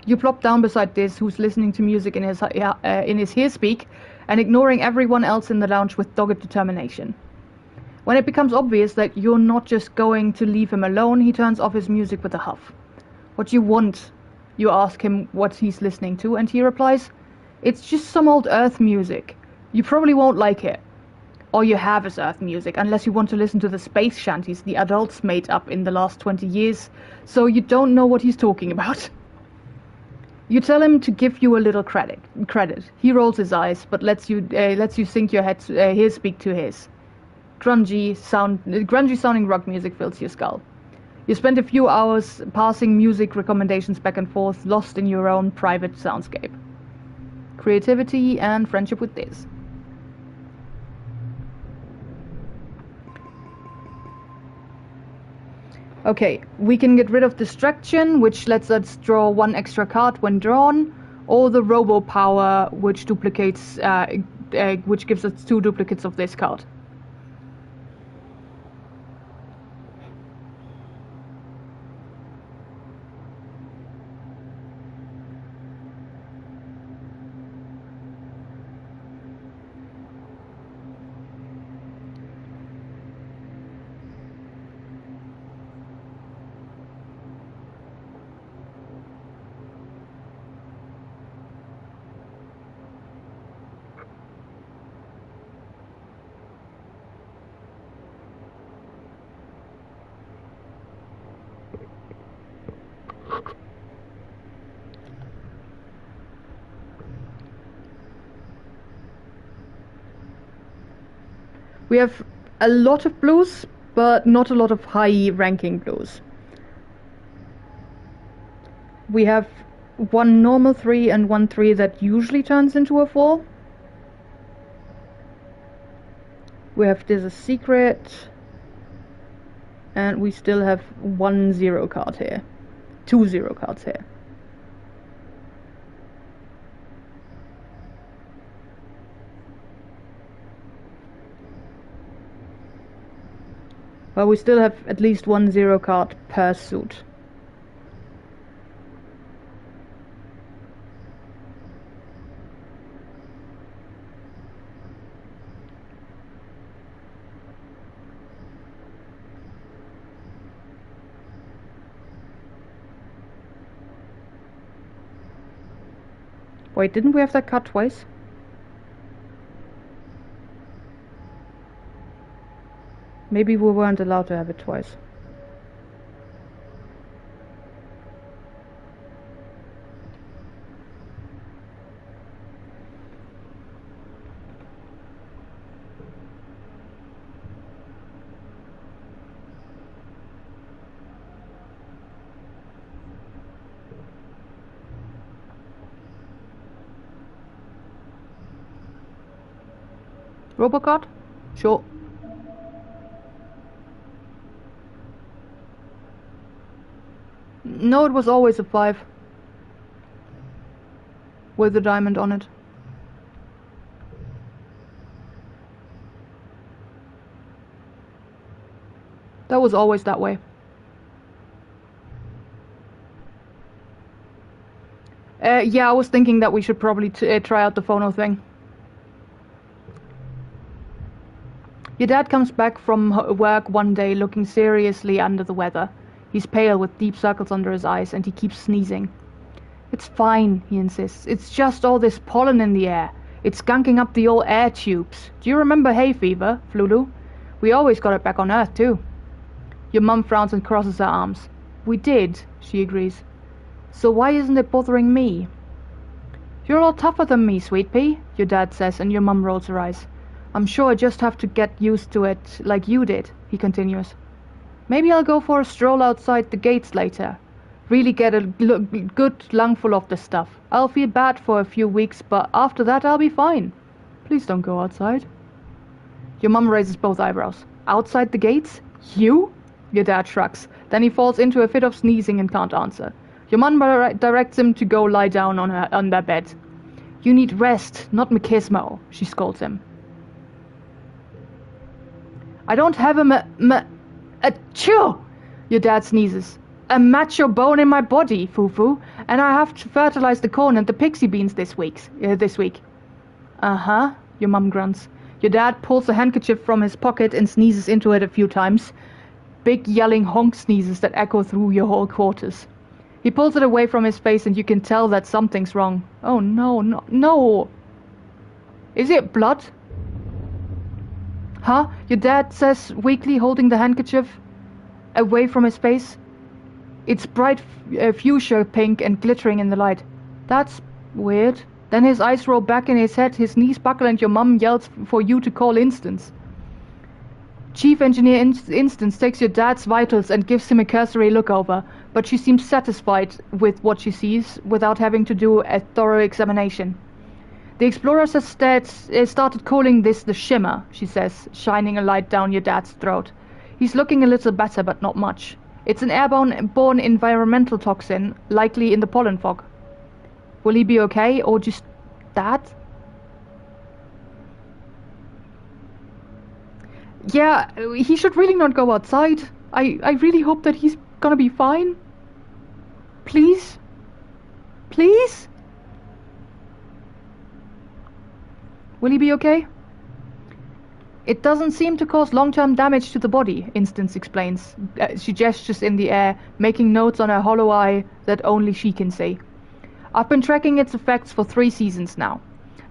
A: You plop down beside Diz, who's listening to music in his hearspeak and ignoring everyone else in the lounge with dogged determination. When it becomes obvious that you're not just going to leave him alone, he turns off his music with a huff. What do you want? You ask him what he's listening to, and he replies, It's just some old Earth music. You probably won't like it. All you have is Earth music, unless you want to listen to the space shanties the adults made up in the last 20 years, so you don't know what he's talking about. You tell him to give you a little credit. He rolls his eyes, but lets you sync your hearspeak to his. Grungy sounding rock music fills your skull. You spend a few hours passing music recommendations back and forth, lost in your own private soundscape. Creativity and friendship with Diz. Okay, we can get rid of Distraction, which lets us draw one extra card when drawn, or the Robo Power, which duplicates, which gives us 2 duplicates of this card. We have a lot of blues, but not a lot of high-ranking blues. We have one normal 3 and one 3 that usually turns into a 4. We have This Is Secret, and we still have 1 0 card here. 2 0 cards here. Well, we still have at least 1 0 card per suit. Wait, didn't we have that card twice? Maybe we weren't allowed to have it twice. Robocard? Sure. No, it was always a 5. With a diamond on it. That was always that way. Yeah, I was thinking that we should probably try out the phono thing. Your dad comes back from work one day looking seriously under the weather. He's pale with deep circles under his eyes and he keeps sneezing. It's fine, he insists. It's just all this pollen in the air. It's skunking up the old air tubes. Do you remember hay fever, Flulu? We always got it back on Earth, too. Your mum frowns and crosses her arms. We did, she agrees. So why isn't it bothering me? You're a lot tougher than me, sweet pea, your dad says, and your mum rolls her eyes. I'm sure I just have to get used to it like you did, he continues. Maybe I'll go for a stroll outside the gates later. Really get a good lungful of the stuff. I'll feel bad for a few weeks, but after that I'll be fine. Please don't go outside. Your mum raises both eyebrows. Outside the gates? You? Your dad shrugs. Then he falls into a fit of sneezing and can't answer. Your mum directs him to go lie down on their bed. You need rest, not machismo, she scolds him. I don't have achoo! Your dad sneezes. A macho bone in my body, Fufu, and I have to fertilize the corn and the pixie beans this week. Uh-huh, your mum grunts. Your dad pulls a handkerchief from his pocket and sneezes into it a few times. Big yelling honk sneezes that echo through your whole quarters. He pulls it away from his face and you can tell that something's wrong. Oh no, no. Is it blood? Huh? Your dad says weakly, holding the handkerchief away from his face. It's bright fuchsia pink and glittering in the light. That's weird. Then his eyes roll back in his head, his knees buckle, and your mum yells for you to call Instance. Chief Engineer Instance takes your dad's vitals and gives him a cursory look over, but she seems satisfied with what she sees without having to do a thorough examination. The explorers have started calling this the shimmer, she says, shining a light down your dad's throat. He's looking a little better, but not much. It's an airborne environmental toxin, likely in the pollen fog. Will he be okay, or just that? Yeah, he should really not go outside. I really hope that he's gonna be fine. Please? Please? Will he be okay? It doesn't seem to cause long-term damage to the body, Instance explains. She gestures in the air, making notes on her hollow eye that only she can see. I've been tracking its effects for 3 seasons now.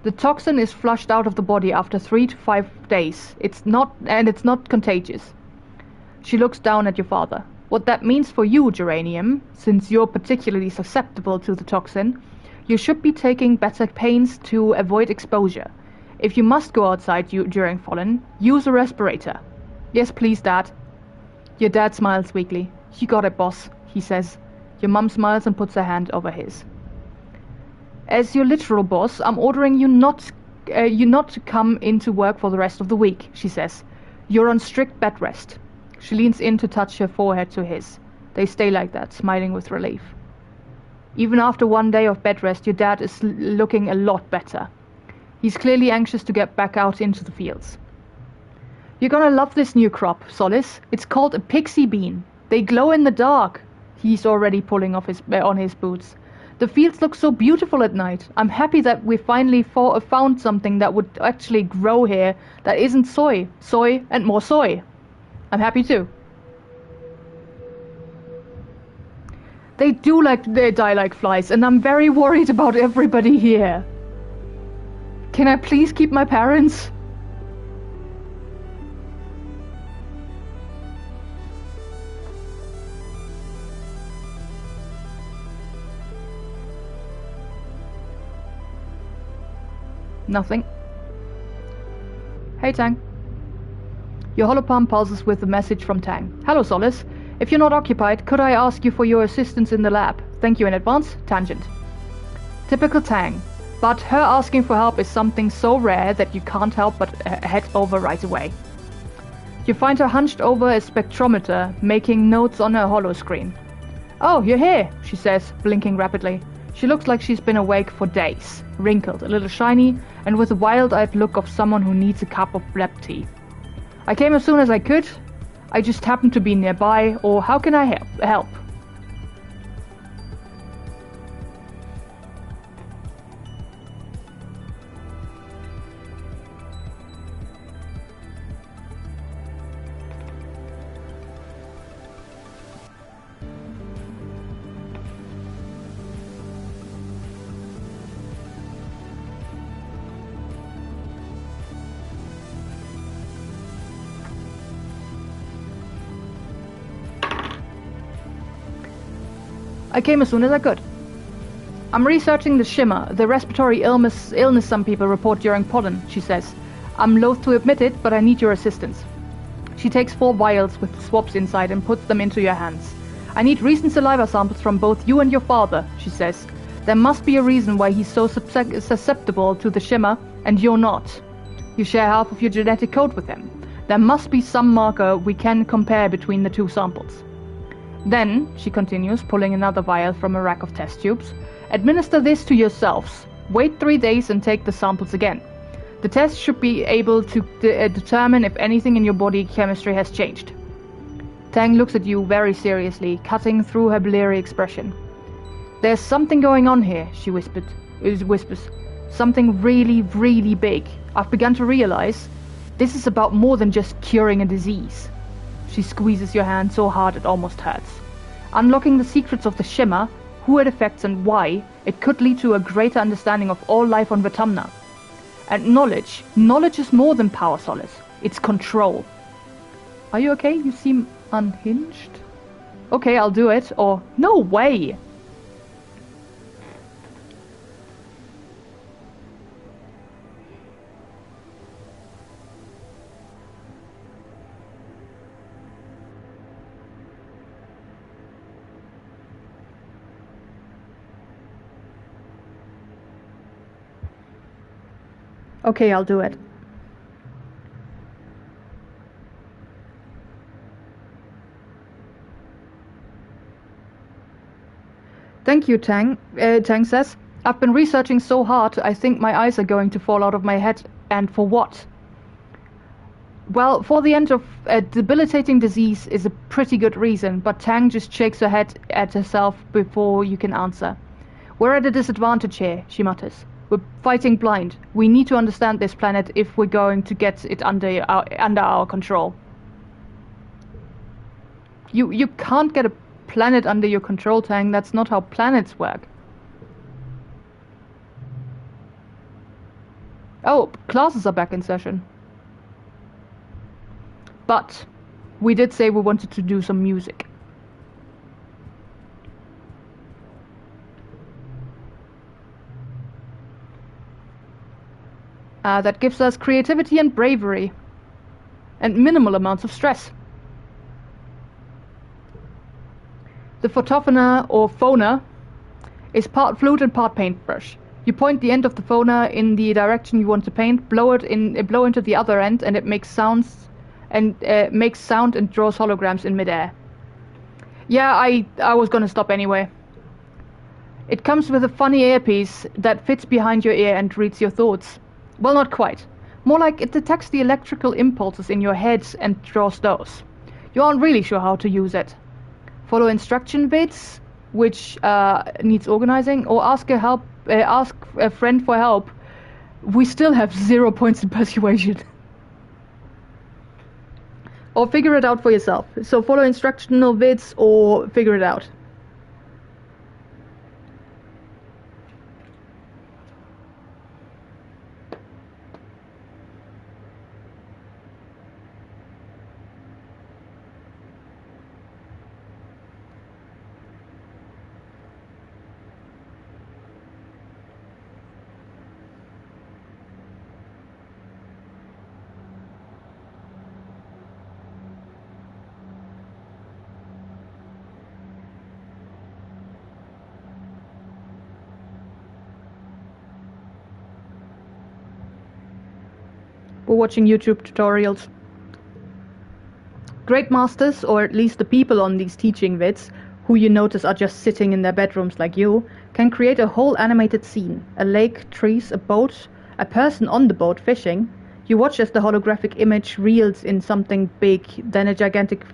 A: The toxin is flushed out of the body after 3 to 5 days. It's not contagious. She looks down at your father. What that means for you, Geranium, since you're particularly susceptible to the toxin, you should be taking better pains to avoid exposure. If you must go outside during pollen, use a respirator. Yes, please, Dad. Your dad smiles weakly. You got it, boss, he says. Your mum smiles and puts her hand over his. As your literal boss, I'm ordering you not to come into work for the rest of the week, she says. You're on strict bed rest. She leans in to touch her forehead to his. They stay like that, smiling with relief. Even after 1 day of bed rest, your dad is looking a lot better. He's clearly anxious to get back out into the fields. You're gonna love this new crop, Solace. It's called a pixie bean. They glow in the dark. He's already pulling off on his boots. The fields look so beautiful at night. I'm happy that we finally found something that would actually grow here that isn't soy. Soy and more soy. I'm happy too. They die like flies, and I'm very worried about everybody here. Can I please keep my parents? Nothing. Hey, Tang. Your holopalm pulses with a message from Tang. Hello, Solace. If you're not occupied, could I ask you for your assistance in the lab? Thank you in advance. Tangent. Typical Tang. But her asking for help is something so rare that you can't help but head over right away. You find her hunched over a spectrometer, making notes on her holoscreen. "Oh, you're here," she says, blinking rapidly. She looks like she's been awake for days, wrinkled, a little shiny, and with a wild-eyed look of someone who needs a cup of black tea. "I came as soon as I could. I just happened to be nearby, or how can I help?" "I came as soon as I could. I'm researching the shimmer, the respiratory illness some people report during pollen," she says. "I'm loath to admit it, but I need your assistance." She takes 4 vials with swabs inside and puts them into your hands. "I need recent saliva samples from both you and your father," she says. "There must be a reason why he's so susceptible to the shimmer, and you're not. You share half of your genetic code with him. There must be some marker we can compare between the 2 samples. Then," she continues, pulling another vial from a rack of test tubes, "administer this to yourselves. Wait 3 days and take the samples again. The test should be able to determine if anything in your body chemistry has changed." Tang looks at you very seriously, cutting through her bleary expression. "There's something going on here," she whispers. "Something really, really big. I've begun to realize this is about more than just curing a disease." She squeezes your hand so hard it almost hurts. "Unlocking the secrets of the shimmer, who it affects and why, it could lead to a greater understanding of all life on Vertumna. And knowledge is more than power, Solace. It's control." "Are you okay? You seem unhinged." "Okay, I'll do it," or "No way!" "Okay, I'll do it." "Thank you, Tang," Tang says. "I've been researching so hard, I think my eyes are going to fall out of my head. And for what?" "Well, for the end of a debilitating disease is a pretty good reason," but Tang just shakes her head at herself before you can answer. "We're at a disadvantage here," she mutters. "We're fighting blind. We need to understand this planet if we're going to get it under our control." You can't get a planet under your control, Tang. That's not how planets work. Oh, classes are back in session. But we did say we wanted to do some music. That gives us creativity and bravery. And minimal amounts of stress. The photophona, or phona, is part flute and part paintbrush. You point the end of the phona in the direction you want to paint, blow into the other end, and it makes sound and draws holograms in midair. Yeah, I was gonna stop anyway. It comes with a funny earpiece that fits behind your ear and reads your thoughts. Well, not quite. More like it detects the electrical impulses in your head and draws those. You aren't really sure how to use it. Follow instruction vids, which needs organizing, or ask a friend for help. We still have 0 points in persuasion. Or figure it out for yourself. So follow instructional vids or figure it out. We're watching YouTube tutorials. Great masters, or at least the people on these teaching vids, who you notice are just sitting in their bedrooms like you, can create a whole animated scene. A lake, trees, a boat, a person on the boat fishing. You watch as the holographic image reels in something big, then a gigantic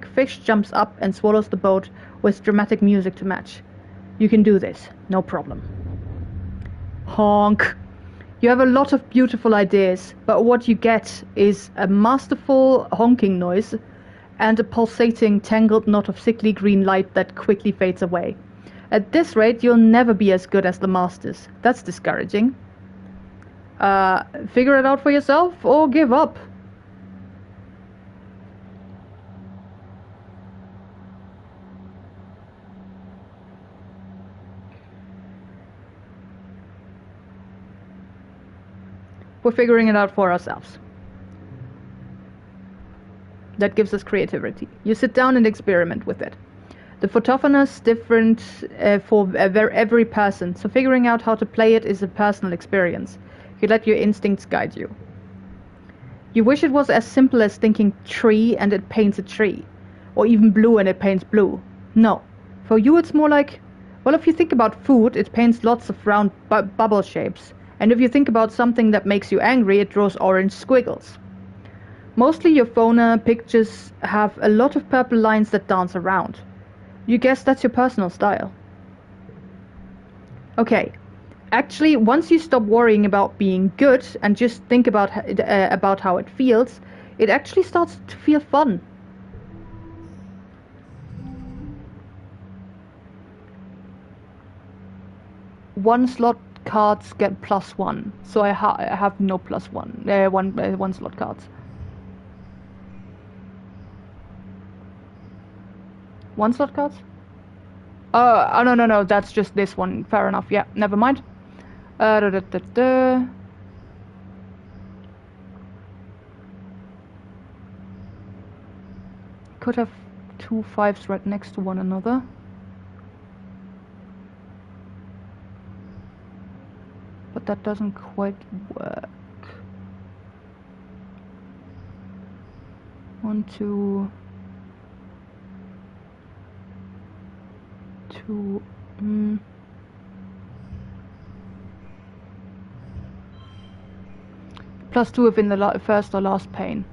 A: fish jumps up and swallows the boat with dramatic music to match. You can do this, no problem. Honk. You have a lot of beautiful ideas, but what you get is a masterful honking noise and a pulsating, tangled knot of sickly green light that quickly fades away. At this rate, you'll never be as good as the masters. That's discouraging. Figure it out for yourself or give up. We're figuring it out for ourselves. That gives us creativity. You sit down and experiment with it. The photophone's different for every person, so figuring out how to play it is a personal experience. You let your instincts guide you. You wish it was as simple as thinking tree and it paints a tree, or even blue and it paints blue. No. For you it's more like, well, if you think about food, it paints lots of round bubble shapes. And if you think about something that makes you angry, it draws orange squiggles. Mostly your phone pictures have a lot of purple lines that dance around. You guess that's your personal style. Okay, actually, once you stop worrying about being good and just think about how it feels, it actually starts to feel fun. One slot cards get +1, so I have no +1. One slot cards. One slot cards? Oh no, that's just this one. Fair enough. Yeah, never mind. Could have 2 5s right next to one another. But that doesn't quite work. 1 2 2 +2 if in the first or last pane.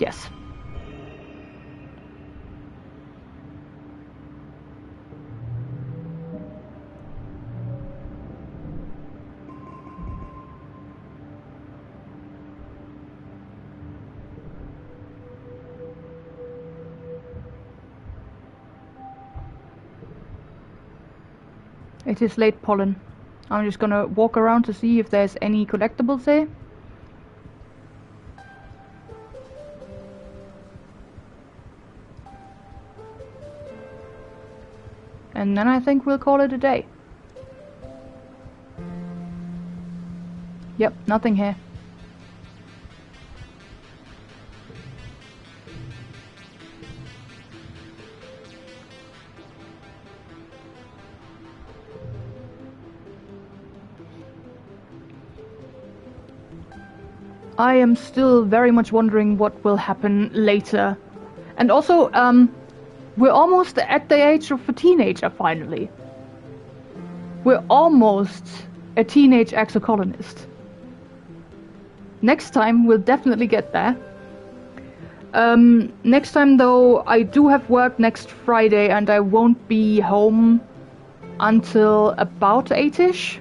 A: Yes. It is late pollen. I'm just gonna walk around to see if there's any collectibles there. And then I think we'll call it a day. Yep, nothing here. I am still very much wondering what will happen later. And also, we're almost at the age of a teenager, finally. We're almost a teenage exocolonist. Next time, we'll definitely get there. Next time, though, I do have work next Friday, and I won't be home until about 8-ish.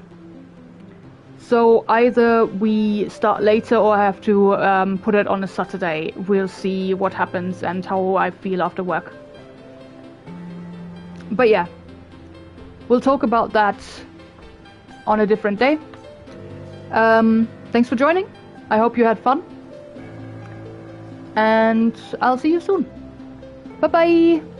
A: So either we start later or I have to put it on a Saturday. We'll see what happens and how I feel after work. But yeah, we'll talk about that on a different day. Thanks for joining. I hope you had fun. And I'll see you soon. Bye bye.